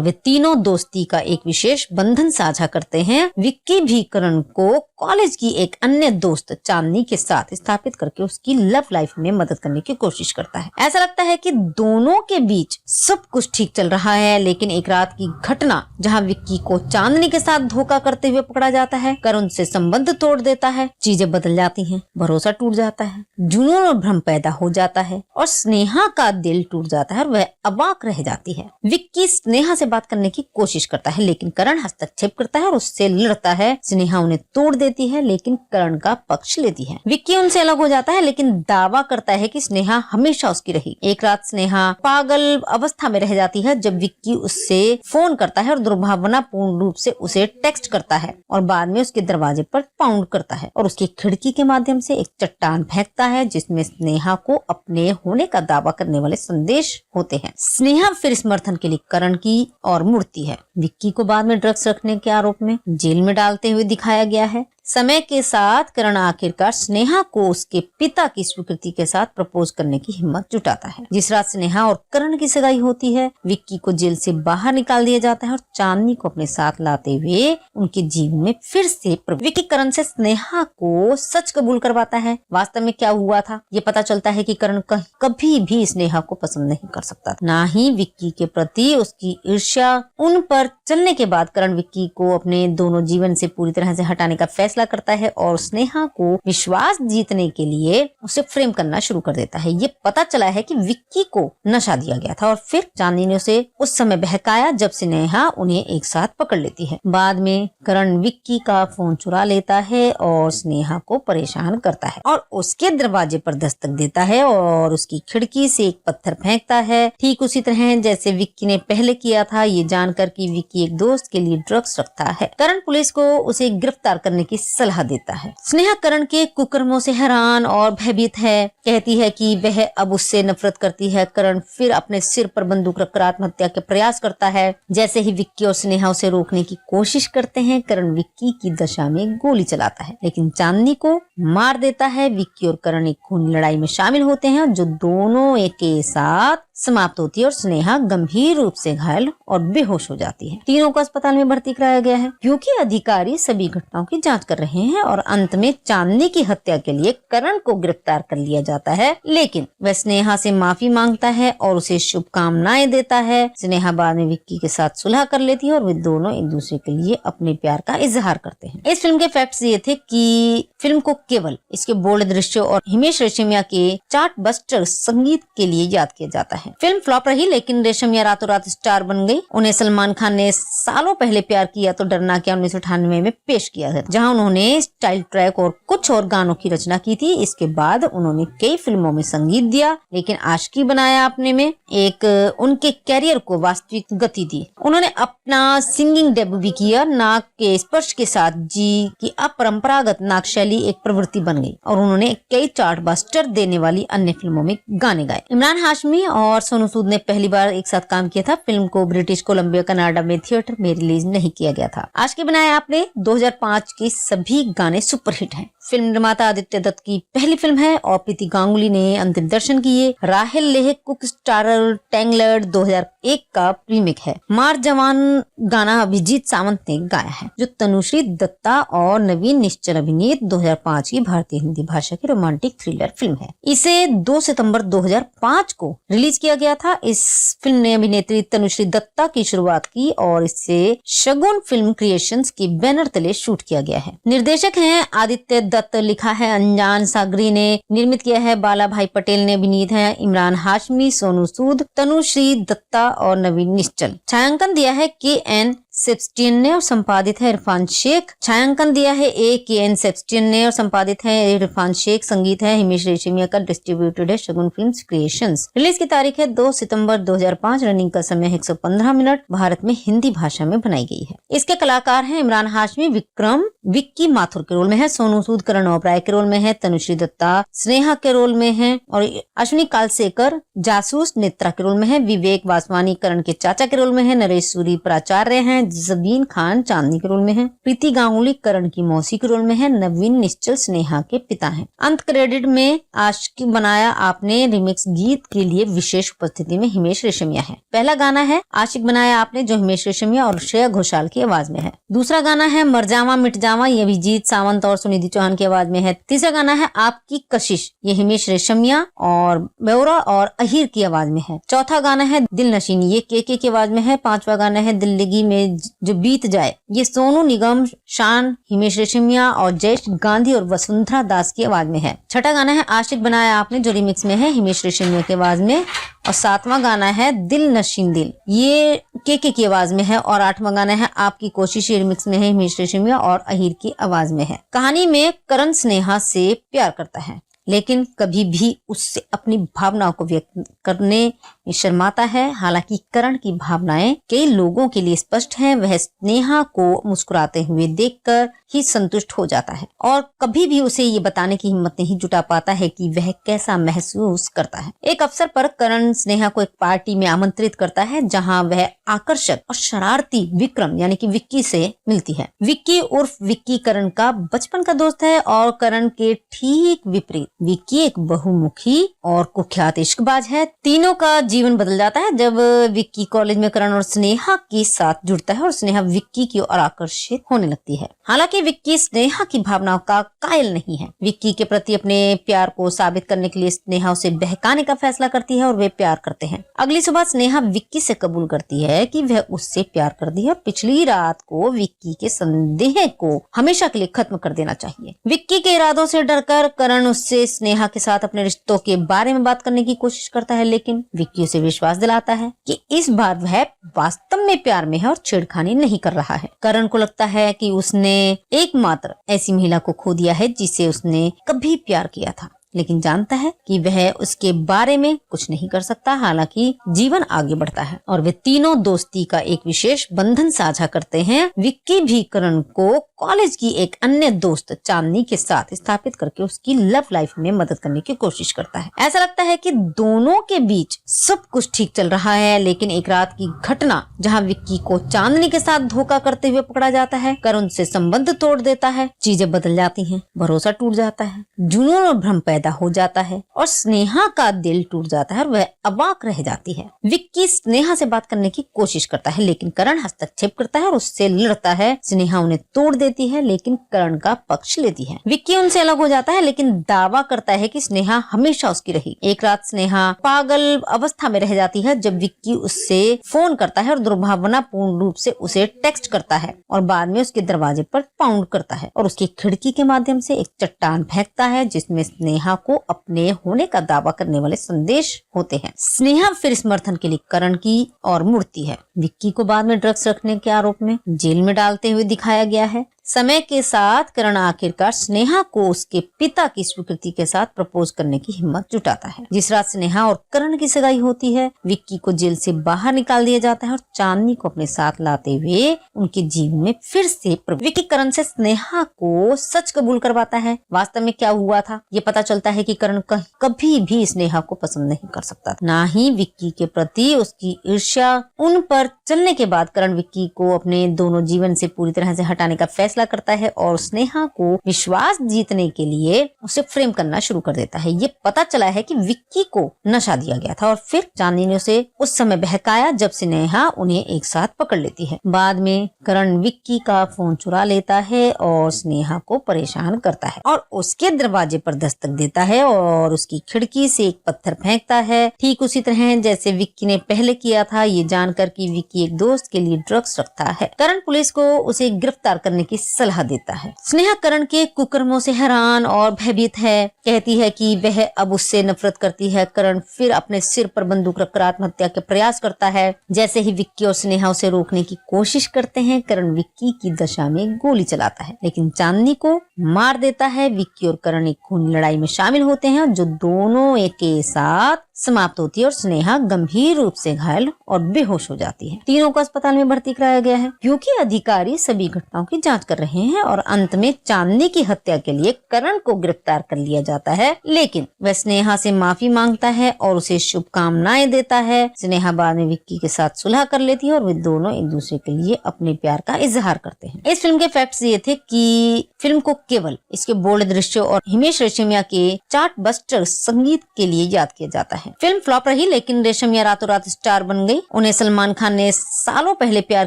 वे तीनों दोस्ती का एक विशेष बंधन साझा करते हैं। विक्की भी करण को कॉलेज की एक अन्य दोस्त चांदनी के साथ स्थापित करके उसकी लव लाइफ में मदद करने की कोशिश करता है। ऐसा लगता है कि दोनों के बीच सब कुछ ठीक चल रहा है, लेकिन एक रात की घटना जहां विक्की को चांदनी के साथ धोखा करते हुए पकड़ा जाता है, करण से संबंध तोड़ देता है। चीजें बदल जाती हैं, भरोसा टूट जाता है, जुनून और भ्रम पैदा हो जाता है और स्नेहा का दिल टूट जाता है और वह अवाक रह जाती है। विक्की स्नेहा से बात करने की कोशिश करता है, लेकिन करण हस्तक्षेप करता है और उससे लड़ता है। स्नेहा उन्हें तोड़ देती है, लेकिन करण का पक्ष लेती है। विक्की उनसे अलग हो जाता है, लेकिन दावा करता है कि स्नेहा हमेशा उसकी रही। एक रात स्नेहा पागल अवस्था में रह जाती है जब विक्की उससे फोन करता है और दुर्भावनापूर्ण रूप से उसे टेक्स्ट करता है और बाद में उसके दरवाजे पर पाउंड करता है और उसकी खिड़की के माध्यम से एक चट्टान फेंकता है जिसमें स्नेहा को अपने होने का दावा करने वाले संदेश होते हैं। स्नेहा फिर समर्थन के लिए करण की ओर मुड़ती है। विक्की को बाद में ड्रग्स रखने के आरोप में जेल में डालते हुए दिखाया गया है। समय के साथ करण आखिरकार स्नेहा को उसके पिता की स्वीकृति के साथ प्रपोज करने की हिम्मत जुटाता है। जिस रात स्नेहा और करण की सगाई होती है, विक्की को जेल से बाहर निकाल दिया जाता है और चांदनी को अपने साथ लाते हुए उनके जीवन में फिर से विक्की करण से स्नेहा को सच कबूल करवाता है। वास्तव में क्या हुआ था ये पता चलता है कि करण कभी भी स्नेहा को पसंद नहीं कर सकता, ना ही विक्की के प्रति उसकी ईर्ष्या। उन पर चलने के बाद करण विक्की को अपने दोनों जीवन से पूरी तरह से हटाने का फैसला करता है और स्नेहा को विश्वास जीतने के लिए उसे फ्रेम करना शुरू कर देता है। ये पता चला है कि विक्की को नशा दिया गया था और फिर चांदनी ने उसे उस समय बहकाया जब स्नेहा उन्हें एक साथ पकड़ लेती है। बाद में करण विक्की का फोन चुरा लेता है और स्नेहा को परेशान करता है और उसके दरवाजे पर दस्तक देता है और उसकी खिड़की से एक पत्थर फेंकता है, ठीक उसी तरह जैसे विक्की ने पहले किया था। ये जानकर कि विक्की एक दोस्त के लिए ड्रग्स रखता है, करण पुलिस को उसे गिरफ्तार करने की सलाह देता है। स्नेहा करण के कुकर्मों से हैरान और भयभीत है, कहती है कि वह अब उससे नफरत करती है। करण फिर अपने सिर पर बंदूक रखकर आत्महत्या के प्रयास करता है। जैसे ही विक्की और स्नेहा उसे रोकने की कोशिश करते हैं, करण विक्की की दशा में गोली चलाता है, लेकिन चांदनी को मार देता है। विक्की और करण एक खूनी लड़ाई में शामिल होते हैं जो दोनों एक के साथ समाप्त होती है और स्नेहा गंभीर रूप से घायल और बेहोश हो जाती है। तीनों को अस्पताल में भर्ती कराया गया है क्योंकि अधिकारी सभी घटनाओं की जांच कर रहे हैं और अंत में चांदनी की हत्या के लिए करण को गिरफ्तार कर लिया जाता है, लेकिन वह स्नेहा से माफी मांगता है और उसे शुभकामनाएं देता है। स्नेहा बाद में विक्की के साथ सुलह कर लेती है और वे दोनों एक दूसरे के लिए अपने प्यार का इजहार करते हैं। इस फिल्म के फैक्ट्स ये थे कि फिल्म को केवल इसके बोल्ड दृश्यों और हिमेश रेशमिया के चार्टबस्टर संगीत के लिए याद किया जाता है। फिल्म फ्लॉप रही, लेकिन रेशमिया रातों रात स्टार बन गई। उन्हें सलमान खान ने सालों पहले प्यार किया तो डरना क्या 1998 में पेश किया है, जहां उन्होंने स्टाइल ट्रैक और कुछ और गानों की रचना की थी। इसके बाद उन्होंने कई फिल्मों में संगीत दिया, लेकिन आशिकी बनाया आपने में एक उनके कैरियर को वास्तविक गति दी। उन्होंने अपना सिंगिंग डेब्यू भी किया। नाक के स्पर्श के साथ जी की अपरंपरागत नाक शैली एक प्रवृत्ति बन गई और उन्होंने कई चार्टबस्टर देने वाली अन्य फिल्मों में गाने गाए। इमरान हाशमी और सोनू सूद ने पहली बार एक साथ काम किया था। फिल्म को ब्रिटिश कोलंबिया कनाडा में थिएटर में रिलीज नहीं किया गया था। आशिकी बनाया आपने 2005 के सभी गाने सुपरहिट हैं। फिल्म निर्माता आदित्य दत्त की पहली फिल्म है और प्रीति गांगुली ने अंतिम दर्शन किए। राहेल लेह कुक स्टारर टैंगलर्ड 2001 का रीमेक है। मार जवान गाना अभिजीत सावंत ने गाया है, जो तनुश्री दत्ता और नवीन निश्चल अभिनीत 2005 की भारतीय हिंदी भाषा की रोमांटिक थ्रिलर फिल्म है। इसे 2 सितंबर 2005 को रिलीज किया गया था। इस फिल्म ने अभिनेत्री तनुश्री दत्ता की शुरुआत की और इसे शगुन फिल्म क्रिएशंस के बैनर तले शूट किया गया है। निर्देशक हैं आदित्य दत्त, लिखा है अंजान सागरी ने, निर्मित किया है बाला भाई पटेल ने, अभिनीत है इमरान हाशमी, सोनू सूद, तनुश्री दत्ता और नवीन निश्चल। छायांकन दिया है KN सेबस्टियन ने और संपादित है इरफान शेख। छायांकन दिया है KN सेबस्टियन ने और संपादित है इरफान शेख। संगीत है हिमेश रेशमिया का, डिस्ट्रीब्यूटेड है शगुन फिल्म्स क्रिएशंस। रिलीज की तारीख है 2 सितंबर 2005। रनिंग का समय 115 मिनट। भारत में हिंदी भाषा में बनाई गई है। इसके कलाकार हैं इमरान हाशमी, विक्रम विक्की माथुर के रोल में है, सोनू सूद करण ओबराय के रोल में है, तनुश्री दत्ता स्नेहा के रोल में है और अश्विनी कालसेकर जासूस नेत्रा के रोल में है, विवेक वासवानी करण के चाचा के रोल में है, नरेश सूरी प्राचार्य हैं, जबीन खान चांदनी के रोल में है, प्रीति गांगुली करण की मौसी के रोल में है, नवीन निश्चल स्नेहा के पिता हैं। अंत क्रेडिट में आशिक बनाया आपने रिमिक्स गीत के लिए विशेष उपस्थिति में हिमेश रेशमिया है। पहला गाना है आशिक बनाया आपने, जो हिमेश रेशमिया और श्रेया घोषाल की आवाज में है। दूसरा गाना है मर जावा मिट जावा, ये अभिजीत सावंत और सुनिधि चौहान की आवाज में है। तीसरा गाना है आपकी कशिश, ये हिमेश रेशमिया और बेवरा और अहिर की आवाज में है। चौथा गाना है दिल नशीनी, ये के की आवाज में है। पांचवा गाना है दिल्लगी में जो बीत जाए, ये सोनू निगम, शान, हिमेश रेशमिया और जयेश गांधी और वसुंधरा दास की आवाज में है। छठा गाना है आशिक बनाया आपने, जो रिमिक्स में है हिमेश रेशमिया की आवाज में। और सातवां गाना है दिल नशीन दिल, ये के की आवाज में है। और आठवां गाना है आपकी कोशिश, ये रिमिक्स में है हिमेश रेशमिया और अहिर की आवाज में है। कहानी में करण स्नेहा से प्यार करता है, लेकिन कभी भी उससे अपनी भावनाओं को व्यक्त करने में शर्माता है। हालांकि करण की भावनाएं कई लोगों के लिए स्पष्ट हैं। वह स्नेहा को मुस्कुराते हुए देखकर ही संतुष्ट हो जाता है और कभी भी उसे ये बताने की हिम्मत नहीं जुटा पाता है कि वह कैसा महसूस करता है। एक अवसर पर करण स्नेहा को एक पार्टी में आमंत्रित करता है, जहां वह आकर्षक और शरारती विक्रम यानी कि विक्की से मिलती है। विक्की उर्फ विक्की करण का बचपन का दोस्त है और करण के ठीक विपरीत विक्की एक बहुमुखी और कुख्यात इश्कबाज है। तीनों का जीवन बदल जाता है जब विक्की कॉलेज में करण और स्नेहा के साथ जुड़ता है और स्नेहा विक्की की ओर आकर्षित होने लगती है। हालांकि विक्की स्नेहा की भावनाओं का कायल नहीं है। विक्की के प्रति अपने प्यार को साबित करने के लिए स्नेहा उसे बहकाने का फैसला करती है और वे प्यार करते हैं। अगली सुबह स्नेहा विक्की से कबूल करती है कि वह उससे प्यार करती है और पिछली रात को विक्की के संदेह को हमेशा के लिए खत्म कर देना चाहिए। विक्की के इरादों से डरकर करण उससे स्नेहा के साथ अपने रिश्तों के बारे में बात करने की कोशिश करता है, लेकिन विक्की उसे विश्वास दिलाता है कि इस बार वह वास्तव में प्यार में है और छेड़खानी नहीं कर रहा है। करण को लगता है कि उसने एकमात्र ऐसी महिला को खो दिया है जिसे उसने कभी प्यार किया था, लेकिन जानता है कि वह उसके बारे में कुछ नहीं कर सकता। हालांकि जीवन आगे बढ़ता है और वे तीनों दोस्ती का एक विशेष बंधन साझा करते हैं। विक्की भी करण को कॉलेज की एक अन्य दोस्त चांदनी के साथ स्थापित करके उसकी लव लाइफ में मदद करने की कोशिश करता है। ऐसा लगता है कि दोनों के बीच सब कुछ ठीक चल रहा है, लेकिन एक रात की घटना जहां विक्की को चांदनी के साथ धोखा करते हुए पकड़ा जाता है, करण से संबंध तोड़ देता है। चीजें बदल जाती हैं, भरोसा टूट जाता है, जुनून और भ्रम पैदा हो जाता है और स्नेहा का दिल टूट जाता है और वह अवाक रह जाती है। विक्की स्नेहा से बात करने की कोशिश करता है, लेकिन करण हस्तक्षेप करता है और उससे लड़ता है। स्नेहा उन्हें तोड़ देती है, लेकिन करण का पक्ष लेती है। विक्की उनसे अलग हो जाता है, लेकिन दावा करता है कि स्नेहा हमेशा उसकी रही। एक रात स्नेहा पागल अवस्था में रह जाती है जब विक्की उससे फोन करता है और दुर्भावनापूर्ण रूप से उसे टेक्स्ट करता है और बाद में उसके दरवाजे पर पाउंड करता है और उसकी खिड़की के माध्यम से एक चट्टान फेंकता है जिसमें स्नेहा को अपने होने का दावा करने वाले संदेश होते हैं। स्नेहा फिर समर्थन के लिए करण की ओर मुड़ती है। विक्की को बाद में ड्रग्स रखने के आरोप में जेल में डालते हुए दिखाया गया है। समय के साथ करण आखिरकार स्नेहा को उसके पिता की स्वीकृति के साथ प्रपोज करने की हिम्मत जुटाता है। जिस रात स्नेहा और करण की सगाई होती है, विक्की को जेल से बाहर निकाल दिया जाता है और चांदनी को अपने साथ लाते हुए उनके जीवन में फिर से विक्की करण से स्नेहा को सच कबूल करवाता है। वास्तव में क्या हुआ था ये पता चलता है कि करण कभी भी स्नेहा को पसंद नहीं कर सकता, ना ही विक्की के प्रति उसकी ईर्ष्या। उन पर चलने के बाद करण विक्की को अपने दोनों जीवन से पूरी तरह से हटाने का फैसला करता है और स्नेहा को विश्वास जीतने के लिए उसे फ्रेम करना शुरू कर देता है। ये पता चला है कि विक्की को नशा दिया गया था और फिर चांदनी ने उसे उस समय बहकाया जब स्नेहा उन्हें एक साथ पकड़ लेती है। बाद में करण विक्की का फोन चुरा लेता है और स्नेहा को परेशान करता है और उसके दरवाजे पर दस्तक देता है और उसकी खिड़की से एक पत्थर फेंकता है, ठीक उसी तरह जैसे विक्की ने पहले किया था। ये जानकर कि विक्की एक दोस्त के लिए ड्रग्स रखता है, करण पुलिस को उसे गिरफ्तार करने की सलाह देता है। स्नेहा करण के कुकर्मों से हैरान और भयभीत है। कहती है कि वह अब उससे नफरत करती है। करण फिर अपने सिर पर बंदूक रखकर आत्महत्या के प्रयास करता है। जैसे ही विक्की और स्नेहा उसे रोकने की कोशिश करते हैं, करण विक्की की दशा में गोली चलाता है, लेकिन चांदनी को मार देता है। विक्की और करण एक खूनी लड़ाई में शामिल होते हैं, जो दोनों एक के साथ समाप्त होती है और स्नेहा गंभीर रूप से घायल और बेहोश हो जाती है। तीनों को अस्पताल में भर्ती कराया गया है, क्योंकि अधिकारी सभी घटनाओं की जांच कर रहे हैं और अंत में चांदनी की हत्या के लिए करण को गिरफ्तार कर लिया जाता है। लेकिन वह स्नेहा से माफी मांगता है और उसे शुभकामनाएं देता है। स्नेहा बाद में विक्की के साथ सुलह कर लेती है और वे दोनों एक दूसरे के लिए अपने प्यार का इजहार करते हैं। इस फिल्म के फैक्ट्स ये थे कि फिल्म को केवल इसके बोल्ड दृश्यों और हिमेश रेशमिया के चार्टबस्टर संगीत के लिए याद किया जाता है। फिल्म फ्लॉप रही, लेकिन रेशमिया रातों रात स्टार बन गई। उन्हें सलमान खान ने सालों पहले प्यार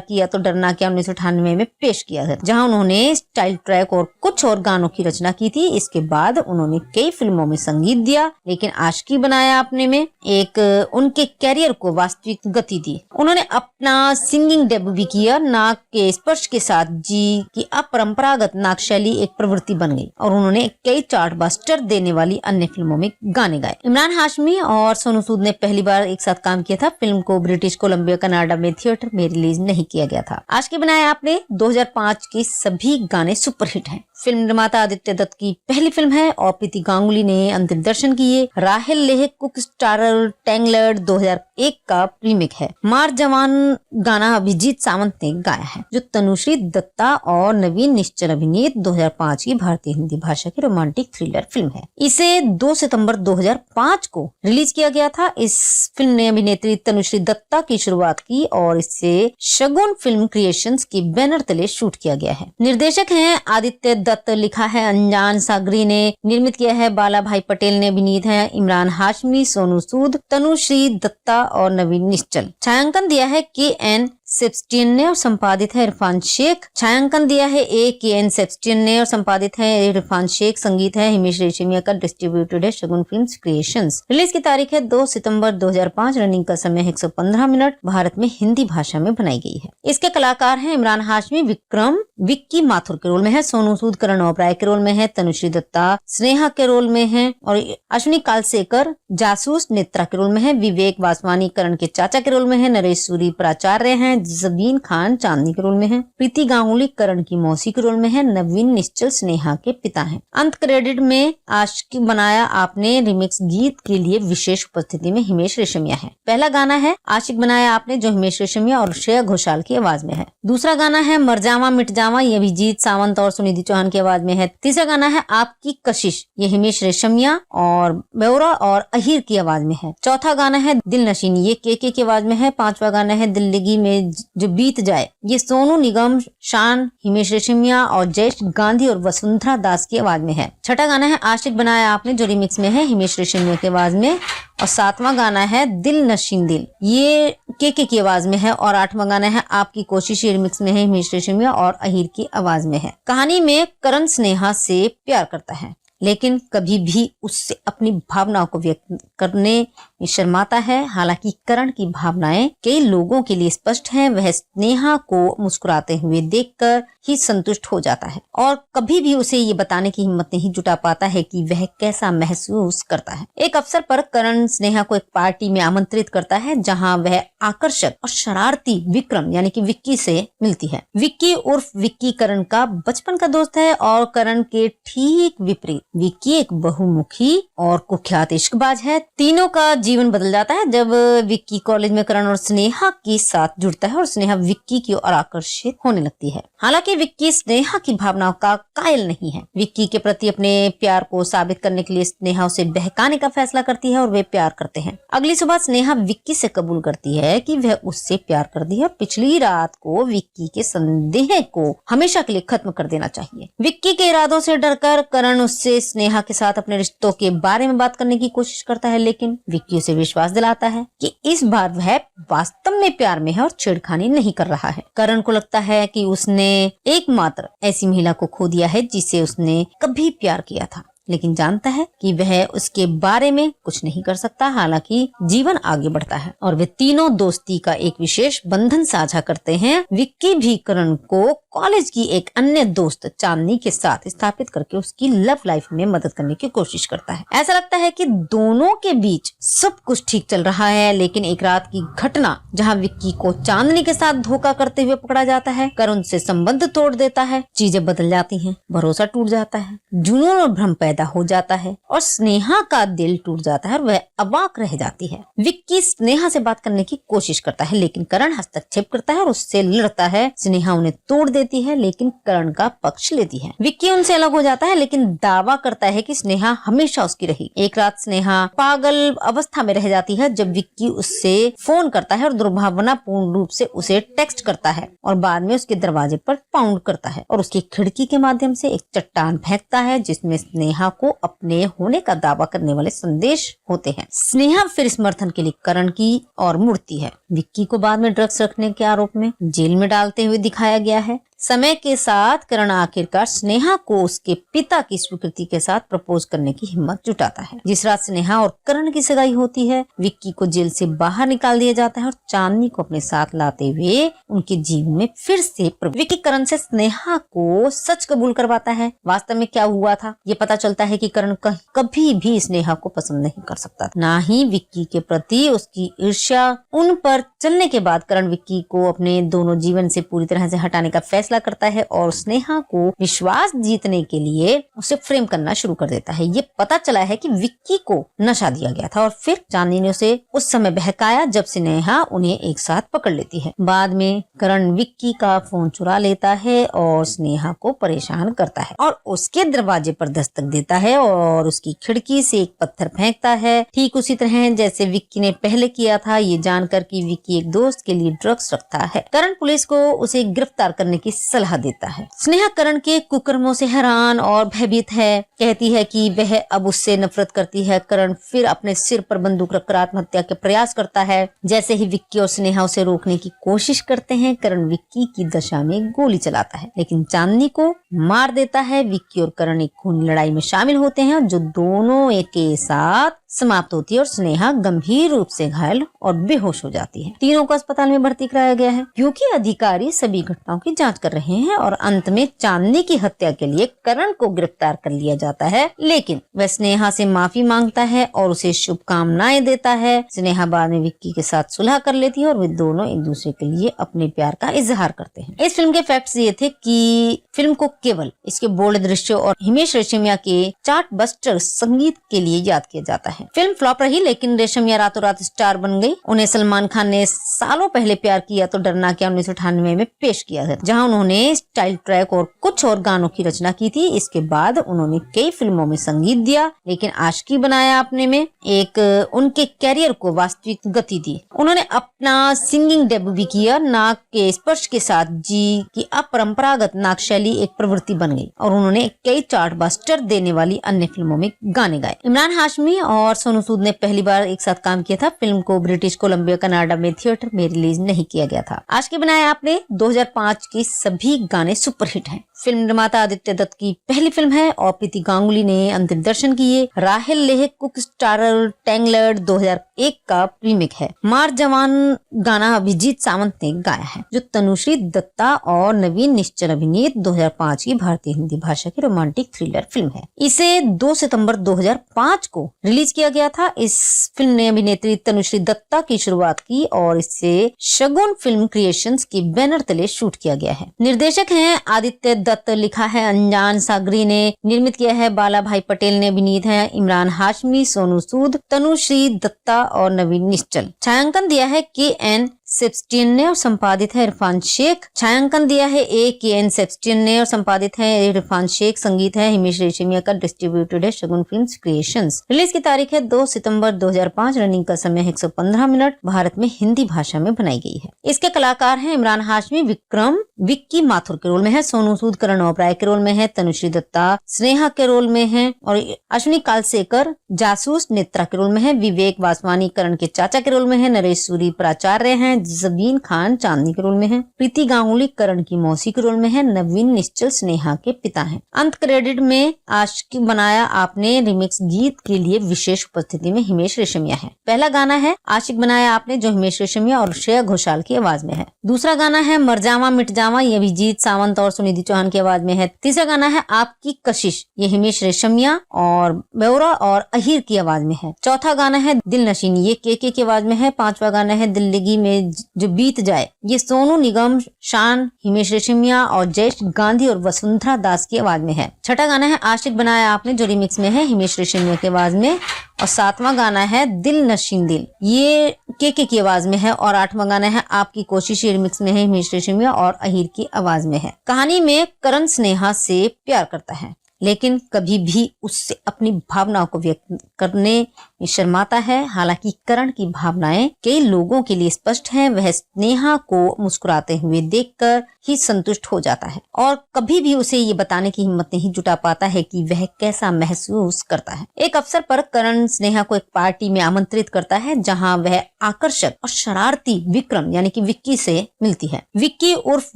किया तो डरना क्या 1998 में पेश किया है, जहां उन्होंने स्टाइल ट्रैक और कुछ और गानों की रचना की थी। इसके बाद उन्होंने कई फिल्मों में संगीत दिया, लेकिन आशिकी बनाया आपने में एक उनके कैरियर को वास्तविक गति दी। उन्होंने अपना सिंगिंग डेब्यू भी किया। नाक के स्पर्श के साथ जी की अपरंपरागत नाक शैली एक प्रवृत्ति बन गई और उन्होंने कई चार्टबस्टर देने वाली अन्य फिल्मों में गाने गाए। इमरान हाशमी और सोनू सूद ने पहली बार एक साथ काम किया था। फिल्म को ब्रिटिश कोलंबिया कनाडा में थिएटर में रिलीज नहीं किया गया था। आशिकी बनाया आपने 2005 के सभी गाने सुपरहिट हैं। फिल्म निर्माता आदित्य दत्त की पहली फिल्म है और प्रीति गांगुली ने अंतिम दर्शन किए। राहेल लेह कुक स्टारर टैंगलर्ड 2001 का रीमेक है। मार जवान गाना अभिजीत सावंत ने गाया है, जो तनुश्री दत्ता और नवीन निश्चल अभिनीत 2005 की भारतीय हिंदी भाषा की रोमांटिक थ्रिलर फिल्म है। इसे 2 सितंबर 2005 को रिलीज किया गया था। इस फिल्म ने अभिनेत्री तनुश्री दत्ता की शुरुआत की और इसे शगुन फिल्म क्रिएशंस के बैनर तले शूट किया गया है। निर्देशक हैं आदित्य दत्त, लिखा है अंजान सागरी ने, निर्मित किया है बाला भाई पटेल ने, अभिनीत है इमरान हाशमी, सोनू सूद, तनुश्री दत्ता और नवीन निश्चल। छायांकन दिया है KN सेबस्टियन ने और संपादित है इरफान शेख। छायांकन दिया है KN सेबस्टियन ने और संपादित है इरफान शेख। संगीत है हिमेश रेशमिया का, डिस्ट्रीब्यूटेड है शगुन फिल्म्स क्रिएशंस। रिलीज की तारीख है 2 सितंबर 2005। रनिंग का समय 115 मिनट। भारत में हिंदी भाषा में बनाई गई है। इसके कलाकार हैं इमरान हाशमी विक्रम विक्की माथुर के रोल में है, सोनू सूद करण ओबराय के रोल में है, तनुश्री दत्ता स्नेहा के रोल में है और अश्विनी कालसेकर जासूस नेत्रा के रोल में है, विवेक वासवानी करण के चाचा के रोल में है, नरेश सूरी प्राचार्य हैं, जबीन खान चांदनी के रोल में है, प्रीति गांगुली करण की मौसी के रोल में है, नवीन निश्चल स्नेहा के पिता हैं। अंत क्रेडिट में आशिकी बनाया आपने रिमिक्स गीत के लिए विशेष उपस्थिति में हिमेश रेशमिया है। पहला गाना है आशिक बनाया आपने, जो हिमेश रेशमिया और श्रेया घोषाल की आवाज में है। दूसरा गाना है मर जावा मिट जावा, ये अभिजीत सावंत और सुनिधि चौहान की आवाज में है। तीसरा गाना है आपकी कशिश, ये हिमेश रेशमिया और बेवरा और अहिर की आवाज में है। चौथा गाना है दिल नशीनी, ये के की आवाज में है। पांचवा गाना है दिल्लगी में जो बीत जाए, ये सोनू निगम, शान, हिमेश रेशमिया और जयेश गांधी और वसुंधरा दास की आवाज में है। छठा गाना है आशिक बनाया आपने, जो रिमिक्स में है हिमेश रेशमिया की आवाज में। और सातवां गाना है दिल नशीन दिल, ये के की आवाज में है। और आठवां गाना है आपकी कोशिश, ये रिमिक्स में है हिमेश रेशमिया और अहिर की आवाज में है। कहानी में करण स्नेहा से प्यार करता है, लेकिन कभी भी उससे अपनी भावनाओं को व्यक्त करने में शर्माता है। हालांकि करण की भावनाएं कई लोगों के लिए स्पष्ट हैं। वह स्नेहा को मुस्कुराते हुए देखकर ही संतुष्ट हो जाता है और कभी भी उसे ये बताने की हिम्मत नहीं जुटा पाता है कि वह कैसा महसूस करता है। एक अवसर पर करण स्नेहा को एक पार्टी में आमंत्रित करता है, जहां वह आकर्षक और शरारती विक्रम यानी कि विक्की से मिलती है। विक्की उर्फ विक्की करण का बचपन का दोस्त है और करण के ठीक विपरीत विक्की एक बहुमुखी और कुख्यात इश्कबाज है। तीनों का जीवन बदल जाता है जब विक्की कॉलेज में करण और स्नेहा के साथ जुड़ता है और स्नेहा विक्की की ओर आकर्षित होने लगती है। हालांकि विक्की स्नेहा की भावनाओं का कायल नहीं है। विक्की के प्रति अपने प्यार को साबित करने के लिए स्नेहा उसे बहकाने का फैसला करती है और वे प्यार करते हैं। अगली सुबह स्नेहा विक्की से कबूल करती है कि वह उससे प्यार करती है और पिछली रात को विक्की के संदेह को हमेशा के लिए खत्म कर देना चाहिए। विक्की के इरादों से डरकर करण उससे स्नेहा के साथ अपने रिश्तों के बारे में बात करने की कोशिश करता है, लेकिन विक्की उसे विश्वास दिलाता है कि इस बार वह वास्तव में प्यार में है और छेड़खानी नहीं कर रहा है। करण को लगता है कि उसने एकमात्र ऐसी महिला को खो दिया है जिसे उसने कभी प्यार किया था। लेकिन जानता है कि वह उसके बारे में कुछ नहीं कर सकता। हालांकि जीवन आगे बढ़ता है और वे तीनों दोस्ती का एक विशेष बंधन साझा करते हैं। विक्की भी करण को कॉलेज की एक अन्य दोस्त चांदनी के साथ स्थापित करके उसकी लव लाइफ में मदद करने की कोशिश करता है। ऐसा लगता है कि दोनों के बीच सब कुछ ठीक चल रहा है, लेकिन एक रात की घटना जहां विक्की को चांदनी के साथ धोखा करते हुए पकड़ा जाता है, करण से संबंध तोड़ देता है। चीजें बदल जाती हैं, भरोसा टूट जाता है, जुनून और भ्रम पैदा हो जाता है और स्नेहा का दिल टूट जाता है और वह अवाक रह जाती है। विक्की स्नेहा से बात करने की कोशिश करता है, लेकिन करण हस्तक्षेप करता है और उससे लड़ता है। स्नेहा उन्हें तोड़ देती है, लेकिन करण का पक्ष लेती है। विक्की उनसे अलग हो जाता है, लेकिन दावा करता है कि स्नेहा हमेशा उसकी रही। एक रात स्नेहा पागल अवस्था में रह जाती है जब विक्की उससे फोन करता है और दुर्भावनापूर्ण रूप से उसे टेक्स्ट करता है और बाद में उसके दरवाजे पर पाउंड करता है और उसकी खिड़की के माध्यम से एक चट्टान फेंकता है जिसमें स्नेहा को अपने होने का दावा करने वाले संदेश होते हैं। स्नेहा फिर समर्थन के लिए करण की ओर मुड़ती है। विक्की को बाद में ड्रग्स रखने के आरोप में जेल में डालते हुए दिखाया गया है। समय के साथ करण आखिरकार स्नेहा को उसके पिता की स्वीकृति के साथ प्रपोज करने की हिम्मत जुटाता है। जिस रात स्नेहा और करण की सगाई होती है, विक्की को जेल से बाहर निकाल दिया जाता है और चांदनी को अपने साथ लाते हुए उनके जीवन में फिर से विक्की करण से स्नेहा को सच कबूल करवाता है। वास्तव में क्या हुआ था ये पता चलता है कि करण कभी भी स्नेहा को पसंद नहीं कर सकता, ना ही विक्की के प्रति उसकी ईर्ष्या। उन पर चलने के बाद करण विक्की को अपने दोनों जीवन से पूरी तरह से हटाने का फैसला करता है और स्नेहा को विश्वास जीतने के लिए उसे फ्रेम करना शुरू कर देता है। ये पता चला है कि विक्की को नशा दिया गया था और फिर चांदनी ने उसे उस समय बहकाया जब स्नेहा उन्हें एक साथ पकड़ लेती है। बाद में करण विक्की का फोन चुरा लेता है और स्नेहा को परेशान करता है और उसके दरवाजे पर दस्तक देता है और उसकी खिड़की से एक पत्थर फेंकता है, ठीक उसी तरह जैसे विक्की ने पहले किया था। ये जानकर कि विक्की एक दोस्त के लिए ड्रग्स रखता है, करण पुलिस को उसे गिरफ्तार करने की सलाह देता है। स्नेहा करण के कुकर्मों से हैरान और भयभीत है, कहती है कि वह अब उससे नफरत करती है। करण फिर अपने सिर पर बंदूक रखकर आत्महत्या के प्रयास करता है। जैसे ही विक्की और स्नेहा उसे रोकने की कोशिश करते हैं, करण विक्की की दशा में गोली चलाता है, लेकिन चांदनी को मार देता है। विक्की और करण एक खूनी लड़ाई में शामिल होते हैं जो दोनों एक के साथ समाप्त होती है और स्नेहा गंभीर रूप से घायल और बेहोश हो जाती है। तीनों को अस्पताल में भर्ती कराया गया है क्योंकि अधिकारी सभी घटनाओं की जांच कर रहे हैं और अंत में चांदनी की हत्या के लिए करण को गिरफ्तार कर लिया जाता है, लेकिन वह स्नेहा से माफी मांगता है और उसे शुभकामनाएं देता है। स्नेहा बाद में विक्की के साथ सुलह कर लेती है और वे दोनों एक दूसरे के लिए अपने प्यार का इजहार करते हैं। इस फिल्म के फैक्ट्स ये थे कि फिल्म को केवल इसके बोल्ड दृश्यों और हिमेश रेशमिया के चार्टबस्टर संगीत के लिए याद किया जाता है। फिल्म फ्लॉप रही, लेकिन रेशमिया रातों रात स्टार बन गई। उन्हें सलमान खान ने सालों पहले प्यार किया तो डरना क्या 1998 में पेश किया था, जहां उन्होंने स्टाइल ट्रैक और कुछ और गानों की रचना की थी। इसके बाद उन्होंने कई फिल्मों में संगीत दिया, लेकिन आशिकी बनाया आपने में एक उनके कैरियर को वास्तविक गति दी। उन्होंने अपना सिंगिंग डेब्यू भी किया। नाक के स्पर्श के साथ जी की अपरंपरागत नाक शैली एक प्रवृत्ति बन गई और उन्होंने कई चार्टबस्टर देने वाली अन्य फिल्मों में गाने गाए। इमरान हाशमी और सोनू सूद ने पहली बार एक साथ काम किया था। फिल्म को ब्रिटिश कोलंबिया कनाडा में थिएटर में रिलीज नहीं किया गया था। आशिकी बनाया आपने 2005 की सभी गाने सुपरहिट हैं। फिल्म निर्माता आदित्य दत्त की पहली फिल्म है और प्रीति गांगुली ने अंतिम दर्शन किए। राहेल लेह कुक स्टारर टैंगलर्ड 2001 का रीमेक है। मार जवान गाना अभिजीत सावंत ने गाया है, जो तनुश्री दत्ता और नवीन निश्चल अभिनीत 2005 की भारतीय हिंदी भाषा की रोमांटिक थ्रिलर फिल्म है। इसे 2 सितंबर 2005 को रिलीज किया गया था। इस फिल्म ने अभिनेत्री तनुश्री दत्ता की शुरुआत की और इसे शगुन फिल्म क्रिएशंस के बैनर तले शूट किया गया है। निर्देशक हैं आदित्य दत्त, लिखा है अंजान सागरी ने, निर्मित किया है बाला भाई पटेल ने, अभिनीत है इमरान हाशमी, सोनू सूद, तनुश्री दत्ता और नवीन निश्चल। छायांकन दिया है KN सेब्स्टियन ने और संपादित है इरफान शेख। छायांकन दिया है KN सेब्स्टियन ने और संपादित है इरफान शेख। संगीत है हिमेश रेशमिया का, डिस्ट्रीब्यूटेड है शगुन फिल्म्स क्रिएशंस। रिलीज की तारीख है 2 सितंबर 2005। रनिंग का समय 115 मिनट। भारत में हिंदी भाषा में बनाई गई है। इसके कलाकार हैं इमरान हाशमी विक्रम विक्की माथुर के रोल में है, सोनू सूद करण ओबराय के रोल में है, तनुश्री दत्ता स्नेहा के रोल में है और अश्विनी कालसेकर जासूस नेत्रा के रोल में है, विवेक वासवानी करण के चाचा के रोल में है, नरेश सूरी प्राचार्य हैं, ज़बीन खान चांदनी के रोल में है, प्रीति गांगुली करण की मौसी के रोल में है, नवीन निश्चल स्नेहा के पिता हैं। अंत क्रेडिट में आशिक बनाया आपने रिमिक्स गीत के लिए विशेष उपस्थिति में हिमेश रेशमिया है। पहला गाना है आशिक बनाया आपने, जो हिमेश रेशमिया और श्रेया घोषाल की आवाज में है। दूसरा गाना है मर जावा मिट जावा, ये भी जीत सावंत और सुनिधि चौहान की आवाज में है। तीसरा गाना है आपकी कशिश, ये हिमेश रेशमिया और बेवरा और अहिर की आवाज में है। चौथा गाना है दिल नशीनी, ये के की आवाज में है। पांचवा गाना है दिल्लगी में जो बीत जाए, ये सोनू निगम, शान, हिमेश रेशमिया और जयेश गांधी और वसुंधरा दास की आवाज में है। छठा गाना है आशिक बनाया आपने, जो रिमिक्स में है हिमेश रेशमिया की आवाज में। और सातवां गाना है दिल नशीन दिल, ये के की आवाज में है। और आठवां गाना है आपकी कोशिश, ये रिमिक्स में है हिमेश रेशमिया और अहिर की आवाज में है। कहानी में करण स्नेहा से प्यार करता है, लेकिन कभी भी उससे अपनी भावनाओं को व्यक्त करने में शर्माता है। हालांकि करण की भावनाएं कई लोगों के लिए स्पष्ट हैं। वह स्नेहा को मुस्कुराते हुए देखकर ही संतुष्ट हो जाता है और कभी भी उसे ये बताने की हिम्मत नहीं जुटा पाता है कि वह कैसा महसूस करता है। एक अवसर पर करण स्नेहा को एक पार्टी में आमंत्रित करता है, जहां वह आकर्षक और शरारती विक्रम यानी कि विक्की से मिलती है। विक्की उर्फ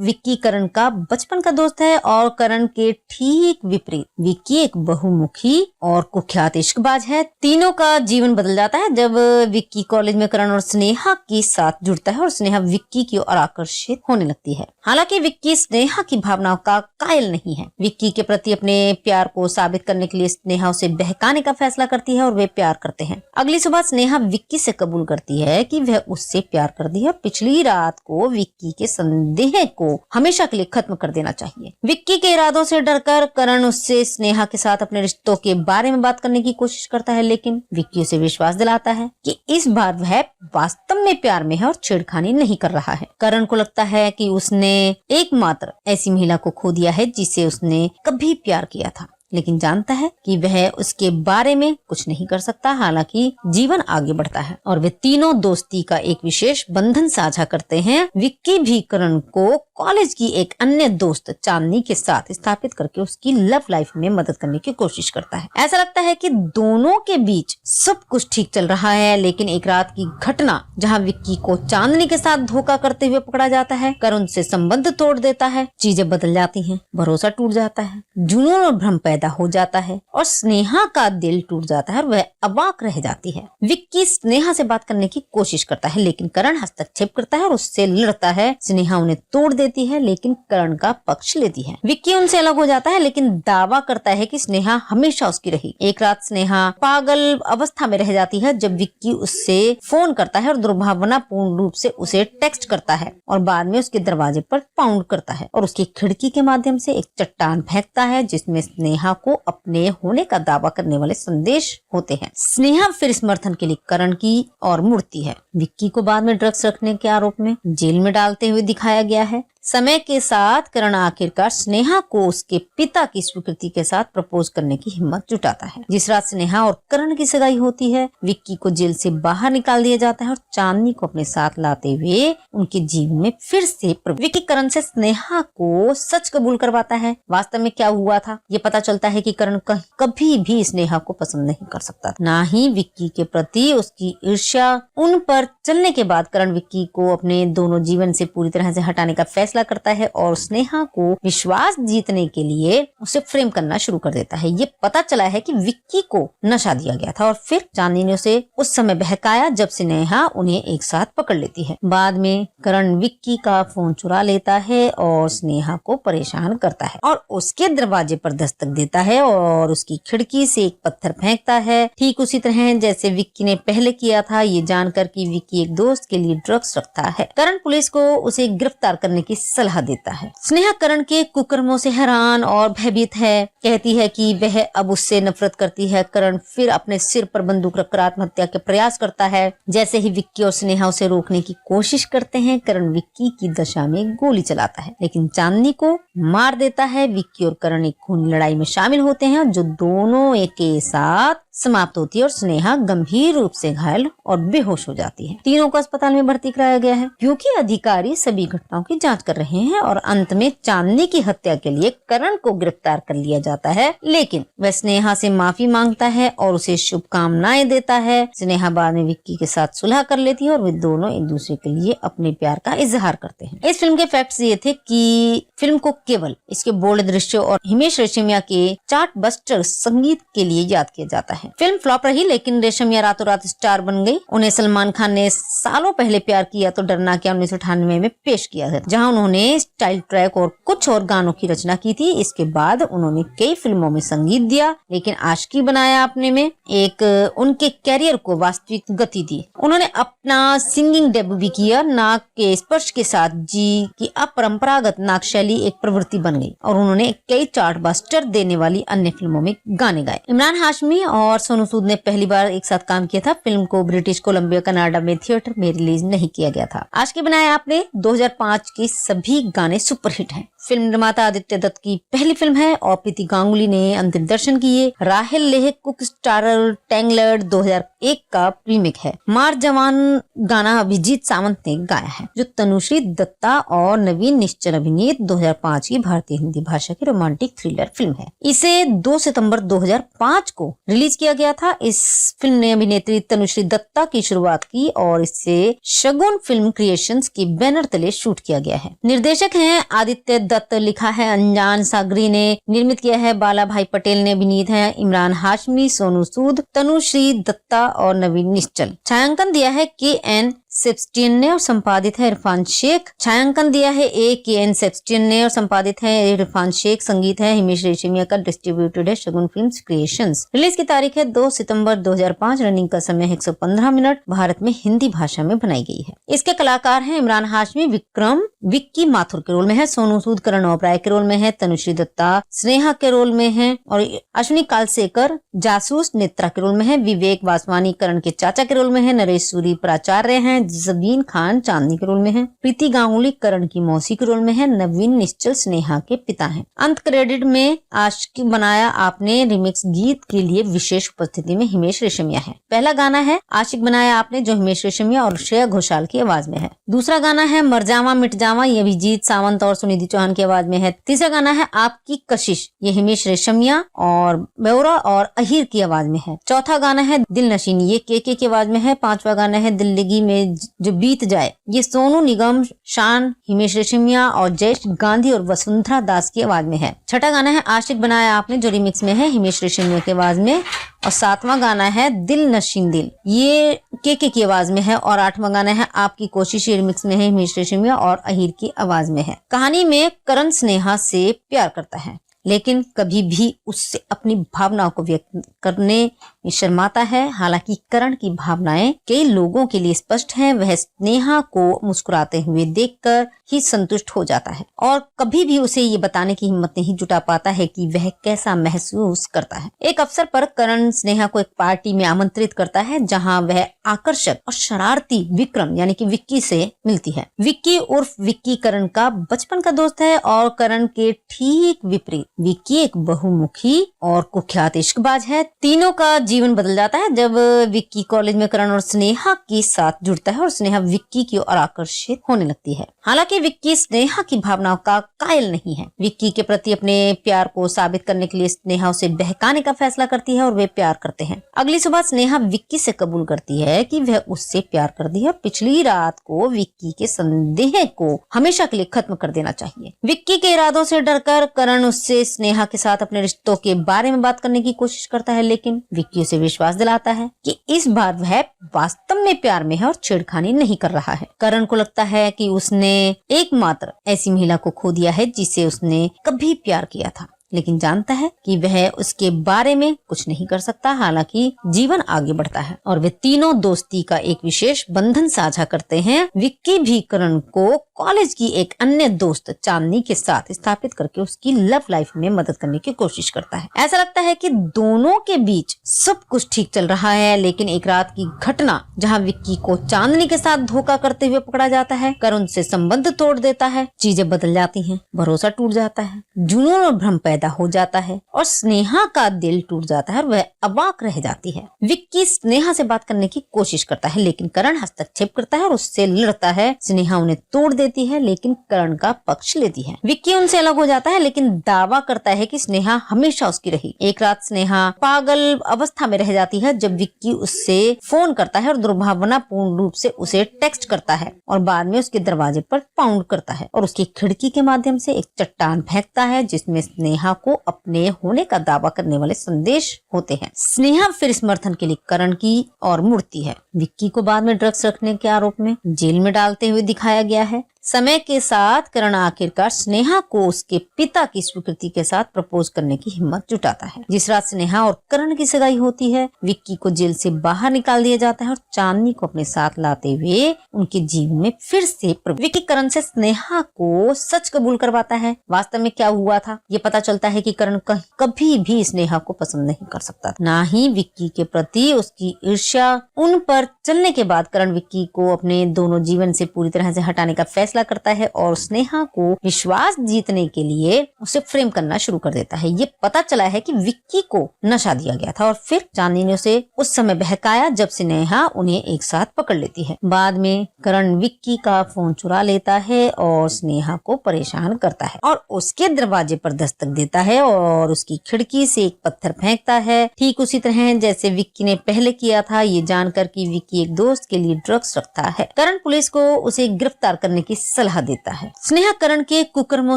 विक्की करण का बचपन का दोस्त है और करण के ठीक विपरीत विक्की एक बहुमुखी और कुख्यात इश्कबाज है। तीनों का जीवन बदल जाता है जब विक्की कॉलेज में करण और स्नेहा के साथ जुड़ता है और स्नेहा विक्की की ओर आकर्षित होने लगती है। हालांकि विक्की स्नेहा की भावनाओं का कायल नहीं है। विक्की के प्रति अपने प्यार को साबित करने के लिए स्नेहा उसे बहकाने का फैसला करती है और वे प्यार करते हैं। अगली सुबह स्नेहा विक्की से कबूल करती है कि वह उससे प्यार करती है और पिछली रात को विक्की के संदेह को हमेशा के लिए खत्म कर देना चाहिए। विक्की के इरादों से डरकर करण उससे स्नेहा के साथ अपने रिश्तों के बारे में बात करने की कोशिश करता है, लेकिन विक्की उसे विश्वास दिलाता है कि इस बार वह वास्तव में प्यार में है और छेड़खानी नहीं कर रहा है। करण को लगता है कि उसने एकमात्र ऐसी महिला को खो दिया है जिसे उसने कभी प्यार किया था, लेकिन जानता है कि वह उसके बारे में कुछ नहीं कर सकता। हालांकि जीवन आगे बढ़ता है और वे तीनों दोस्ती का एक विशेष बंधन साझा करते हैं। विक्की भी करण को कॉलेज की एक अन्य दोस्त चांदनी के साथ स्थापित करके उसकी लव लाइफ में मदद करने की कोशिश करता है। ऐसा लगता है कि दोनों के बीच सब कुछ ठीक चल रहा है, लेकिन एक रात की घटना जहां विक्की को चांदनी के साथ धोखा करते हुए पकड़ा जाता है, करण से संबंध तोड़ देता है। चीजें बदल जाती हैं, भरोसा टूट जाता है, जुनून और भ्रम पैदा हो जाता है और स्नेहा का दिल टूट जाता है और वह अवाक रह जाती है। विक्की स्नेहा से बात करने की कोशिश करता है, लेकिन करण हस्तक्षेप करता है और उससे लड़ता है। स्नेहा उन्हें तोड़ देती है, लेकिन करण का पक्ष लेती है। विक्की उनसे अलग हो जाता है, लेकिन दावा करता है कि स्नेहा हमेशा उसकी रही। एक रात स्नेहा पागल अवस्था में रह जाती है जब विक्की उससे फोन करता है और दुर्भावनापूर्ण रूप से उसे टेक्स्ट करता है और बाद में उसके दरवाजे पर पाउंड करता है और उसकी खिड़की के माध्यम से एक चट्टान फेंकता है जिसमें स्नेहा को अपने होने का दावा करने वाले संदेश होते हैं। स्नेहा फिर समर्थन के लिए करण की ओर मुड़ती है। विक्की को बाद में ड्रग्स रखने के आरोप में जेल में डालते हुए दिखाया गया है। समय के साथ करण आखिरकार स्नेहा को उसके पिता की स्वीकृति के साथ प्रपोज करने की हिम्मत जुटाता है। जिस रात स्नेहा और करण की सगाई होती है, विक्की को जेल से बाहर निकाल दिया जाता है और चांदनी को अपने साथ लाते हुए उनके जीवन में फिर से विक्की करण से स्नेहा को सच कबूल करवाता है। वास्तव में क्या हुआ था ये पता चलता है कि करण कभी भी स्नेहा को पसंद नहीं कर सकता, ना ही विक्की के प्रति उसकी ईर्ष्या। उन पर चलने के बाद करण विक्की को अपने दोनों जीवन से पूरी तरह से हटाने का फैसला करता है और स्नेहा को विश्वास जीतने के लिए उसे फ्रेम करना शुरू कर देता है। ये पता चला है कि विक्की को नशा दिया गया था और फिर चांदनी ने उसे उस समय बहकाया जब स्नेहा उन्हें एक साथ पकड़ लेती है। बाद में करण विक्की का फोन चुरा लेता है और स्नेहा को परेशान करता है और उसके दरवाजे पर दस्तक देता है और उसकी खिड़की से एक पत्थर फेंकता है, ठीक उसी तरह जैसे विक्की ने पहले किया था, ये जानकर कि विक्की एक दोस्त के लिए ड्रग्स रखता है। करण पुलिस को उसे गिरफ्तार करने की सलाह देता है। स्नेहा करण के कुकर्मों से हैरान और भयभीत है, कहती है कि वह अब उससे नफरत करती है। करण फिर अपने सिर पर बंदूक रखकर आत्महत्या के प्रयास करता है। जैसे ही विक्की और स्नेहा उसे रोकने की कोशिश करते हैं, करण विक्की की दशा में गोली चलाता है, लेकिन चांदनी को मार देता है। विक्की और करण एक खूनी लड़ाई में शामिल होते हैं जो दोनों एक साथ समाप्त होती है और स्नेहा गंभीर रूप से घायल और बेहोश हो जाती है। तीनों को अस्पताल में भर्ती कराया गया है क्योंकि अधिकारी सभी घटनाओं की जांच कर रहे हैं और अंत में चांदनी की हत्या के लिए करण को गिरफ्तार कर लिया जाता है, लेकिन वह स्नेहा से माफी मांगता है और उसे शुभकामनाएं देता है। स्नेहा बाद में विक्की के साथ सुलह कर लेती है और वे दोनों एक दूसरे के लिए अपने प्यार का इजहार करते हैं। इस फिल्म के फैक्ट्स ये थे कि फिल्म को केवल इसके बोल्ड दृश्यों और हिमेश रेशमिया के चार्टबस्टर संगीत के लिए याद किया जाता है। फिल्म फ्लॉप रही, लेकिन रेशमिया रातों रात स्टार बन गई। उन्हें सलमान खान ने सालों पहले प्यार किया तो डरना क्या 1998 में पेश किया है, जहां उन्होंने स्टाइल ट्रैक और कुछ और गानों की रचना की थी। इसके बाद उन्होंने कई फिल्मों में संगीत दिया, लेकिन आशिकी बनाया आपने में एक उनके कैरियर को वास्तविक गति दी। उन्होंने अपना सिंगिंग डेब्यू भी किया। नाक के स्पर्श के साथ जी की अपरंपरागत नाक शैली एक प्रवृत्ति बन गई और उन्होंने कई चार्टबस्टर देने वाली अन्य फिल्मों में गाने गाए। इमरान हाशमी और सोनू सूद ने पहली बार एक साथ काम किया था। फिल्म को ब्रिटिश कोलंबिया कनाडा में थिएटर में रिलीज नहीं किया गया था। आशिकी बनाया आपने 2005 के सभी गाने सुपरहिट हैं। फिल्म निर्माता आदित्य दत्त की पहली फिल्म है और प्रीति गांगुली ने अंतिम दर्शन किए। राहेल लेह कुक स्टारर टैंगलर्ड 2001 का रीमेक है। मार जवान गाना अभिजीत सावंत ने गाया है, जो तनुश्री दत्ता और नवीन निश्चल अभिनीत 2005 की भारतीय हिंदी भाषा की रोमांटिक थ्रिलर फिल्म है। इसे 2 सितंबर 2005 को रिलीज किया गया था। इस फिल्म ने अभिनेत्री तनुश्री दत्ता की शुरुआत की और इसे शगुन फिल्म क्रिएशंस के बैनर तले शूट किया गया है। निर्देशक हैं आदित्य दत्त, लिखा है अंजान सागरी ने, निर्मित किया है बाला भाई पटेल ने, अभिनीत है इमरान हाशमी, सोनू सूद, तनुश्री दत्ता और नवीन निश्चल। छायांकन दिया है KN सेबस्टियन ने और संपादित है इरफान शेख। छायांकन दिया है KN सेबस्टियन ने और संपादित है इरफान शेख। संगीत है हिमेश रेशमिया का, डिस्ट्रीब्यूटेड है शगुन फिल्म्स क्रिएशंस। रिलीज की तारीख है 2 सितंबर 2005। रनिंग का समय 115 मिनट। भारत में हिंदी भाषा में बनाई गई है। इसके कलाकार हैं इमरान हाशमी विक्रम विक्की माथुर के रोल में है, सोनू सूद करण ओबराय के रोल में है, तनुश्री दत्ता स्नेहा के रोल में है और अश्विनी कालसेकर जासूस नेत्रा के रोल में है, विवेक वासवानी करण के चाचा के रोल में है, नरेश सूरी प्राचार्य हैं, जबीन खान चांदनी के रोल में है, प्रीति गांगुली करण की मौसी के रोल में है, नवीन निश्चल स्नेहा के पिता हैं। अंत क्रेडिट में आशिकी बनाया आपने रिमिक्स गीत के लिए विशेष उपस्थिति में हिमेश रेशमिया है। पहला गाना है आशिक बनाया आपने, जो हिमेश रेशमिया और श्रेया घोषाल की आवाज में है। दूसरा गाना है मर जावा मिट जावा, ये अभिजीत सावंत और सुनिधि चौहान की आवाज में है। तीसरा गाना है आपकी कशिश, ये हिमेश रेशमिया और बेवरा और अहिर की आवाज में है। चौथा गाना है दिल नशीनी, ये के की आवाज में है। पांचवा गाना है दिल्लगी में जो बीत जाए, ये सोनू निगम, शान, हिमेश रेशमिया और जयेश गांधी और वसुंधरा दास की आवाज में है। छठा गाना है आशिक बनाया आपने, जो रिमिक्स में है हिमेश रेशमिया की आवाज में। और सातवां गाना है दिल नशीन दिल, ये के की आवाज में है। और आठवां गाना है आपकी कोशिश, ये रिमिक्स में है हिमेश रेशमिया और अहिर की आवाज में है। कहानी में करण स्नेहा से प्यार करता है, लेकिन कभी भी उससे अपनी भावनाओं को व्यक्त करने में शर्माता है। हालांकि करण की भावनाएं कई लोगों के लिए स्पष्ट हैं। वह स्नेहा को मुस्कुराते हुए देखकर ही संतुष्ट हो जाता है और कभी भी उसे ये बताने की हिम्मत नहीं जुटा पाता है कि वह कैसा महसूस करता है। एक अवसर पर करण स्नेहा को एक पार्टी में आमंत्रित करता है, जहां वह आकर्षक और शरारती विक्रम यानी कि विक्की से मिलती है। विक्की उर्फ विक्की करण का बचपन का दोस्त है और करण के ठीक विपरीत विक्की एक बहुमुखी और कुख्यात इश्कबाज है। तीनों का जीवन बदल जाता है जब विक्की कॉलेज में करण और स्नेहा के साथ जुड़ता है और स्नेहा विक्की की ओर आकर्षित होने लगती है। हालांकि विक्की स्नेहा की भावनाओं का कायल नहीं है। विक्की के प्रति अपने प्यार को साबित करने के लिए स्नेहा उसे बहकाने का फैसला करती है और वे प्यार करते हैं। अगली सुबह स्नेहा विक्की से कबूल करती है कि वह उससे प्यार करती है और पिछली रात को विक्की के संदेह को हमेशा के लिए खत्म कर देना चाहिए। विक्की के इरादों से डरकर करण उससे स्नेहा के साथ अपने रिश्तों के बारे में बात करने की कोशिश करता है, लेकिन विक्की उसे विश्वास दिलाता है कि इस बार वह वास्तव में प्यार में है और छेड़खानी नहीं कर रहा है। करण को लगता है कि उसने एकमात्र ऐसी महिला को खो दिया है जिसे उसने कभी प्यार किया था, लेकिन जानता है कि वह उसके बारे में कुछ नहीं कर सकता। हालांकि जीवन आगे बढ़ता है और वे तीनों दोस्ती का एक विशेष बंधन साझा करते हैं। विक्की भी करण को कॉलेज की एक अन्य दोस्त चांदनी के साथ स्थापित करके उसकी लव लाइफ में मदद करने की कोशिश करता है। ऐसा लगता है कि दोनों के बीच सब कुछ ठीक चल रहा है, लेकिन एक रात की घटना जहां विक्की को चांदनी के साथ धोखा करते हुए पकड़ा जाता है, करण से संबंध तोड़ देता है। चीजें बदल जाती हैं, भरोसा टूट जाता है, जुनून और भ्रम पैदा हो जाता है और स्नेहा का दिल टूट जाता है और वह अवाक रह जाती है। विक्की स्नेहा से बात करने की कोशिश करता है, लेकिन करण हस्तक्षेप करता है और उससे लड़ता है। स्नेहा उन्हें तोड़ देती है, लेकिन करण का पक्ष लेती है। विक्की उनसे अलग हो जाता है, लेकिन दावा करता है कि स्नेहा हमेशा उसकी रही। एक रात स्नेहा पागल अवस्था में रह जाती है जब विक्की उससे फोन करता है और दुर्भावनापूर्ण रूप से उसे टेक्स्ट करता है और बाद में उसके दरवाजे पर पाउंड करता है और उसकी खिड़की के माध्यम से एक चट्टान फेंकता है जिसमें स्नेहा को अपने होने का दावा करने वाले संदेश होते हैं। स्नेहा फिर समर्थन के लिए करण की ओर मुड़ती है। विक्की को बाद में ड्रग्स रखने के आरोप में जेल में डालते हुए दिखाया गया है। समय के साथ करण आखिरकार स्नेहा को उसके पिता की स्वीकृति के साथ प्रपोज करने की हिम्मत जुटाता है। जिस रात स्नेहा और करण की सगाई होती है, विक्की को जेल से बाहर निकाल दिया जाता है और चांदनी को अपने साथ लाते हुए उनके जीवन में फिर से विक्की करण से स्नेहा को सच कबूल करवाता है। वास्तव में क्या हुआ था ये पता चलता है कि करण कभी भी स्नेहा को पसंद नहीं कर सकता, ना ही विक्की के प्रति उसकी ईर्ष्या। उन पर चलने के बाद करण विक्की को अपने दोनों जीवन से पूरी तरह से हटाने का फैसला करता है और स्नेहा को विश्वास जीतने के लिए उसे फ्रेम करना शुरू कर देता है। ये पता चला है कि विक्की को नशा दिया गया था और फिर चांदनी ने उसे उस समय बहकाया जब स्नेहा उन्हें एक साथ पकड़ लेती है। बाद में करण विक्की का फोन चुरा लेता है और स्नेहा को परेशान करता है और उसके दरवाजे पर दस्तक देता है और उसकी खिड़की से एक पत्थर फेंकता है, ठीक उसी तरह जैसे विक्की ने पहले किया था। ये जानकर कि विक्की एक दोस्त के लिए ड्रग्स रखता है, करण पुलिस को उसे गिरफ्तार करने की सलाह देता है। स्नेहा करण के कुकर्मों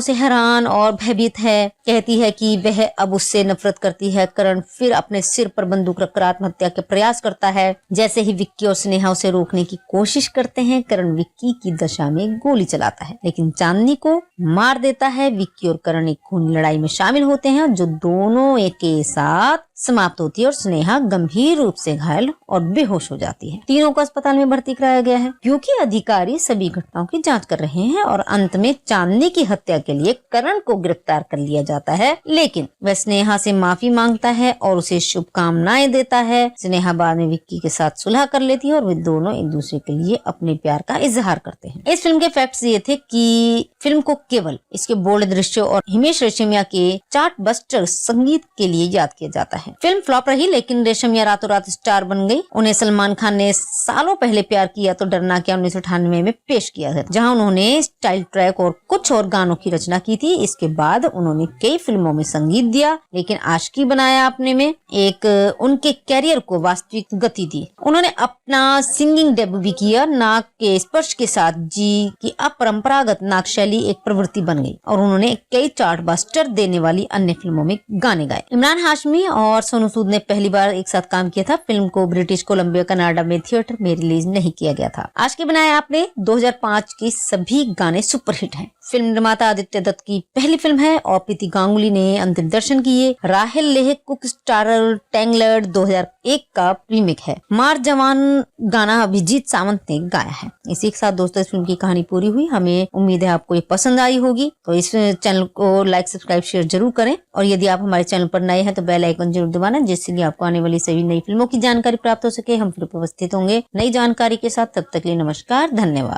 से हैरान और भयभीत है, कहती है कि वह अब उससे नफरत करती है। करण फिर अपने सिर पर बंदूक रखकर आत्महत्या के प्रयास करता है। जैसे ही विक्की और स्नेहा उसे रोकने की कोशिश करते हैं, करण विक्की की दशा में गोली चलाता है, लेकिन चांदनी को मार देता है। विक्की और करण एक खूनी लड़ाई में शामिल होते हैं जो दोनों एक के साथ समाप्त होती है और स्नेहा गंभीर रूप से घायल और बेहोश हो जाती है। तीनों को अस्पताल में भर्ती कराया गया है क्योंकि अधिकारी सभी घटनाओं की जांच कर रहे हैं और अंत में चांदनी की हत्या के लिए करण को गिरफ्तार कर लिया जाता है, लेकिन वह स्नेहा से माफी मांगता है और उसे शुभकामनाएं देता है। स्नेहा बाद में विक्की के साथ सुलह कर लेती है और वे दोनों एक दूसरे के लिए अपने प्यार का इजहार करते हैं। इस फिल्म के फैक्ट्स ये थे कि फिल्म को केवल इसके बोल्ड दृश्यों और हिमेश रेशमिया के चार्टबस्टर संगीत के लिए याद किया जाता है। फिल्म फ्लॉप रही, लेकिन रेशमिया रातों रात स्टार बन गई। उन्हें सलमान खान ने सालों पहले प्यार किया तो डरना क्या 1998 में पेश किया था, जहां उन्होंने स्टाइल ट्रैक और कुछ और गानों की रचना की थी। इसके बाद उन्होंने कई फिल्मों में संगीत दिया, लेकिन आशिकी बनाया आपने में एक उनके कैरियर को वास्तविक गति दी। उन्होंने अपना सिंगिंग डेब्यू भी किया। नाक के स्पर्श के साथ जी की अपरंपरागत नाक शैली एक प्रवृत्ति बन गई और उन्होंने कई चार्टबस्टर देने वाली अन्य फिल्मों में गाने गाए। इमरान हाशमी और सोनू सूद ने पहली बार एक साथ काम किया था। फिल्म को ब्रिटिश कोलंबिया कनाडा में थिएटर में रिलीज नहीं किया गया था। आशिकी बनाया आपने 2005 की सभी गाने सुपरहिट हैं। फिल्म निर्माता आदित्य दत्त की पहली फिल्म है और प्रीति गांगुली ने अंतिम दर्शन किए। राहेल लेह कुक स्टारर टैंगलर्ड 2001 का रीमेक है। मार जवान गाना अभिजीत सावंत ने गाया है। इसी के साथ दोस्तों इस फिल्म की कहानी पूरी हुई। हमें उम्मीद है आपको ये पसंद आई होगी, तो इस चैनल को लाइक सब्सक्राइब शेयर जरूर करें और यदि आप हमारे चैनल पर नए हैं तो बेल आइकन जरूर दबाना, जिससे कि आपको आने वाली सभी नई फिल्मों की जानकारी प्राप्त हो सके। हम फिर उपस्थित होंगे नई जानकारी के साथ। तब तक के लिए नमस्कार, धन्यवाद।